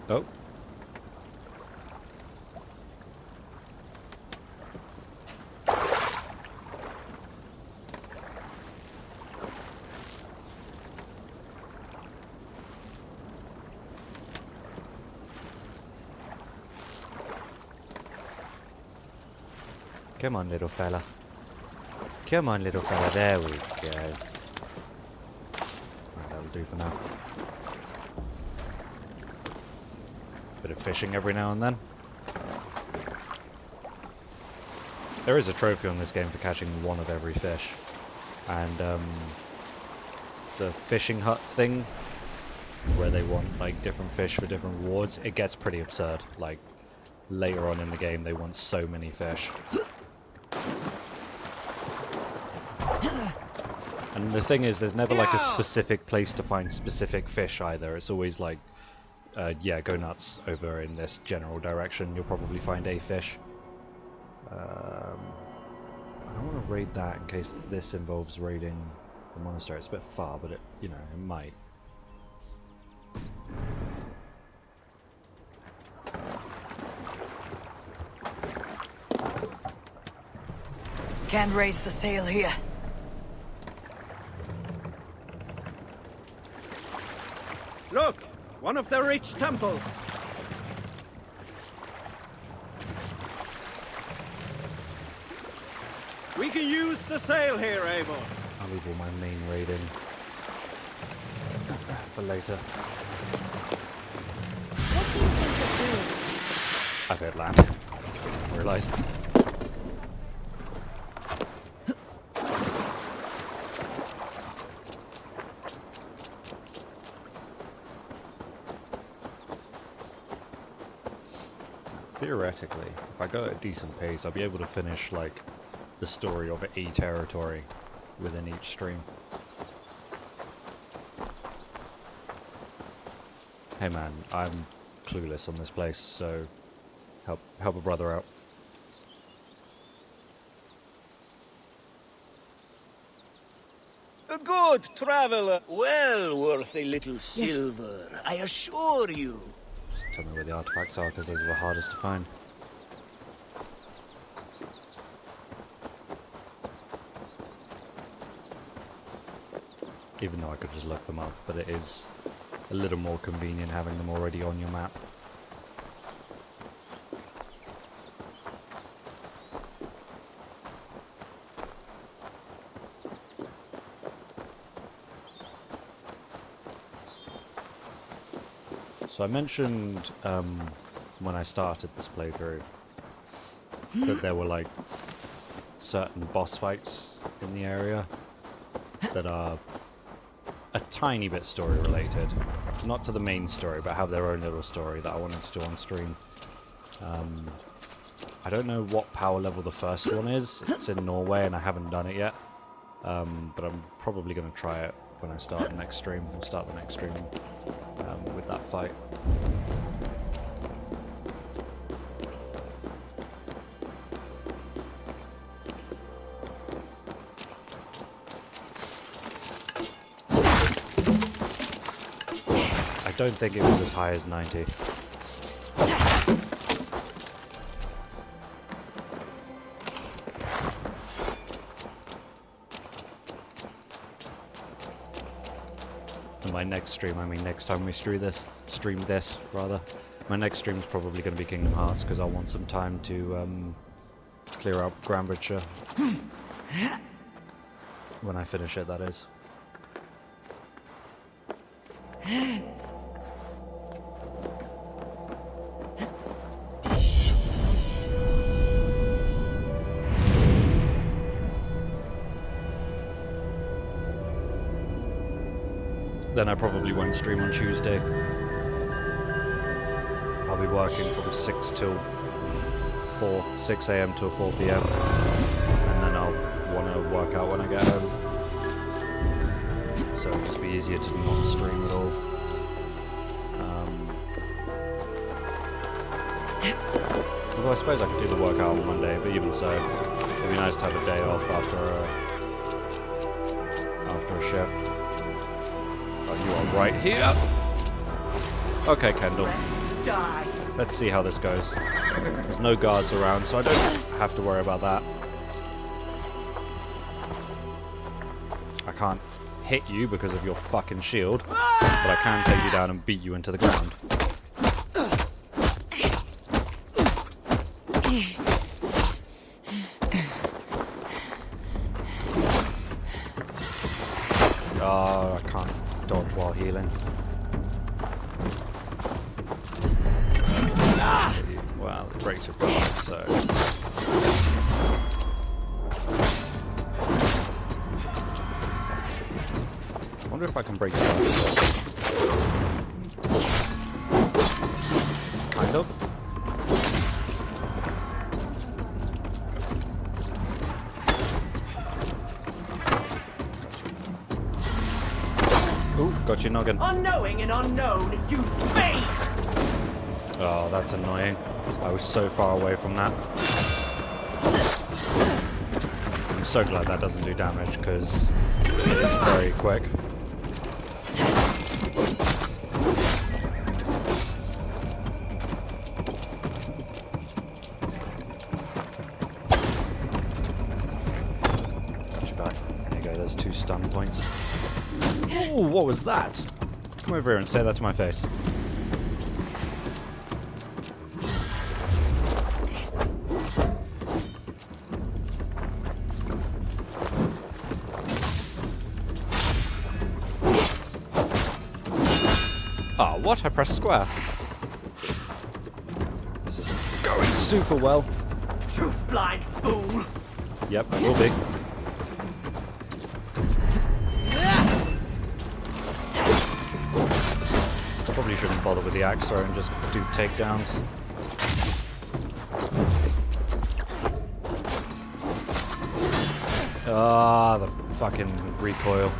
Oh. Come on, little fella. Come on, little fella. There we go. Right, that'll do for now. Bit of fishing every now and then. There is a trophy on this game for catching one of every fish. And the fishing hut thing, where they want like different fish for different rewards, it gets pretty absurd. Like later on in the game they want so many fish. And the thing is, there's never like a specific place to find specific fish either. It's always like, yeah, go nuts over in this general direction. You'll probably find a fish. I don't want to raid that in case this involves raiding the monastery. It's a bit far, but it, you know, it might. Can't raise the sail here. Look! One of the rich temples! We can use the sail here, Eivor. I'll leave all my main raiding for later. What do you think of doing? I've hit land. I realise. Theoretically, if I go at a decent pace, I'll be able to finish like the story of a territory within each stream. Hey man, I'm clueless on this place, so help a brother out. A good traveler, well worth a little silver, I assure you. Just tell me where the artifacts are, because those are the hardest to find. Even though I could just look them up, but it is a little more convenient having them already on your map. So I mentioned when I started this playthrough that there were like certain boss fights in the area that are a tiny bit story related. Not to the main story, but have their own little story that I wanted to do on stream. I don't know what power level the first one is. It's in Norway and I haven't done it yet. But I'm probably going to try it when I start the next stream. We'll start the next stream with that fight. I don't think it was as high as 90. My next stream, I mean next time we stream this, my next stream is probably going to be Kingdom Hearts, because I want some time to clear out Grantebridgescire. When I finish it, that is. Then I probably won't stream on Tuesday. I'll be working from 6 till 4, 6 AM till 4 PM. And then I'll want to work out when I get home. So it'll just be easier to not stream at all. Although I suppose I could do the workout on Monday, but even so, it'd be nice to have a day off after a shift. Oh, you are right here. Okay, Kendall. Let's see how this goes. There's no guards around, so I don't have to worry about that. I can't hit you because of your fucking shield, but I can take you down and beat you into the ground. Oh, I can't dodge while healing. Well, it breaks your guard, so... I wonder if I can break your guard first. Kind of. Ooh, got your noggin. Unknowing and unknown, you fake! Oh, that's annoying. I was so far away from that. I'm so glad that doesn't do damage, because it is very quick. Got you back. There you go, there's 2 stun points. Ooh, what was that? Come over here and say that to my face. Ah, what? I pressed square. This isn't going super well. You blind fool! Yep, I will be. Probably shouldn't bother with the axe throw and just do takedowns. Ah, the fucking recoil.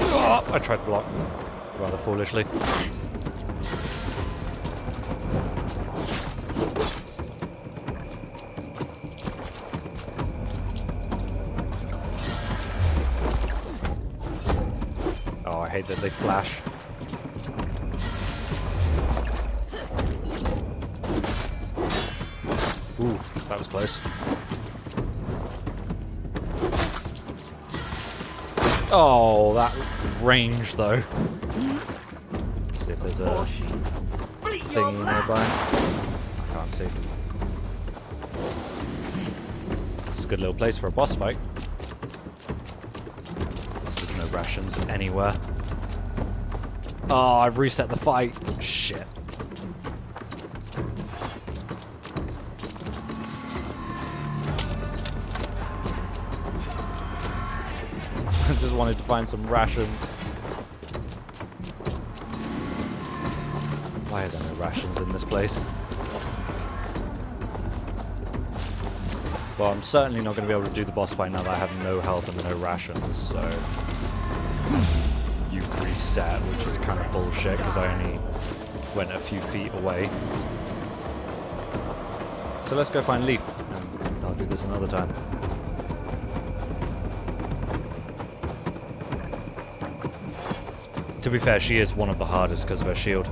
Oh, I tried to block rather foolishly. I hate that they flash. Ooh, that was close. Oh, that range though. Let's see if there's a thingy nearby. I can't see. This is a good little place for a boss fight. There's no rations anywhere. Oh, I've reset the fight. Shit. I just wanted to find some rations. Why are there no rations in this place? Well, I'm certainly not going to be able to do the boss fight now that I have no health and no rations, so... You've reset, which is kind of bullshit, because I only went a few feet away. So let's go find Leaf, and I'll do this another time. To be fair, she is one of the hardest because of her shield.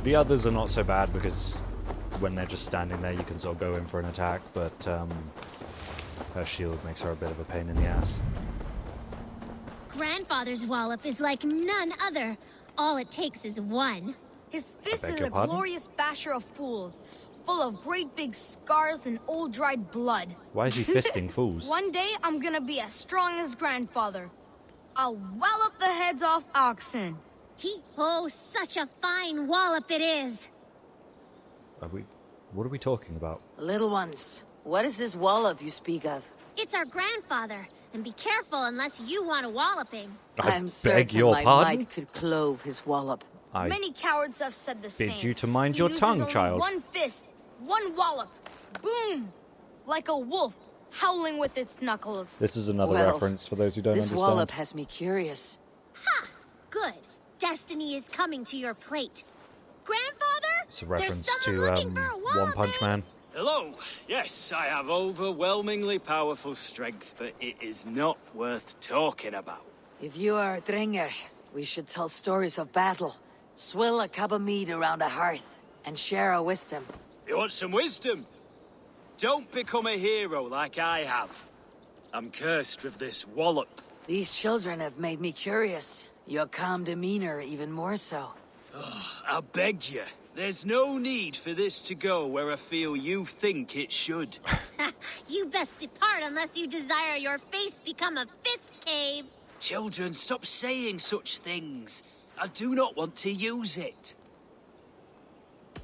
The others are not so bad because when they're just standing there you can sort of go in for an attack, but her shield makes her a bit of a pain in the ass. Grandfather's wallop is like none other. All it takes is one. His fist beg is your a pardon? glorious basher of fools, full of great big scars and old dried blood. Why is he fisting fools? One day I'm gonna be as strong as grandfather. I'll wallop the heads off oxen. Oh, such a fine wallop it is. What are we talking about? Little ones, what is this wallop you speak of? It's our grandfather, and be careful unless you want a walloping. I'm certain your my pardon? might could clove his wallop. I Many cowards have said the same. bid you to mind He your uses tongue, only child. One fist, one wallop, boom, like a wolf howling with its knuckles. This is another Well, reference for those who don't this understand. wallop has me curious. Good. Destiny is coming to your plate. Grandfather? It's a reference There's to someone looking for a One Punch Man. Hello. Yes, I have overwhelmingly powerful strength, but it is not worth talking about. If you are a Dringer, we should tell stories of battle, swill a cup of mead around a hearth, and share our wisdom. You want some wisdom? Don't become a hero like I have. I'm cursed with this wallop. These children have made me curious. Your calm demeanor even more so. I beg you. There's no need for this to go where I feel you think it should. You best depart unless you desire your face become a fist cave. Children, stop saying such things. I do not want to use it.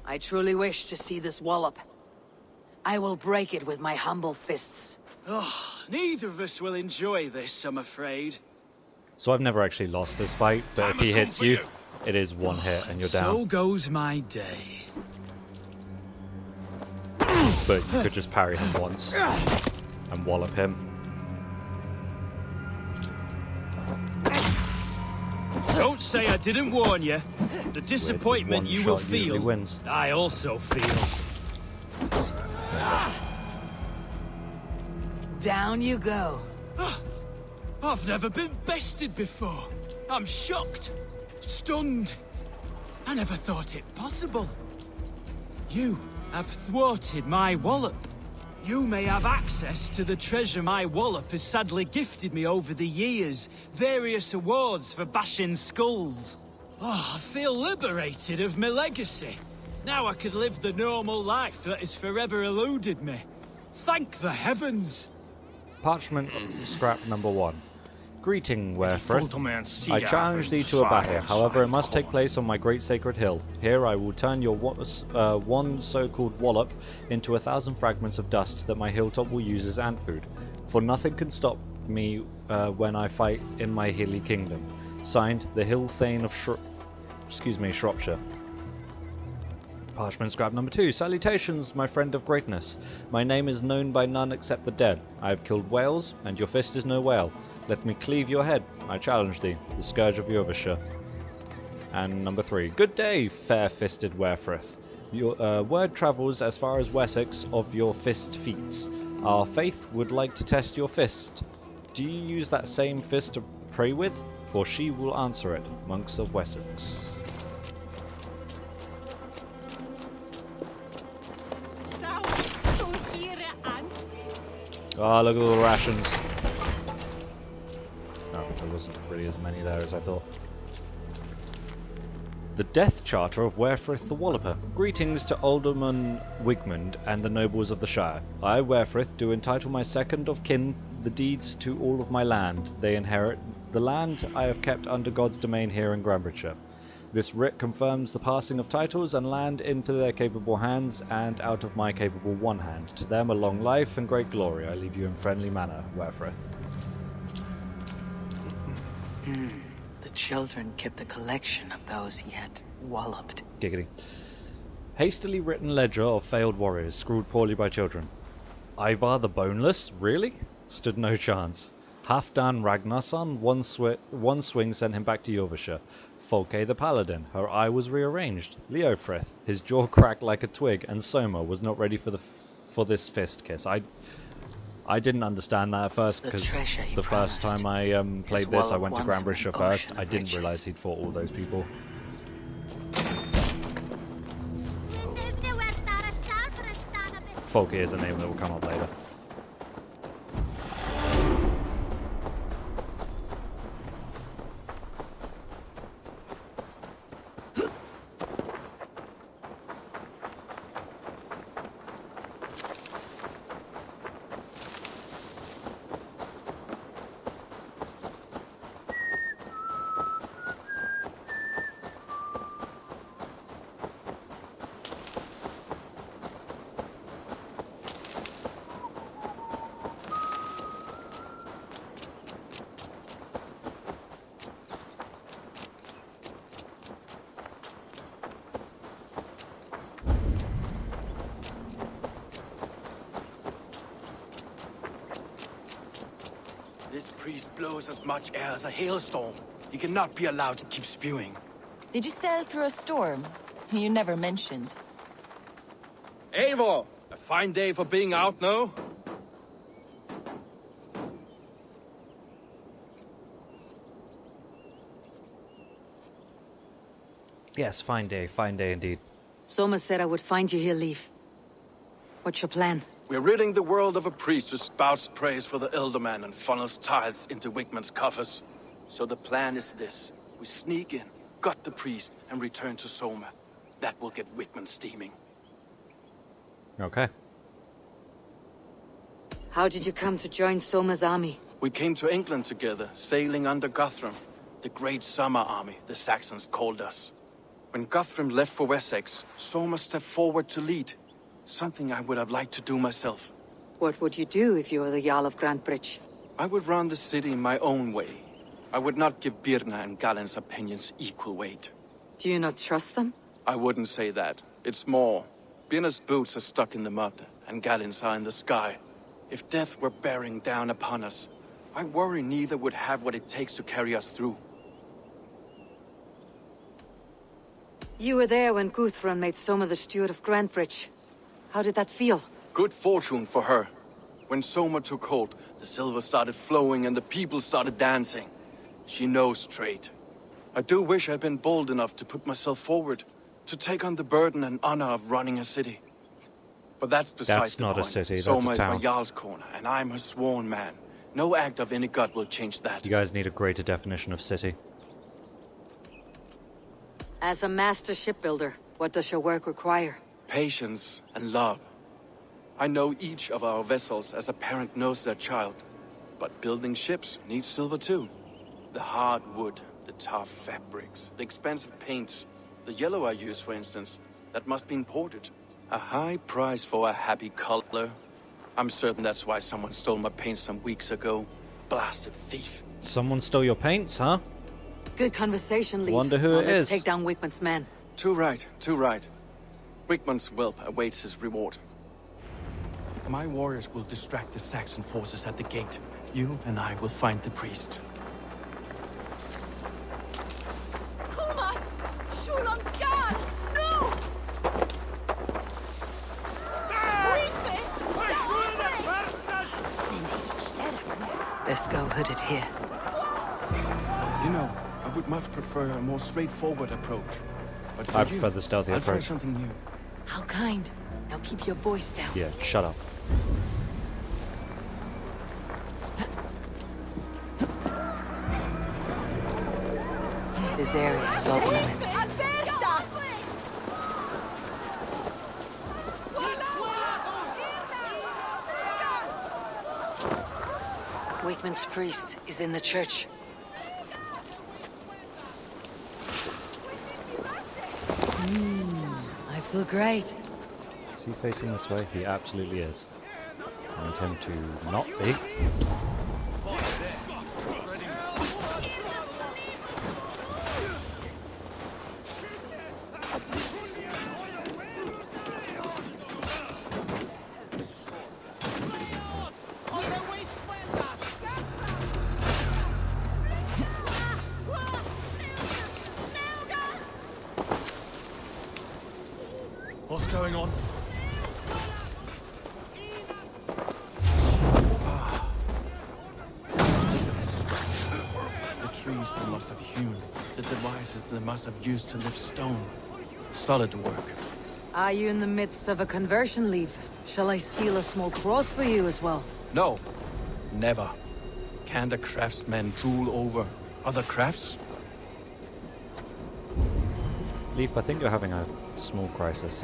I truly wish to see this wallop. I will break it with my humble fists. Oh, neither of us will enjoy this, I'm afraid. So I've never actually lost this fight, but if he hits you, it is one hit and you're down. So goes my day. But you could just parry him once and wallop him. Don't say I didn't warn you. The disappointment you will One shot usually feel, wins. I also feel. Down you go. I've never been bested before. I'm shocked. Stunned. I never thought it possible. You have thwarted my wallop. You may have access to the treasure my wallop has sadly gifted me over the years. Various awards for bashing skulls. Oh, I feel liberated of my legacy. Now I can live the normal life that has forever eluded me. Thank the heavens. Parchment scrap number 1. Greeting, Werefrith. I challenge thee to a battle, however it must take place on my great sacred hill. Here I will turn your one so-called wallop into 1,000 fragments of dust that my hilltop will use as ant food. For nothing can stop me when I fight in my hilly kingdom. Signed, the Hill Thane of Shropshire. Parchment scrap number 2. Salutations, my friend of greatness. My name is known by none except the dead. I have killed whales, and your fist is no whale. Let me cleave your head. I challenge thee, the scourge of Eivor. And number 3. Good day, fair-fisted Werefrith. Your word travels as far as Wessex of your fist feats. Our faith would like to test your fist. Do you use that same fist to pray with? For she will answer it, monks of Wessex. Oh, look at all the rations. Oh, there wasn't really as many there as I thought. The Death Charter of Werefrith the Walloper. Greetings to Alderman Wigmund and the nobles of the Shire. I, Werefrith, do entitle my second of kin the deeds to all of my land. They inherit the land I have kept under God's domain here in Grantebridgescire. This writ confirms the passing of titles and land into their capable hands and out of my capable one hand. To them a long life and great glory. I leave you in friendly manner, Werefrith. The children kept a collection of those he had walloped. Giggity. Hastily written ledger of failed warriors, scrawled poorly by children. Eivor the Boneless? Really? Stood no chance. Halfdan Ragnarsson, one swing sent him back to Eivor. Folke the Paladin, her eye was rearranged. Leofrith, his jaw cracked like a twig, and Soma was not ready for this fist kiss. I didn't understand that at first, because the first time I played this, I went to Grantebridgescire first. I didn't realise he'd fought all those people. Folky is a name that will come up later. This priest blows as much air as a hailstorm. He cannot be allowed to keep spewing. Did you sail through a storm? You never mentioned. Eivor! A fine day for being out, no? Yes, fine day indeed. Somas said I would find you here, Leif. What's your plan? We're ridding the world of a priest who spouts praise for the Elderman and funnels tithes into Wickman's coffers. So the plan is this. We sneak in, gut the priest, and return to Soma. That will get Wickman steaming. Okay. How did you come to join Soma's army? We came to England together, sailing under Guthrum. The Great Summer Army, the Saxons called us. When Guthrum left for Wessex, Soma stepped forward to lead. Something I would have liked to do myself. What would you do if you were the Jarl of Grantebridge? I would run the city my own way. I would not give Birna and Galen's opinions equal weight. Do you not trust them? I wouldn't say that. It's more. Birna's boots are stuck in the mud, and Galen's are in the sky. If death were bearing down upon us, I worry neither would have what it takes to carry us through. You were there when Guthrum made Soma the steward of Grantebridge. How did that feel? Good fortune for her. When Soma took hold, the silver started flowing and the people started dancing. She knows trade. I do wish I'd been bold enough to put myself forward, to take on the burden and honor of running a city. But that's beside the point. That's not a city, that's Soma a is my town. Jarl's corner, and I'm her sworn man. No act of any god will change that. You guys need a greater definition of city. As a master shipbuilder, what does your work require? Patience and love. I know each of our vessels as a parent knows their child. But building ships needs silver too. The hard wood, the tough fabrics, the expensive paints. The yellow I use, for instance, that must be imported. A high price for a happy color. I'm certain that's why someone stole my paints some weeks ago. Blasted thief. Someone stole your paints, huh? Good conversation, Leif. Wonder who Now it let's is. take down Wickman's men. Too right, too right. Wickman's whelp awaits his reward. My warriors will distract the Saxon forces at the gate. You and I will find the priest. Kuma! Shulon God! No! Best go hooded here. You know, I would much prefer a more straightforward approach. But for I you, prefer the stealthy I'll try approach. something new. How kind. Now keep your voice down. Yeah, shut up. This area is off limits. Wickman's priest is in the church. I feel great. Is he facing this way? He absolutely is. I need him to not be. What's going on? The trees they must have hewn, the devices they must have used to lift stone. Solid work. Are you in the midst of a conversion, Leif? Shall I steal a small cross for you as well? No, never. Can the craftsmen drool over other crafts? Leaf, I think you're having a small crisis.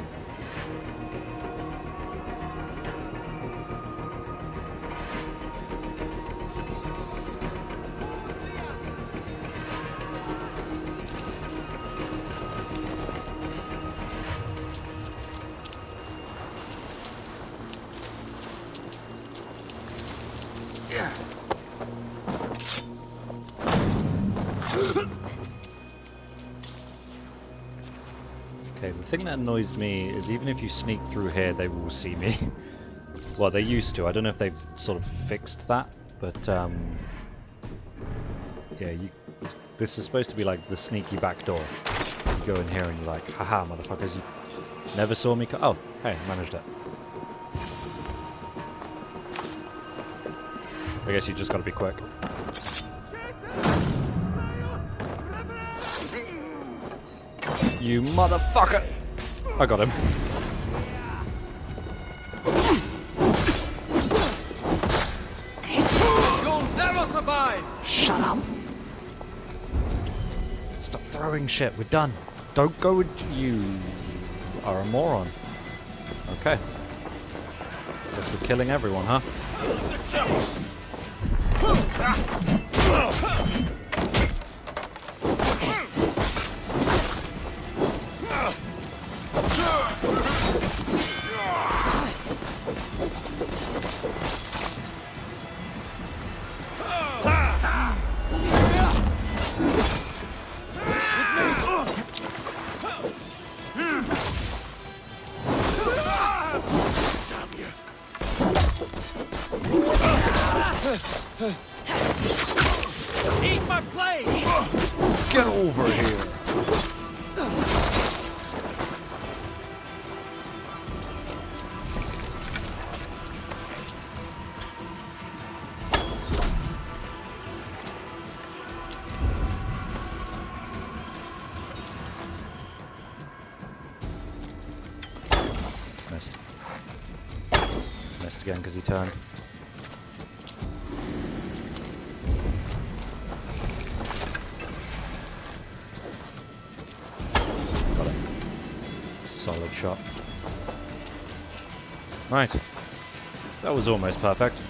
Okay, the thing that annoys me is even if you sneak through here, they will see me. Well, they used to. I don't know if they've sort of fixed that, but yeah, this is supposed to be like the sneaky back door. You go in here and you're like, haha, motherfuckers, you never saw me oh, hey, managed it. I guess you just gotta be quick. You motherfucker! I got him. You'll never survive! Shut up! Stop throwing shit, we're done. Don't go with you are a moron. Okay. Guess we're killing everyone, huh? Eat my blade! Get over here! Missed. Missed again because he turned. Solid shot. Right. That was almost perfect.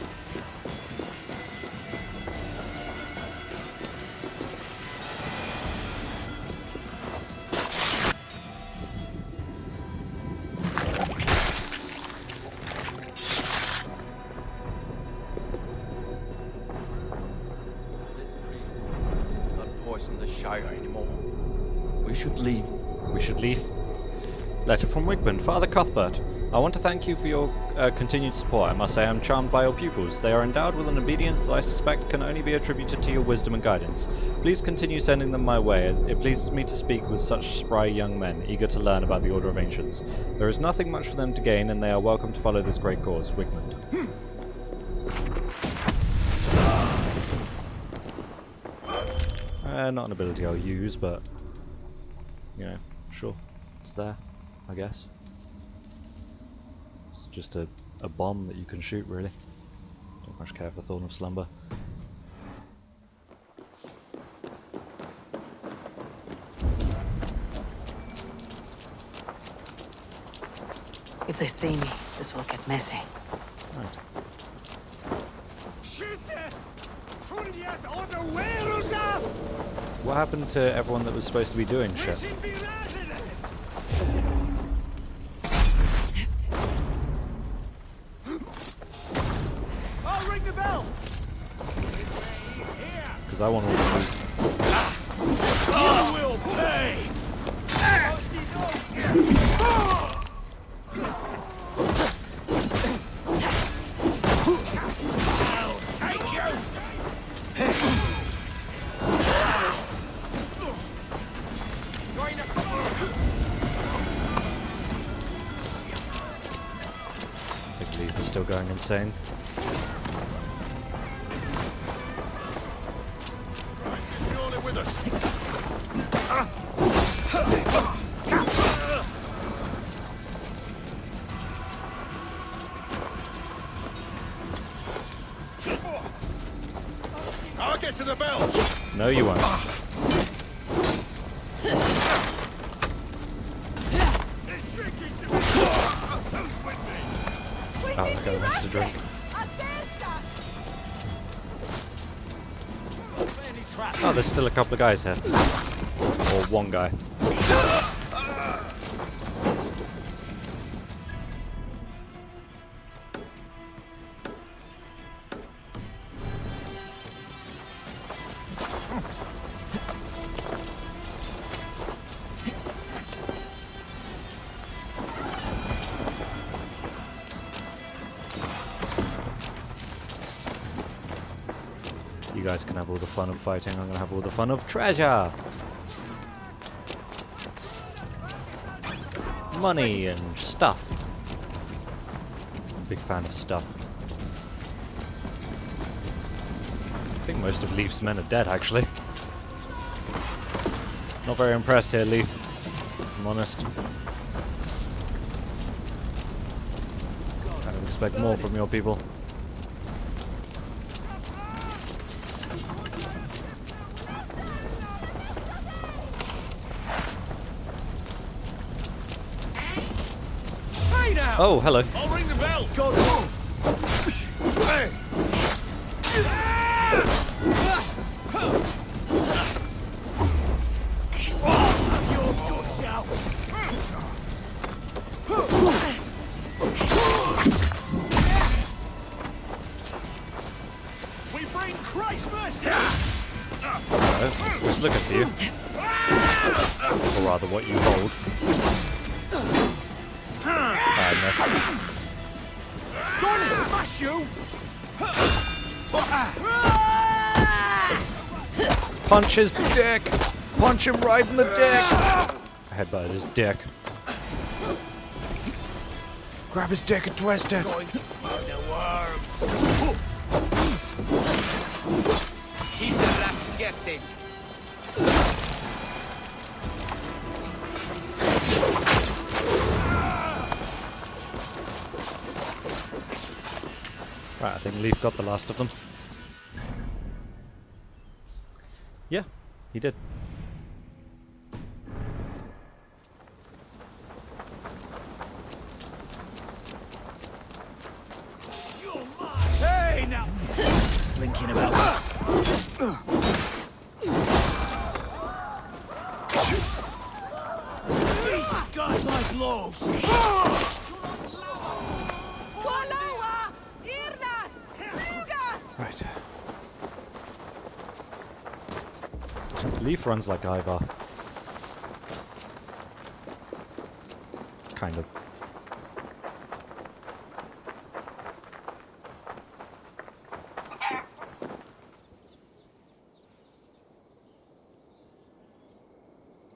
Not poison the Shire anymore. We should leave. We should leave. Letter from Wigman. Father Cuthbert, I want to thank you for your continued support. I must say I'm charmed by your pupils. They are endowed with an obedience that I suspect can only be attributed to your wisdom and guidance. Please continue sending them my way. It pleases me to speak with such spry young men, eager to learn about the Order of Ancients. There is nothing much for them to gain, and they are welcome to follow this great cause. Wigman. Not an ability I'll use, but, you know, sure, it's there, I guess. It's just a bomb that you can shoot, really. Don't much care for Thorn of Slumber. If they see me, this will get messy. Right. What happened to everyone that was supposed to be doing shit? I'll ring the bell! Because I want all the loot. You will pay! I'll take you! Big Leaf is still going insane. No, you won't. Oh, okay, that's the drink. Oh, there's still a couple of guys here. Or one guy. You guys can have all the fun of fighting, I'm gonna have all the fun of treasure! Money and stuff. Big fan of stuff. I think most of Leaf's men are dead, actually. Not very impressed here, Leaf, if I'm honest. Kind of expect more from your people. Oh, hello. I'll ring the bell. Go. Hey. Your guts out. We bring Christmas. Let's just look at you. Or rather, what you hold. Going to smash you! Punch his dick! Punch him right in the dick! Headbutt his dick. Grab his dick and twist it! Going to murder worms. Keep the left guessing. Right, I think Leaf got the last of them. Yeah, he did. Hey now! Slinking about. Jesus God, my blows! Right. Leaf runs like Eivor. Kind of.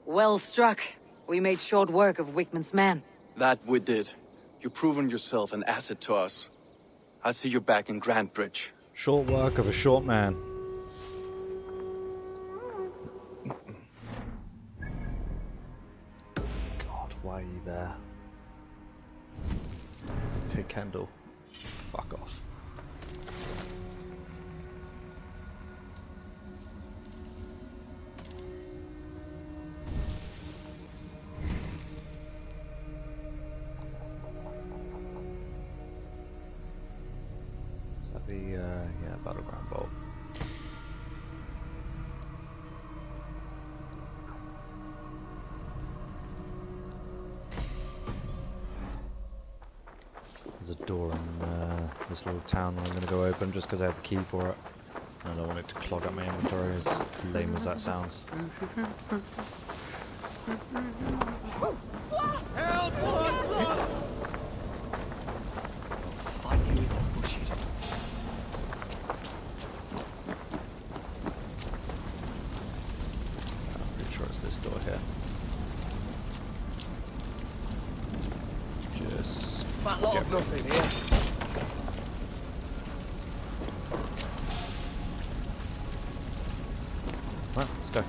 Well struck. We made short work of Wickman's men. That we did. You've proven yourself an asset to us. I'll see you back in Grantebridge. Short work of a short man. God, why are you there? Pig Kendall. Fuck off. Yeah, battleground bolt. There's a door in this little town that I'm going to go open just because I have the key for it. And I don't want it to clog up my inventory, as lame as that sounds. Help! Fight you in the bushes. I'm pretty sure it's this door here. Just Fat lot of nothing here. Right, let's go.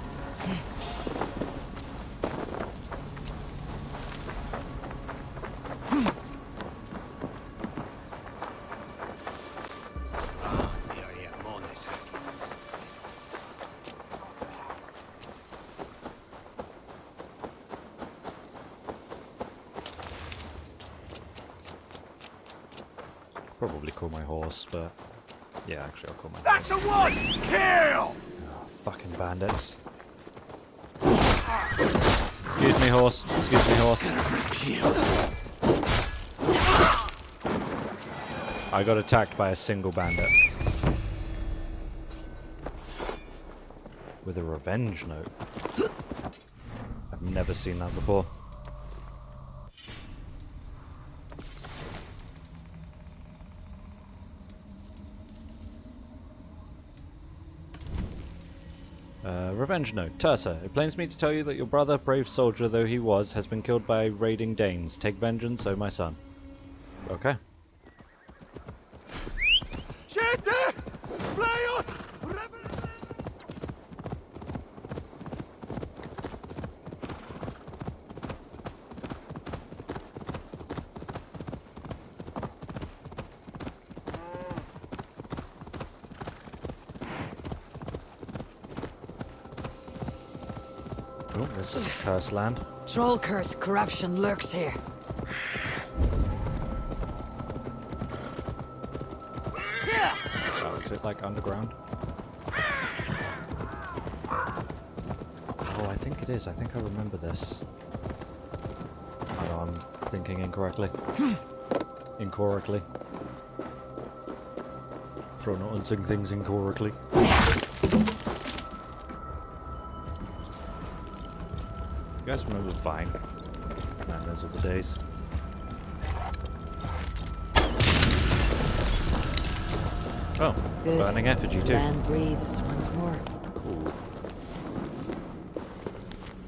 Probably call my horse, but yeah, actually I'll call my That's the one! Kill! Oh, fucking bandits. Excuse me, horse. Excuse me, horse. I got attacked by a single bandit. With a revenge note. I've never seen that before. Revenge note. Tersa, it pains me to tell you that your brother, brave soldier though he was, has been killed by raiding Danes. Take vengeance, O my son. Okay. Oh, this is a cursed land. Troll curse corruption lurks here. Oh, is it like underground? Oh, I think it is. I think I remember this. I know I'm thinking incorrectly. Incorrectly. Pronouncing things incorrectly. You guys remember Vine? Man, those are the days. Oh, Good. burning effigy too. Land breathes once more. Ooh.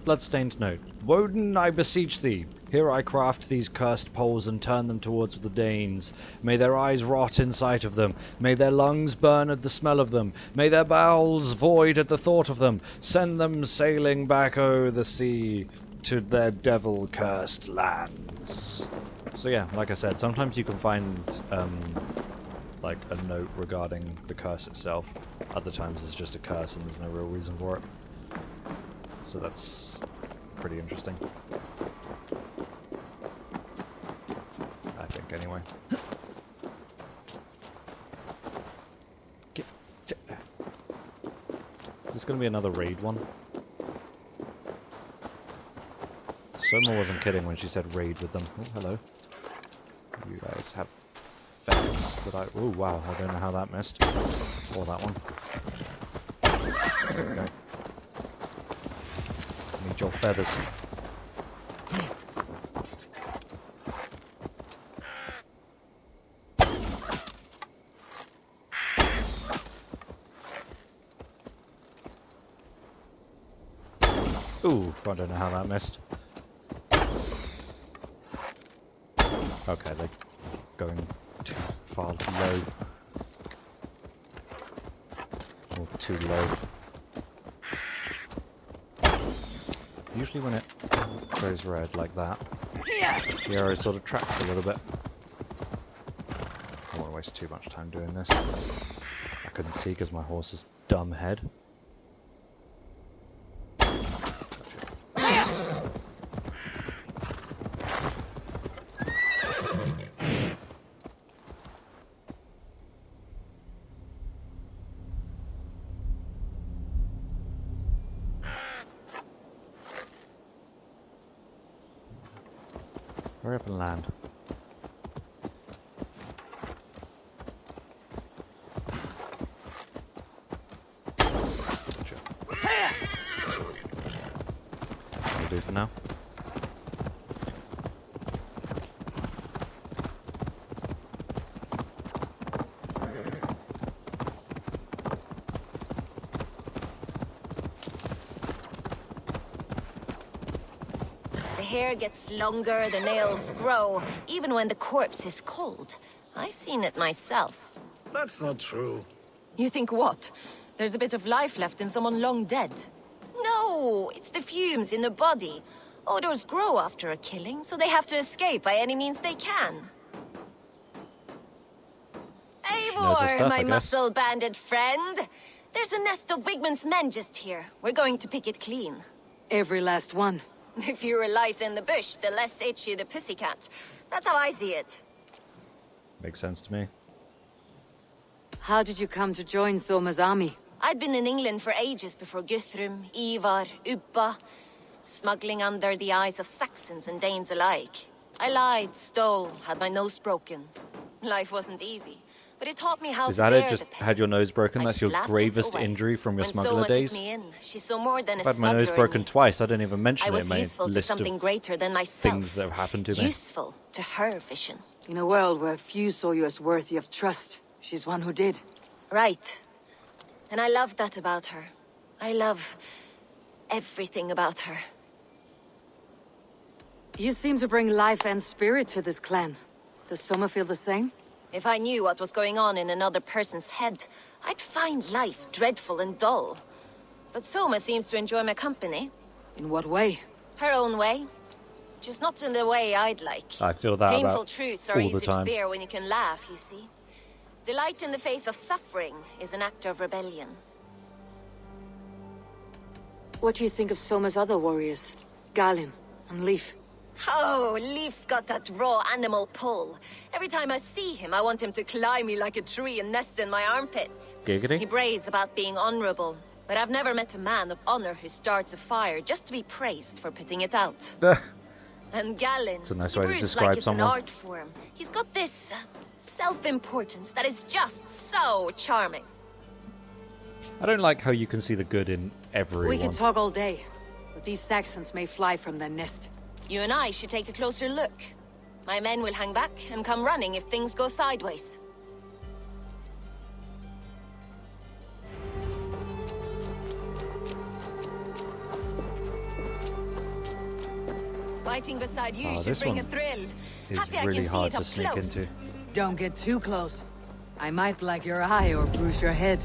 Bloodstained note. Woden, I beseech thee. Here I craft these cursed poles and turn them towards the Danes. May their eyes rot in sight of them. May their lungs burn at the smell of them. May their bowels void at the thought of them. Send them sailing back o'er the sea to their devil-cursed lands. So yeah, like I said, sometimes you can find like a note regarding the curse itself. Other times it's just a curse and there's no real reason for it. So that's pretty interesting. I think, anyway. Is this going to be another raid one? Soma wasn't kidding when she said raid with them. Oh, hello. You guys have feathers that I... Oh, wow. I don't know how that missed. Or that one. There we go. Need your feathers. Ooh, I don't know how that missed. Okay, they're going too far low. Or too low. Usually when it goes red like that, the arrow sort of tracks a little bit. I don't want to waste too much time doing this. I couldn't see because my horse's dumb head. Hurry up and land. Gotcha. That'll do for now. The hair gets longer, the nails grow, even when the corpse is cold. I've seen it myself. That's not true. You think what? There's a bit of life left in someone long dead? No, it's the fumes in the body. Odors grow after a killing, so they have to escape by any means they can. Eivor, my muscle-banded friend! There's a nest of Wigman's men just here. We're going to pick it clean. Every last one. The fewer lice in the bush, the less itchy the pussycat. That's how I see it. Makes sense to me. How did you come to join Soma's army? I'd been in England for ages before Guthrum, Eivor, Ubba, smuggling under the eyes of Saxons and Danes alike. I lied, stole, had my nose broken. Life wasn't easy, but it taught me how Is to that bear it? Just the pain. had your nose broken? I That's just your laughed it gravest away. injury from your When smuggler Soma days? took me in, she saw more than a I've had my smuggler nose in broken me. twice. I didn't even mention I it was in my useful to list something of greater than myself. things that have happened to me. Useful to her vision. In a world where few saw you as worthy of trust, she's one who did. Right. And I love that about her. I love everything about her. You seem to bring life and spirit to this clan. Does Soma feel the same? If I knew what was going on in another person's head, I'd find life dreadful and dull. But Soma seems to enjoy my company. In what way? Her own way. Just not in the way I'd like. I feel that Painful about truths are all the easy to time. bear when you can laugh, you see. Delight in the face of suffering is an act of rebellion. What do you think of Soma's other warriors? Galin and Leif? Oh, Leif's got that raw animal pull. Every time I see him, I want him to climb me like a tree and nest in my armpits. Giggity. He brays about being honorable, but I've never met a man of honor who starts a fire just to be praised for putting it out. And Galin, It's a nice he way to broods describe like it's someone. an art form. He's got this self-importance that is just so charming. I don't like how you can see the good in everyone. We can talk all day, but these Saxons may fly from their nest. You and I should take a closer look. My men will hang back and come running if things go sideways. Fighting beside you should this bring a one thrill. is Happy I really can see hard it to up sneak close. into. Don't get too close. I might black your eye or bruise your head.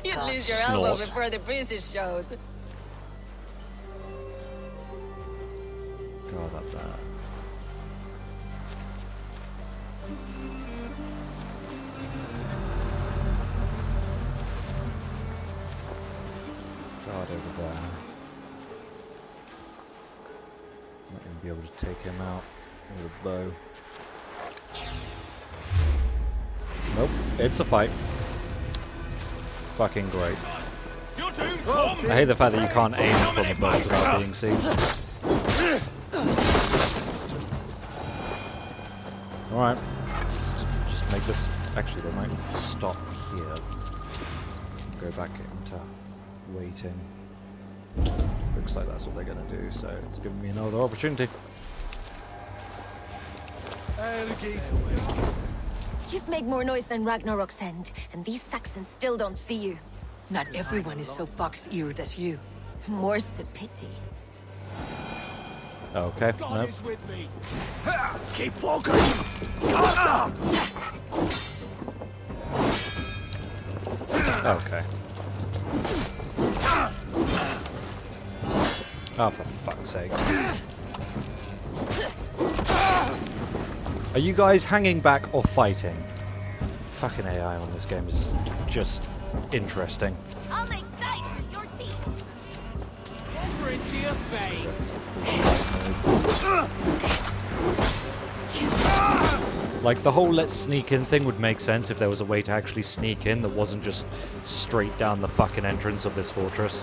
You'd God, lose your elbow snort. before the bruises showed. God, up there. God, over there. Not gonna be able to take him out with a bow. Nope, it's a fight. Fucking great. I hate the fact that you can't aim from a bush without being seen. Alright, just make this... Actually, they might stop here. Go back into waiting. Looks like that's what they're going to do, so it's giving me another opportunity. You've made more noise than Ragnarok's end, and these Saxons still don't see you. Not everyone is so fox-eared as you. More's the pity. Okay, nope. with me. Keep focused. Got them. Okay. Oh, for fuck's sake. Are you guys hanging back or fighting? Fucking AI on this game is just interesting. I'll make dice with your teeth. Over into your face. Like, the whole let's sneak in thing would make sense if there was a way to actually sneak in that wasn't just straight down the fucking entrance of this fortress.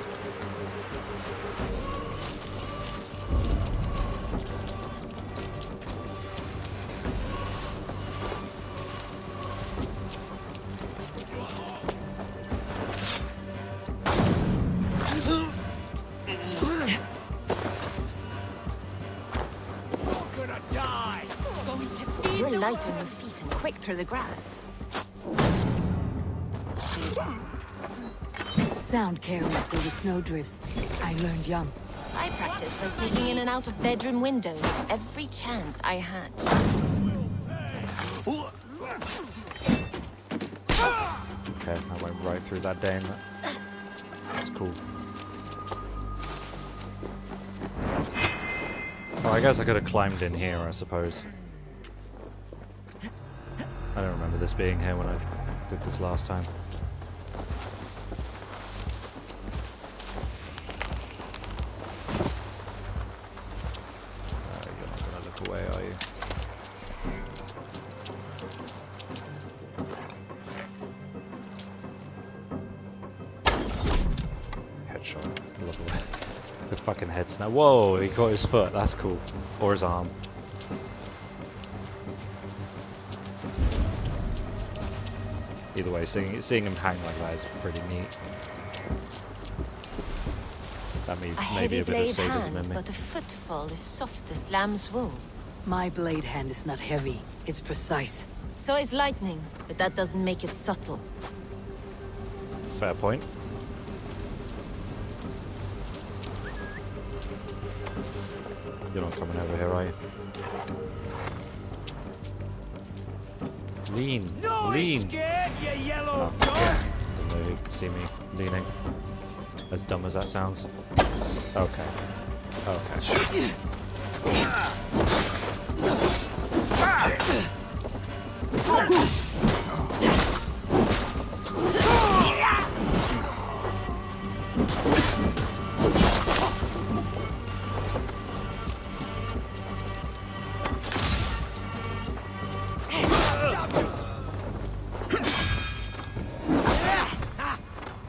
You're light on your feet and quick through the grass. Sound carries over snowdrifts. I learned young. I practiced by sneaking in and out of bedroom windows every chance I had. Okay, I went right through that Dane. That's cool. Oh, I guess I could have climbed in here, I suppose. I don't remember this being here when I did this last time. You're not gonna look away, are you? I love the way the fucking head snap. Whoa, he got his foot. That's cool. Or his arm. Either way, seeing him hang like that is pretty neat. That may be a bit of sadism in me. But the footfall is soft as lamb's wool. My blade hand is not heavy. It's precise. So is lightning, but that doesn't make it subtle. Fair point. You're not coming over here, are you? Lean! Lean! Scared, you yellow Oh, yeah. Didn't know you could see me leaning. As dumb as that sounds. Okay. Okay.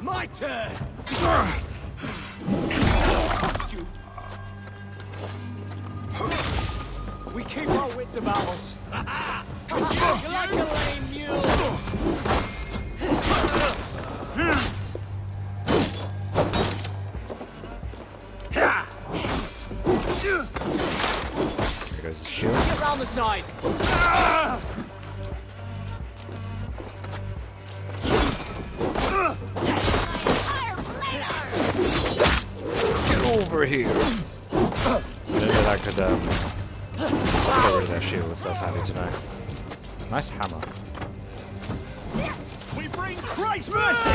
My turn! We keep our wits about us. You're like a lame mule. There goes the shield. Get round the side. Get over here! Maybe that could get rid of their shields, that's handy to know. Nice hammer. We bring Christ mercy!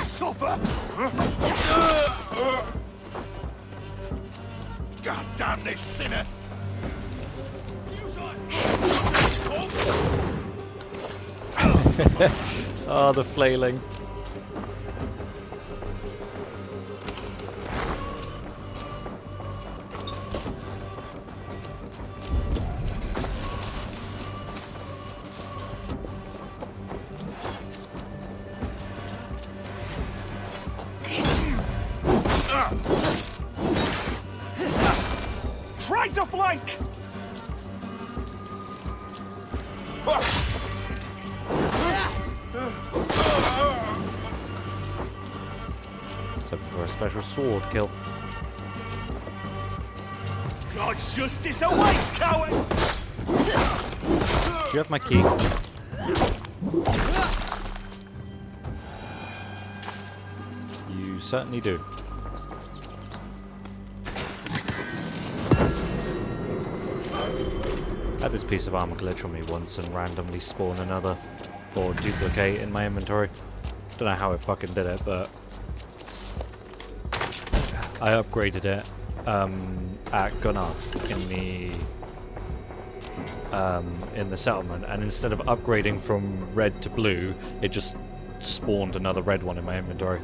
Suffer! God damn this sinner! Oh, the flailing. Try to flank! So for a special sword kill. God's justice awaits, coward! Do you have my key? You certainly do. Had this piece of armor glitch on me once and randomly spawn another, or duplicate in my inventory. Don't know how it fucking did it, but I upgraded it at Gunnar in the settlement, and instead of upgrading from red to blue, it just spawned another red one in my inventory.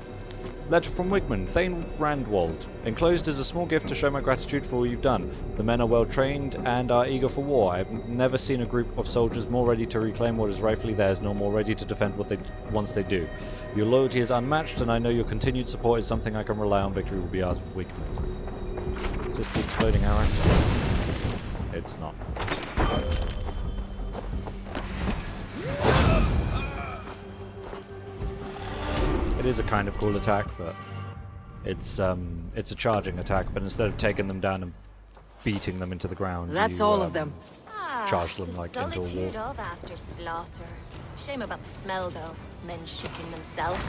Letter from Wigman, Thane Randwald. Enclosed is a small gift to show my gratitude for all you've done. The men are well trained and are eager for war. I have never seen a group of soldiers more ready to reclaim what is rightfully theirs, nor more ready to defend what once they do. Your loyalty is unmatched, and I know your continued support is something I can rely on. Victory will be ours with Wigman. Is this the exploding arrow? It's not. It is a kind of cool attack, but it's a charging attack. But instead of taking them down and beating them into the ground, That's you, all of them. Charge them like into a wall. Solitude of after slaughter. Shame about the smell, though. Men shitting themselves.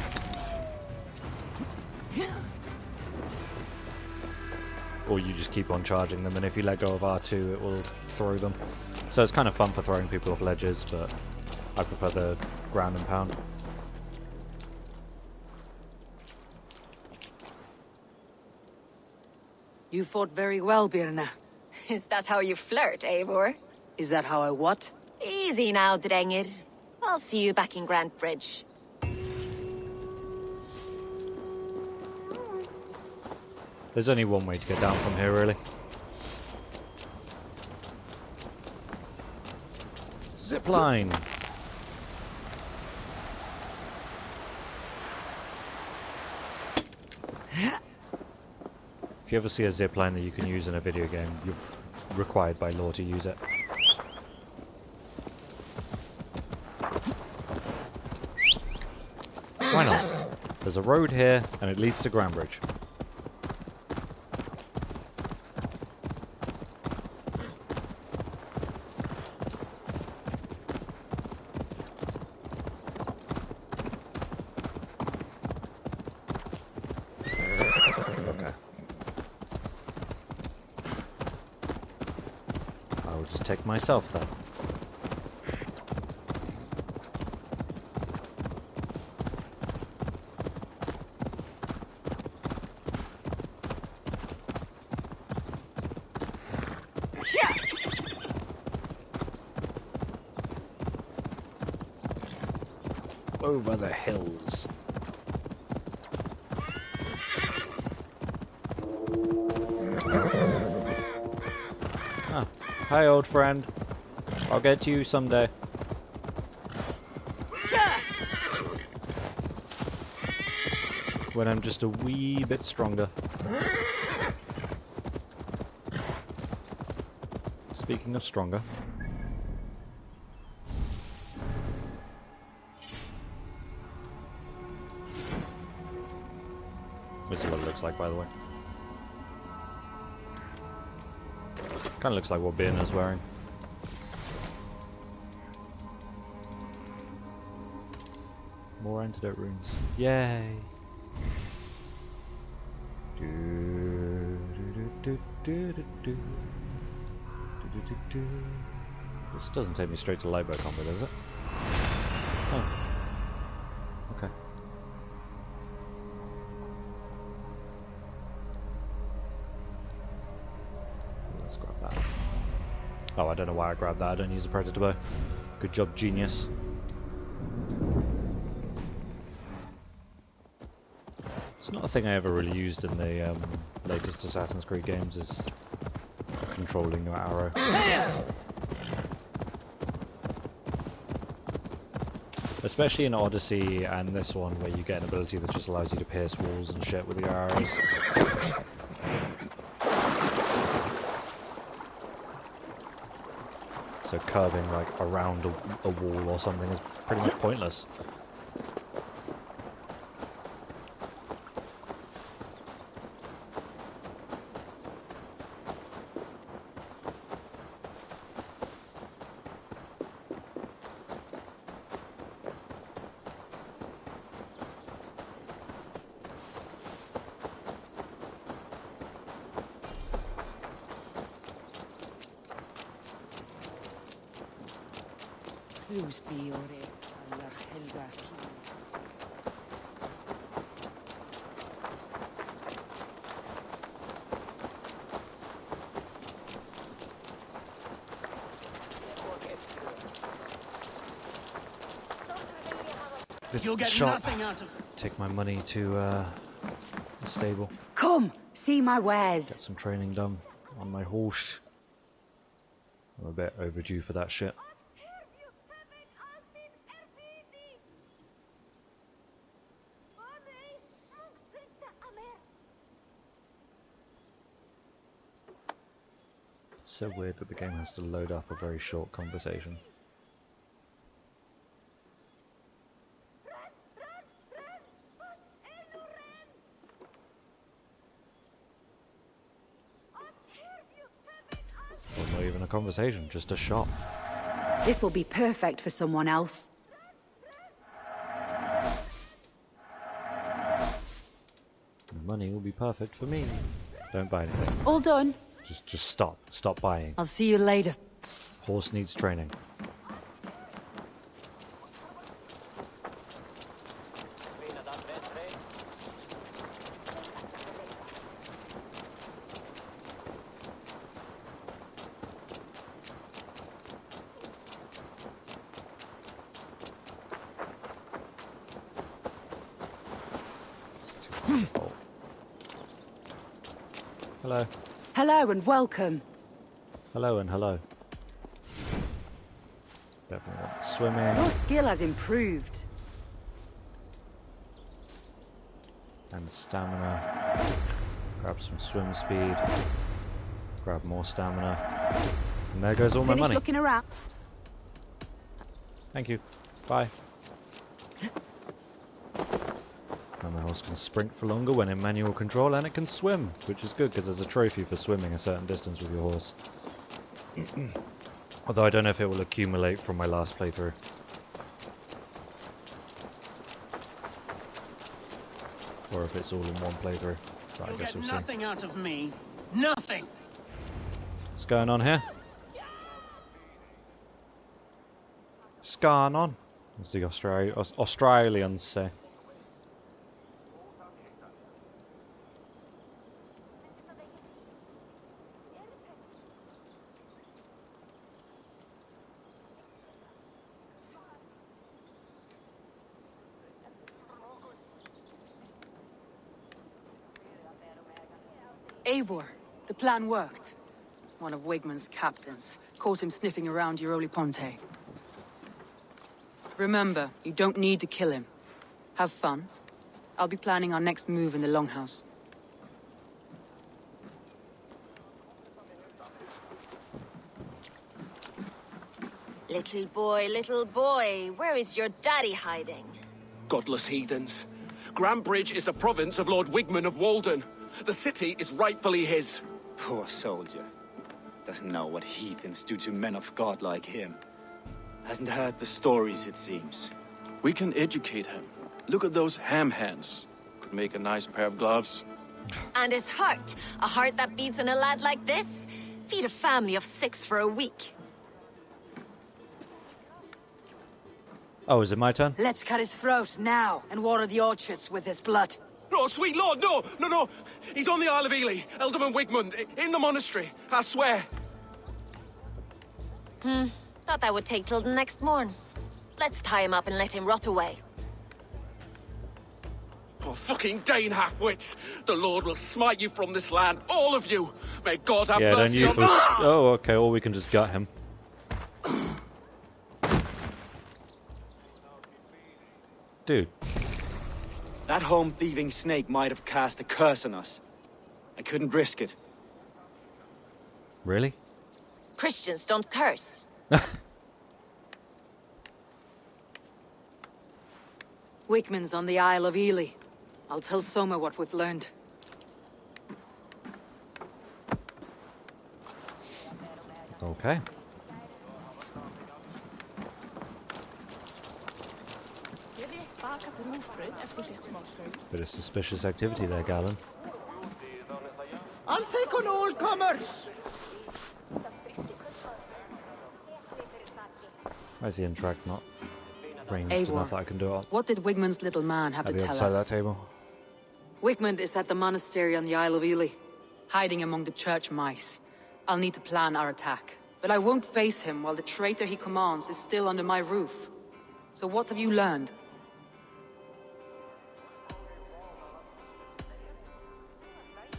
Or you just keep on charging them, and if you let go of R2, it will throw them. So it's kind of fun for throwing people off ledges, but I prefer the ground and pound. You fought very well, Birna. Is that how you flirt, Eivor? Is that how I what? Easy now, Drengir. I'll see you back in Grantebridge. There's only one way to get down from here, really. Zipline! If you ever see a zipline that you can use in a video game, you're required by law to use it. Why not? There's a road here, and it leads to Grantebridge. Take myself then. Over the hills. Ah, hi old friend. I'll get to you someday. When I'm just a wee bit stronger. Speaking of stronger. This is what it looks like, by the way. Kind of looks like what Ben is wearing. More antidote runes. Yay! This doesn't take me straight to Lightboat combat, does it? Oh. Okay. Let's grab that. Oh, I don't know why I grabbed that. I don't use a Predator bow. Good job, genius. It's not a thing I ever really used in the latest Assassin's Creed games, is controlling your arrow. Especially in Odyssey and this one, where you get an ability that just allows you to pierce walls and shit with your arrows. So curving like around a wall or something is pretty much pointless. This You'll get shop. nothing out of Take my money to the stable. Come, see my wares. Get some training done on my horse. I'm a bit overdue for that shit. It's so weird that the game has to load up a very short conversation. Well, not even a conversation, just a shop. This'll be perfect for someone else. The money will be perfect for me. Don't buy anything. All done. Just stop. Stop buying. I'll see you later. Horse needs training. Hello. Hello and welcome. Hello and hello. Definitely want swimming. Your skill has improved. And stamina. Grab some swim speed. Grab more stamina. And there goes all my Finish money. looking around. Thank you. Bye. And my horse can sprint for longer when in manual control, and it can swim, which is good because there's a trophy for swimming a certain distance with your horse. Although I don't know if it will accumulate from my last playthrough. Or if it's all in one playthrough. But I guess we'll see. Nothing out of me. Nothing. What's going on here? What's going on? As the Australians say. Eivor, the plan worked. One of Wigmund's captains caught him sniffing around Euroli Ponte. Remember, you don't need to kill him. Have fun. I'll be planning our next move in the Longhouse. Little boy, where is your daddy hiding? Godless heathens. Grantebridge is a province of Lord Wigmund of Walden. The city is rightfully his. Poor soldier. Doesn't know what heathens do to men of God like him. Hasn't heard the stories, it seems. We can educate him. Look at those ham hands. Could make a nice pair of gloves. And his heart. A heart that beats in a lad like this? Feed a family of 6 for a week. Oh, is it my turn? Let's cut his throat now and water the orchards with his blood. No, sweet lord, no! He's on the Isle of Ely, Ealdorman Wigmund, in the monastery, I swear. Thought that would take till the next morn. Let's tie him up and let him rot away. Oh, fucking Dane halfwits! The Lord will smite you from this land, all of you! May God have mercy on Oh, okay, or we can just gut him. Dude. That home-thieving snake might have cast a curse on us. I couldn't risk it. Really? Christians don't curse. Wigmund's on the Isle of Ely. I'll tell Soma what we've learned. Okay. Bit of suspicious activity there, Galen. I'll take on all comers. Where's the interact not ranged Eivor, enough that I can do it what did Wigmund's little man have at to the tell other side of us? that table? Wigmund is at the monastery on the Isle of Ely, hiding among the church mice. I'll need to plan our attack, but I won't face him while the traitor he commands is still under my roof. So what have you learned?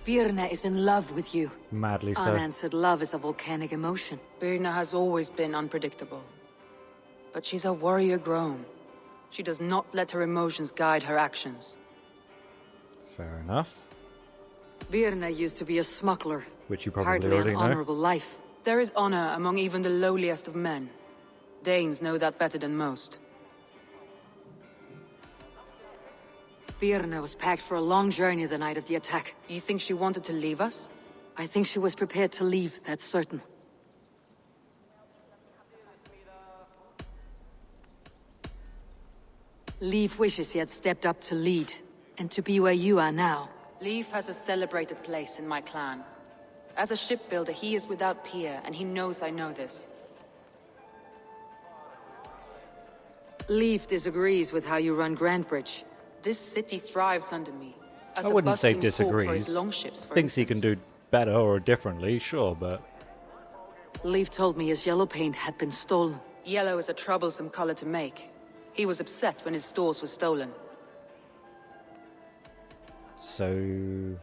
Birna is in love with you. Madly so. Unanswered love is a volcanic emotion. Birna has always been unpredictable. But she's a warrior grown. She does not let her emotions guide her actions. Fair enough. Birna used to be a smuggler. Which you probably Hardly already an know. honorable life. There is honor among even the lowliest of men. Danes know that better than most. Birna was packed for a long journey the night of the attack. You think she wanted to leave us? I think she was prepared to leave, that's certain. Leif wishes he had stepped up to lead, and to be where you are now. Leif has a celebrated place in my clan. As a shipbuilder, he is without peer, and he knows I know this. Leif disagrees with how you run Grantebridge. This city thrives under me. As I a wouldn't say bustling port for his disagrees. longships, for Thinks he can instance. do better or differently, sure, but... Leif told me his yellow paint had been stolen. Yellow is a troublesome color to make. He was upset when his stores were stolen. So...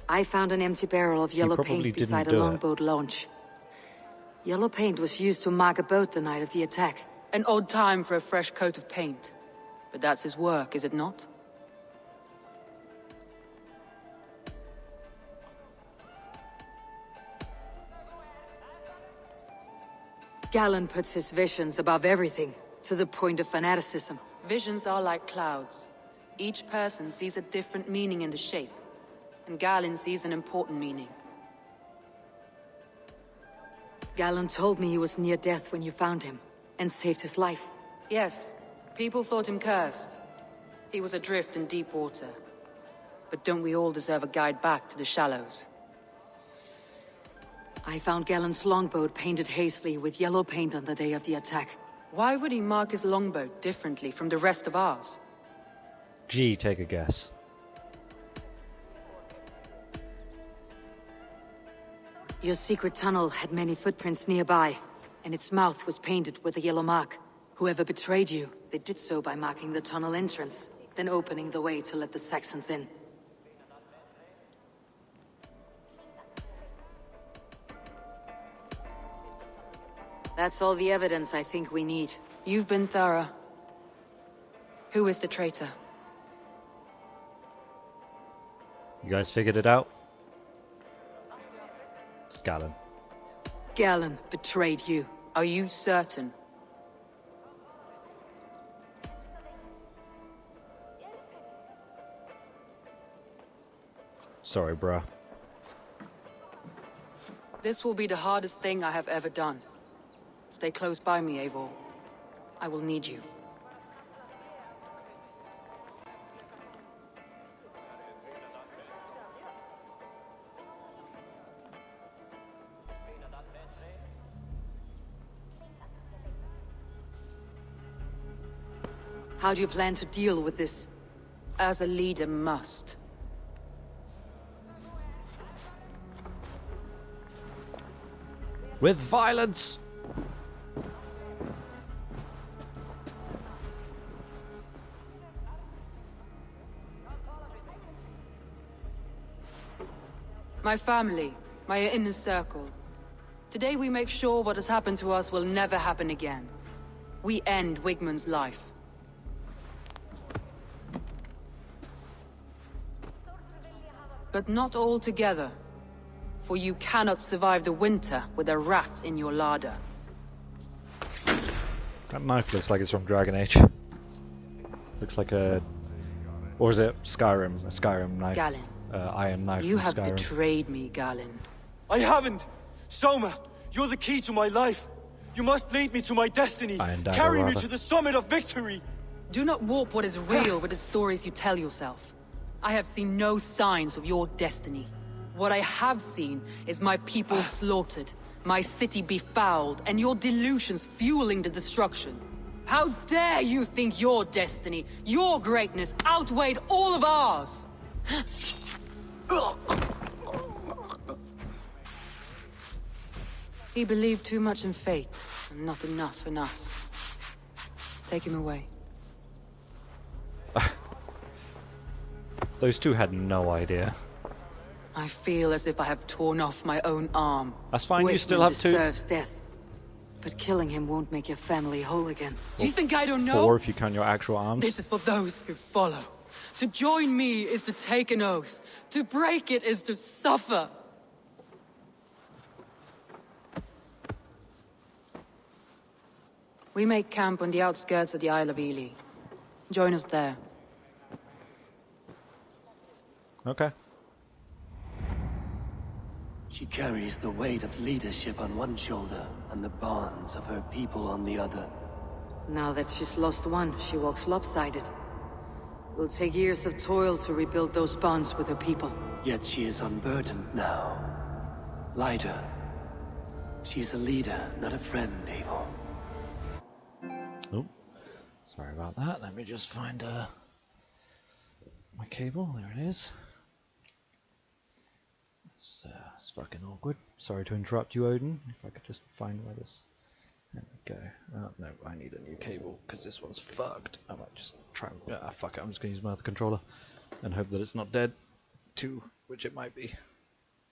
I found an empty barrel of yellow probably paint didn't beside a do it. longboat launch. Yellow paint was used to mark a boat the night of the attack. An odd time for a fresh coat of paint. But that's his work, is it not? Galen puts his visions above everything, to the point of fanaticism. Visions are like clouds. Each person sees a different meaning in the shape, and Galen sees an important meaning. Galen told me he was near death when you found him, and saved his life. Yes, people thought him cursed. He was adrift in deep water. But don't we all deserve a guide back to the shallows? I found Galen's longboat painted hastily with yellow paint on the day of the attack. Why would he mark his longboat differently from the rest of ours? Gee, take a guess. Your secret tunnel had many footprints nearby, and its mouth was painted with a yellow mark. Whoever betrayed you, they did so by marking the tunnel entrance, then opening the way to let the Saxons in. That's all the evidence I think we need. You've been thorough. Who is the traitor? You guys figured it out? It's Galen. Galen betrayed you. Are you certain? Sorry, bruh. This will be the hardest thing I have ever done. Stay close by me, Eivor. I will need you. How do you plan to deal with this? As a leader must. With violence! My family, my inner circle. Today we make sure what has happened to us will never happen again. We end Wigmund's life. But not all together. For you cannot survive the winter with a rat in your larder. That knife looks like it's from Dragon Age. Looks like a... Or is it Skyrim? A Skyrim knife. Galen. Iron knife You from have Skyrim. betrayed me, Galen. I haven't! Soma, you're the key to my life. You must lead me to my destiny. Iron dagger, Carry me rather. to the summit of victory. Do not warp what is real with the stories you tell yourself. I have seen no signs of your destiny. What I have seen is my people slaughtered, my city befouled, and your delusions fueling the destruction. How dare you think your destiny, your greatness, outweighed all of ours? He believed too much in fate, and not enough in us. Take him away. Those two had no idea. I feel as if I have torn off my own arm. That's fine, you still Wigmund have two. deserves death. But killing him won't make your family whole again. You think I don't know? 4 if you count your actual arms. This is for those who follow. To join me is to take an oath. To break it is to suffer. We make camp on the outskirts of the Isle of Ely. Join us there. Okay. She carries the weight of leadership on one shoulder and the bonds of her people on the other. Now that she's lost one, she walks lopsided. It will take years of toil to rebuild those bonds with her people. Yet she is unburdened now. Lighter. She's a leader, not a friend, Eivor. Oh, sorry about that. Let me just find my cable. There it is. It's fucking awkward. Sorry to interrupt you, Odin. If I could just find where this... There we go. Oh, no, I need a new cable, because this one's fucked. I might just try and... fuck it, I'm just going to use my other controller. And hope that it's not dead, too, which it might be.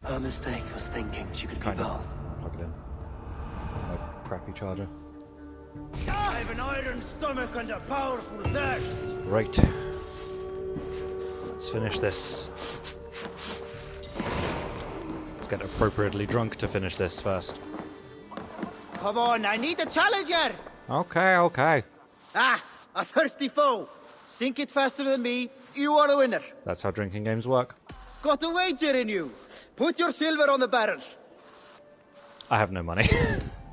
Her mistake was thinking she could be both. Plug it in. My crappy charger. I've an iron stomach and a powerful thirst. Right. Let's finish this. Let's get appropriately drunk to finish this first. Come on, I need a challenger. Okay, okay. Ah, a thirsty foe. Sink it faster than me. You are the winner. That's how drinking games work. Got a wager in you. Put your silver on the barrel. I have no money.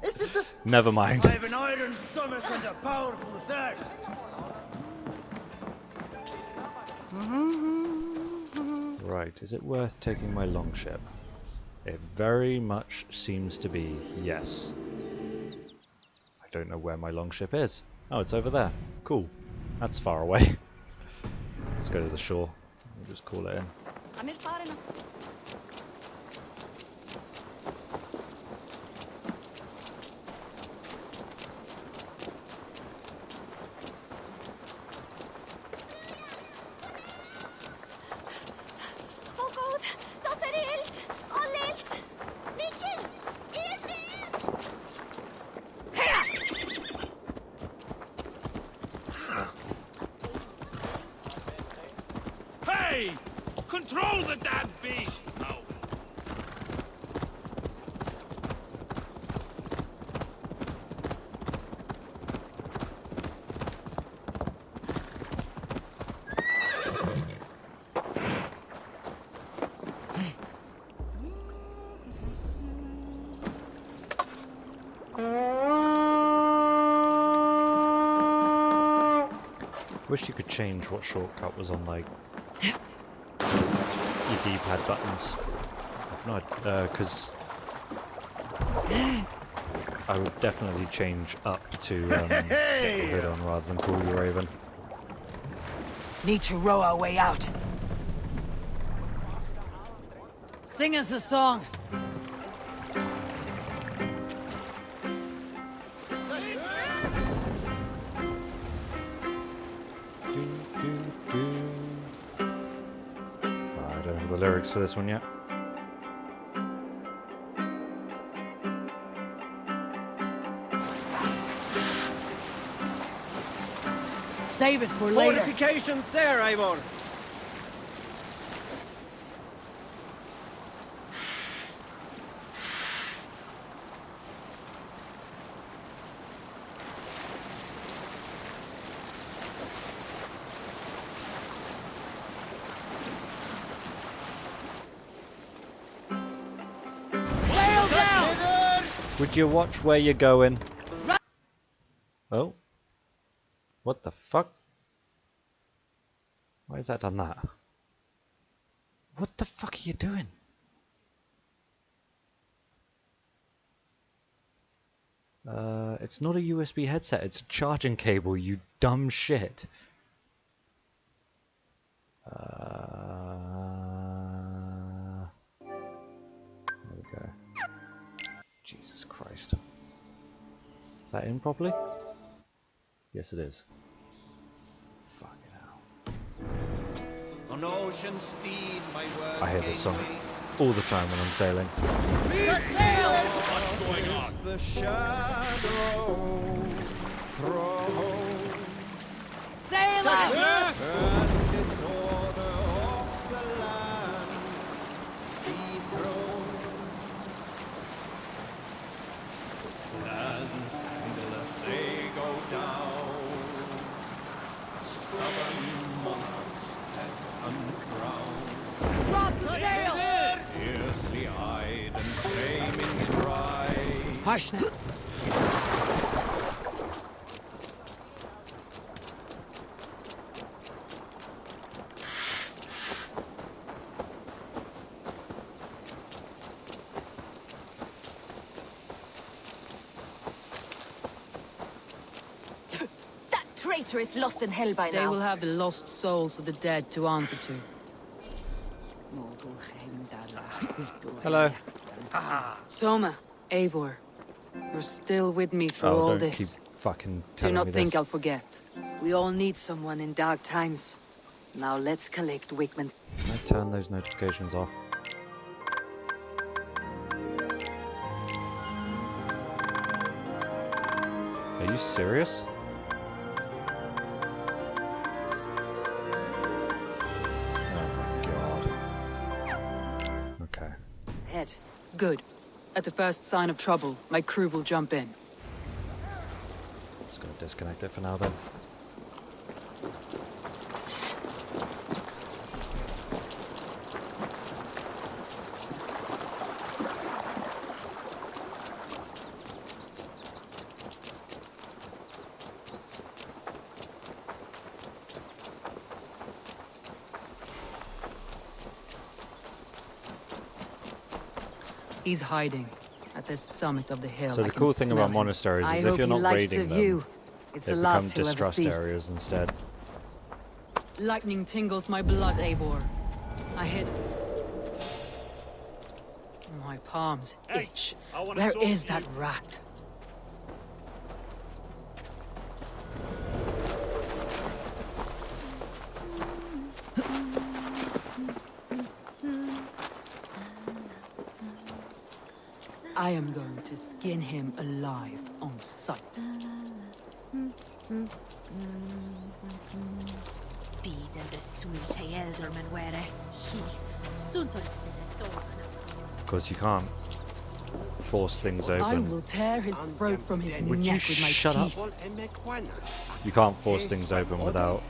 Is it the... Never mind. I've an iron stomach and a powerful thirst. Right, is it worth taking my longship? It very much seems to be yes. I don't know where my longship is. Oh, it's over there. Cool. That's far away. Let's go to the shore. We'll just call it in. Hey! Control the damn beast! No. Wish you could change what shortcut was on like your D-pad buttons. No, because I would definitely change up to get the hood on rather than call you Raven. Need to row our way out. Sing us a song. I don't have the lyrics for this one yet. Save it for later. Fortifications there, Eivor. Sail down! Would you watch where you're going? Oh. What the fuck? Why has that done that? What the fuck are you doing? It's not a USB headset, it's a charging cable, you dumb shit. There we go. Jesus Christ. Is that in properly? Yes, it is. Fucking hell. On ocean steed, my words I hear this song all the time when I'm sailing. What's going on? The shadow throw Sail out! and disorder of the land dethroned. Lands tangle as they go down. Stubborn monarchs head uncrowned. Drop the sail! Fiercely eyed and flaming dry. Hush now. That traitor is lost in hell by now. They will have the lost souls of the dead to answer to. Hello. Soma, Eivor, you're still with me through Oh, all don't this. keep fucking Do telling not me think this. I'll forget. We all need someone in dark times. Now let's collect Wickman's. Can I turn those notifications off? Are you serious? Oh my god. Okay. Head. Good. At the first sign of trouble, my crew will jump in. Just gonna disconnect it for now then. He's hiding at the summit of the hill. So the cool thing about monasteries is if you're not raiding them, it's they the become last he'll ever distrust see. areas instead. Lightning tingles my blood, Eivor. I hid. My palms itch. Where is that rat? I am going to skin him alive on sight. Because you can't force things open. I will tear his throat from his Would neck you with my shut up? teeth. You can't force things open without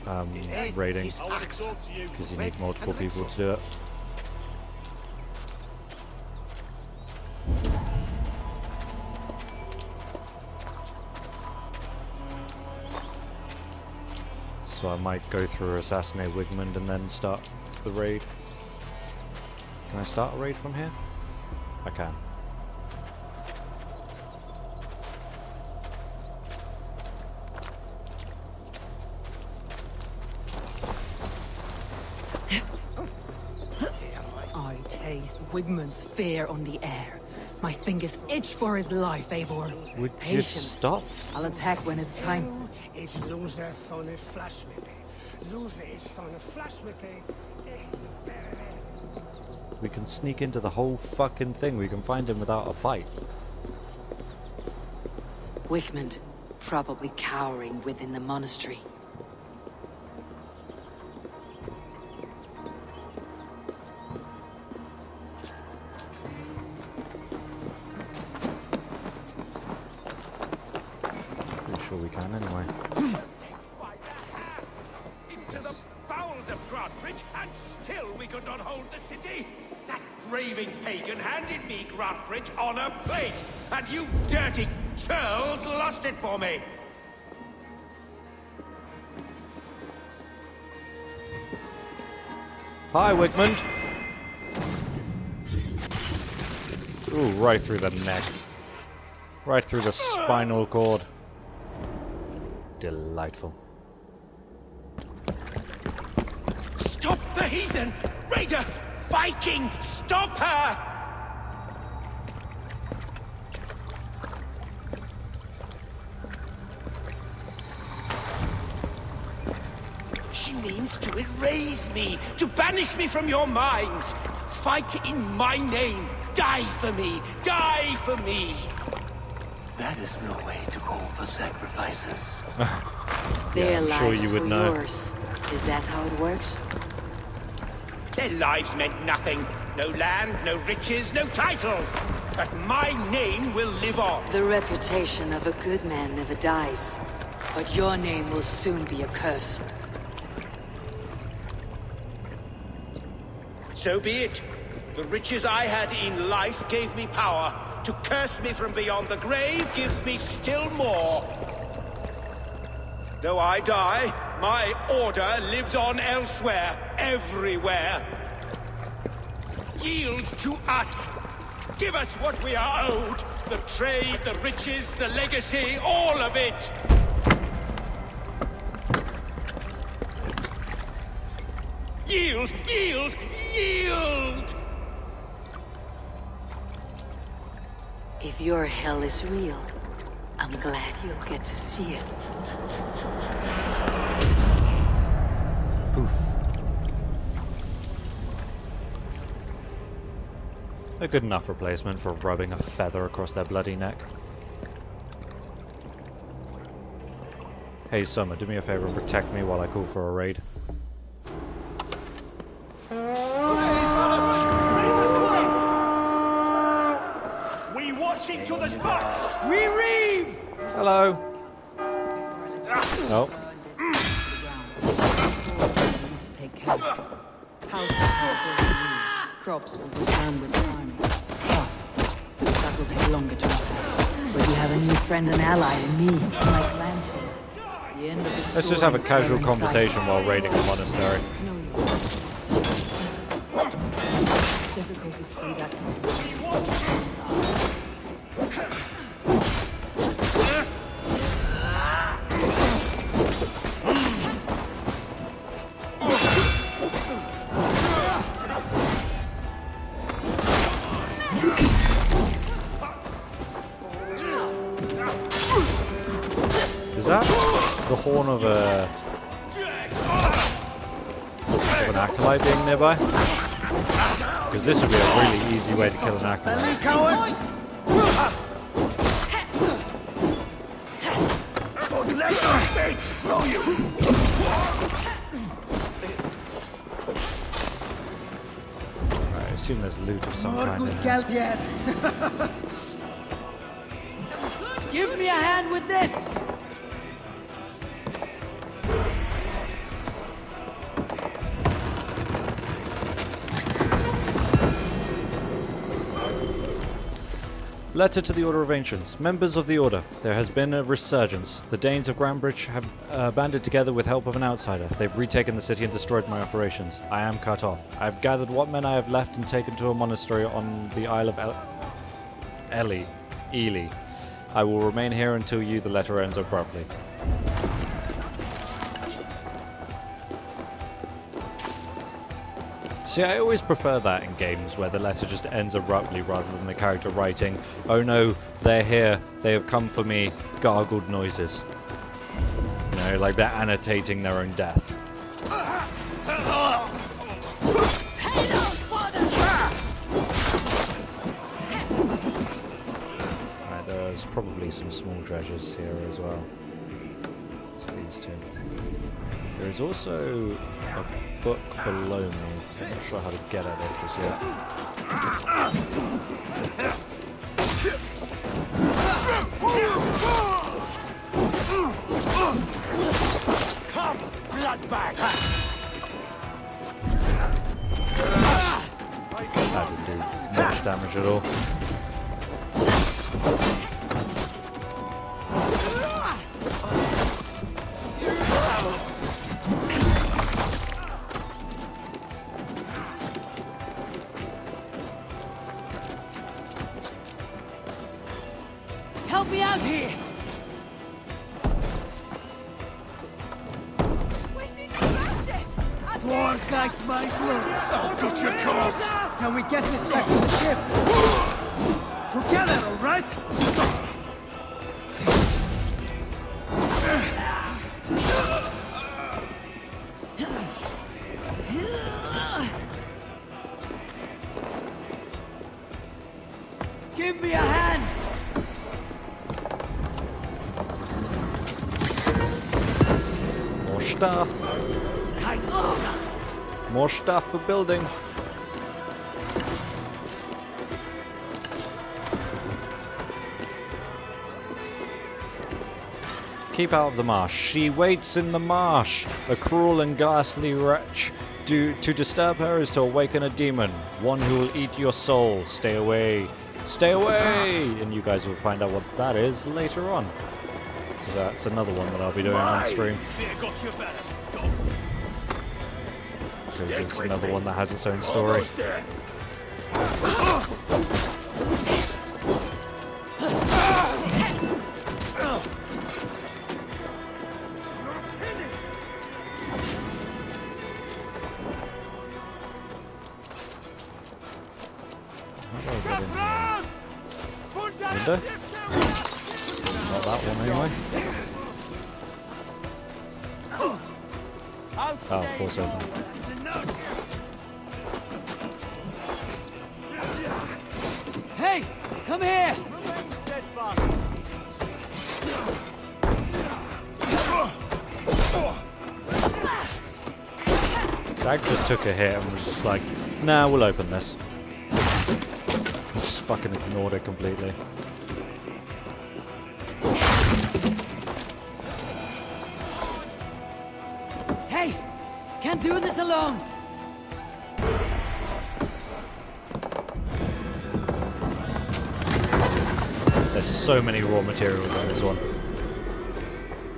raiding, because you need multiple people to do it. So I might go through Assassinate Wigmund and then start the raid. Can I start a raid from here? I can. I taste Wigmund's fear on the air. My fingers itch for his life, Eivor. Would you Patience. stop? I'll attack when it's time. We can sneak into the whole fucking thing. We can find him without a fight. Wigmund, probably cowering within the monastery. Pretty sure we can anyway. Into the bowels of Grantebridge, and still we could not hold the city. That raving pagan handed me Grantebridge on a plate, and you dirty churls lost it for me. Hi, Wigmund. Ooh, right through the neck. Right through the spinal cord. Delightful. Stop the heathen! Raider! Viking! Stop her! She means to erase me, to banish me from your minds. Fight in my name. Die for me. Die for me. That is no way to call for sacrifices. Their I'm sure lives you would were know. yours. Is that how it works? Their lives meant nothing. No land, no riches, no titles. But my name will live on. The reputation of a good man never dies. But your name will soon be a curse. So be it. The riches I had in life gave me power. To curse me from beyond the grave gives me still more. Though I die, my order lives on elsewhere, everywhere. Yield to us. Give us what we are owed. The trade, the riches, the legacy, all of it. Yield! Yield! Yield! If your hell is real, I'm glad you'll get to see it. Poof. A good enough replacement for rubbing a feather across their bloody neck. Hey Summer, do me a favor and protect me while I call for a raid. We watch each other's backs! We reeve! Hello. Oh. Must take care. Crops will return with time. Fast. That will take longer to repair. But you have a new friend and ally in me, my grandson. The end of the Let's just have a casual conversation while raiding a monastery. Difficult to see that. Is that the horn of an acolyte being nearby? Because this would be a really easy way to kill an acolyte. Don't let the fates throw you! I assume there's loot of some kind in here. Geld yet. Give me a hand with this! Letter to the Order of Ancients. Members of the Order, there has been a resurgence. The Danes of Grantebridge have banded together with help of an outsider. They've retaken the city and destroyed my operations. I am cut off. I have gathered what men I have left and taken to a monastery on the Isle of Ely. I will remain here until the letter ends abruptly. See, I always prefer that in games where the letter just ends abruptly rather than the character writing, "Oh no, they're here, they have come for me," gargled noises. You know, like they're annotating their own death. Right, there's probably some small treasures here as well. It's these two. There is also a book below me. I'm not sure how to get at it just yet. Come, bloodbag! That didn't do much damage at all. Help me out here! Dwarves like my clothes. I'll cut your corpse! Can we get this back to the ship? Together, all right? Give me a hand! More stuff. More stuff for building. Keep out of the marsh. She waits in the marsh. A cruel and ghastly wretch. To disturb her is to awaken a demon. One who will eat your soul. Stay away. Stay away! And you guys will find out what that is later on. That's another one that I'll be doing on stream. Because it's another one that has its own story. Window? Not that one anyway. Oh, force open. Hey! Come here! Dag just took a hit and was just like, nah, we'll open this. Just fucking ignored it completely. Hey! Can't do this alone! There's so many raw materials in this one.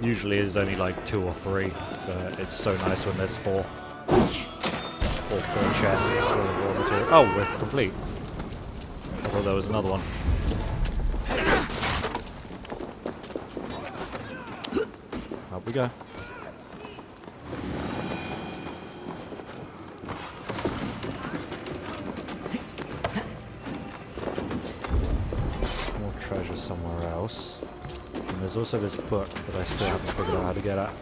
Usually there's only like 2 or 3, but it's so nice when there's 4. Or 4 chests full of raw material. Oh, we're complete. I thought there was another one. Up we go. More treasure somewhere else. And there's also this book that I still haven't figured out how to get at.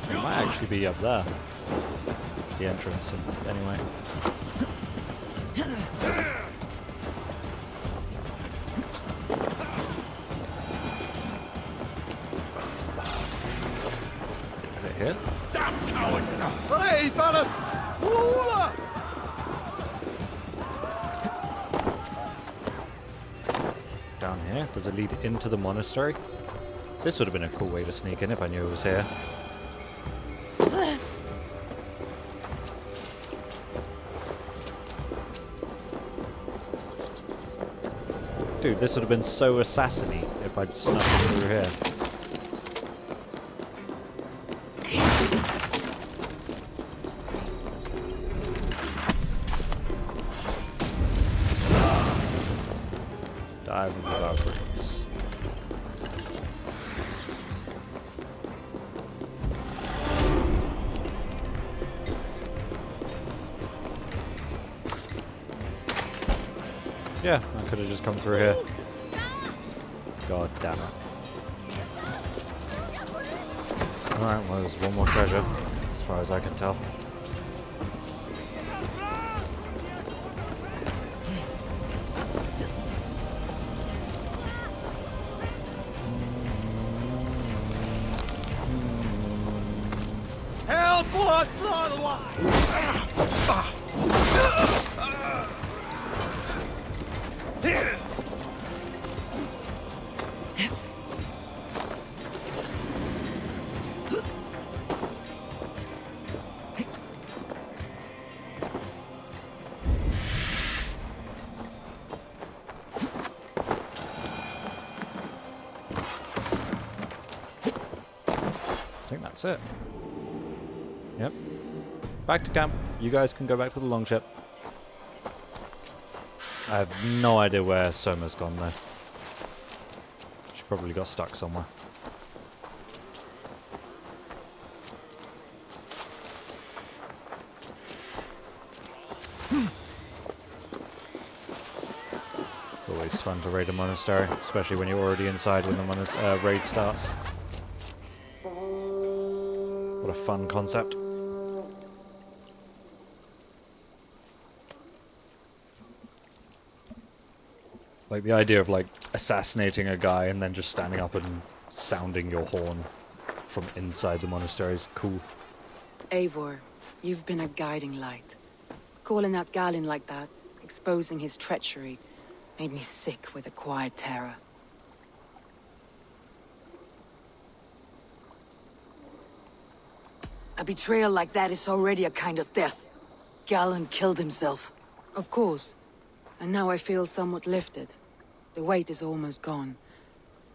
It might actually be up there. The entrance, anyway. Is it here? Damn coward! Hey, fellas! Ooh! Down here? Does it lead into the monastery? This would have been a cool way to sneak in if I knew it was here. Dude, this would have been so assassin-y if I'd snuck in through here. Dive into our bricks. Yeah, I could have just come through here. God damn it. Alright, well there's one more treasure, as far as I can tell. Hell, blood, I think that's it. Yep. Back to camp. You guys can go back to the longship. I have no idea where Soma's gone though. She probably got stuck somewhere. Always fun to raid a monastery, especially when you're already inside when the raid starts. What a fun concept. Like the idea of like assassinating a guy and then just standing up and sounding your horn from inside the monastery is cool. Eivor, you've been a guiding light. Calling out Galen like that, exposing his treachery, made me sick with a quiet terror. A betrayal like that is already a kind of death. Galen killed himself. Of course. And now I feel somewhat lifted. The weight is almost gone,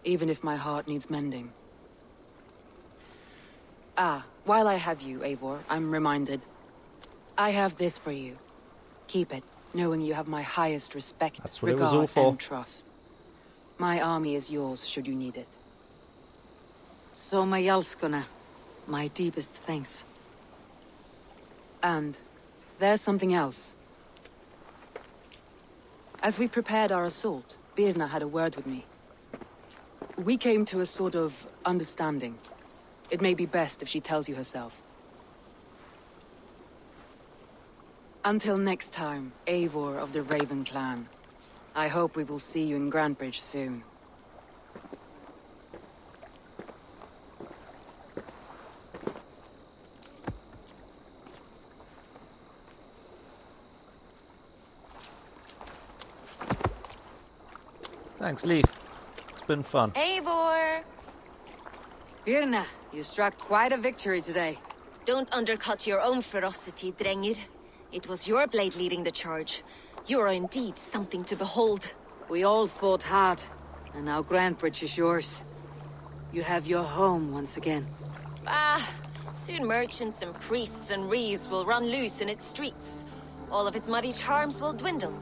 even if my heart needs mending. Ah, while I have you, Eivor, I'm reminded. I have this for you. Keep it, knowing you have my highest respect, That's what it was all regard, for. and trust. My army is yours, should you need it. Soma Jalskona, my deepest thanks. And there's something else. As we prepared our assault, Birna had a word with me. We came to a sort of understanding. It may be best if she tells you herself. Until next time, Eivor of the Raven Clan. I hope we will see you in Grantebridge soon. Thanks, Leaf. It's been fun. Eivor! Birna, you struck quite a victory today. Don't undercut your own ferocity, Drengir. It was your blade leading the charge. You are indeed something to behold. We all fought hard, and now Grantebridge is yours. You have your home once again. Soon merchants and priests and reeves will run loose in its streets. All of its muddy charms will dwindle.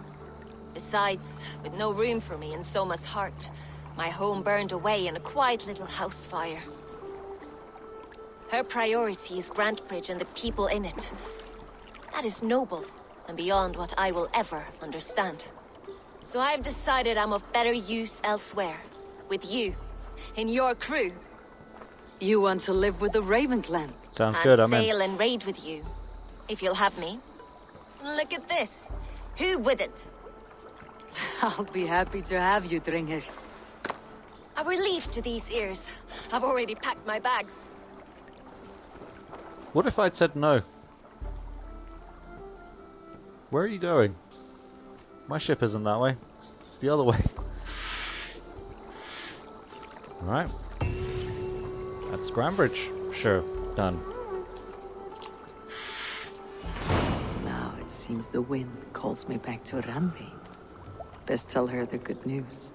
Besides, with no room for me in Somas' heart, my home burned away in a quiet little house fire. Her priority is Grantebridge and the people in it. That is noble, and beyond what I will ever understand. So I've decided I'm of better use elsewhere. With you. In your crew. You want to live with the Raven Clan? Sounds good, I'm in. Sail and raid with you. If you'll have me. Look at this. Who wouldn't? I'll be happy to have you, Drengir. A relief to these ears. I've already packed my bags. What if I'd said no? Where are you going? My ship isn't that way. It's the other way. Alright. That's Grantebridge. Sure. Done. Now it seems the wind calls me back to Randvi. Best tell her the good news.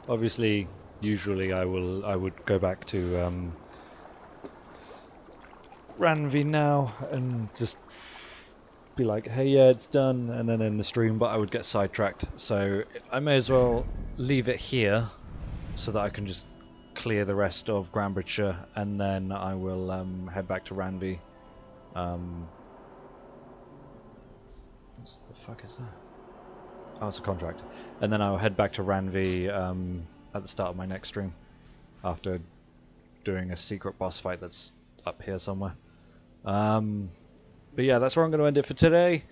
Obviously, usually I would go back to Randvi now and just be like, hey, yeah, it's done, and then end the stream, but I would get sidetracked. So I may as well leave it here so that I can just clear the rest of Grantebridgescire, and then I will head back to Randvi. What the fuck is that? Oh, it's a contract. And then I'll head back to Randvi at the start of my next stream, after doing a secret boss fight that's up here somewhere. But yeah, that's where I'm going to end it for today.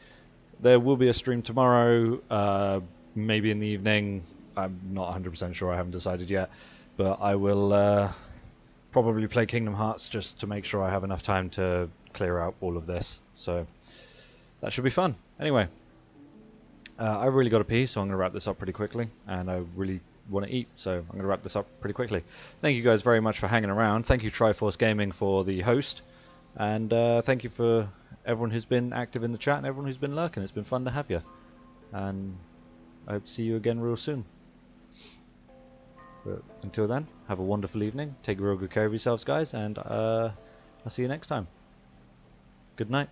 There will be a stream tomorrow, maybe in the evening. I'm not 100% sure, I haven't decided yet. But I will probably play Kingdom Hearts just to make sure I have enough time to clear out all of this. So that should be fun. Anyway, I've really got to pee, so I'm going to wrap this up pretty quickly. And I really want to eat, so I'm going to wrap this up pretty quickly. Thank you guys very much for hanging around. Thank you Triforce Gaming for the host. And thank you for everyone who's been active in the chat and everyone who's been lurking. It's been fun to have you. And I hope to see you again real soon. But until then, have a wonderful evening. Take real good care of yourselves, guys. And I'll see you next time. Good night.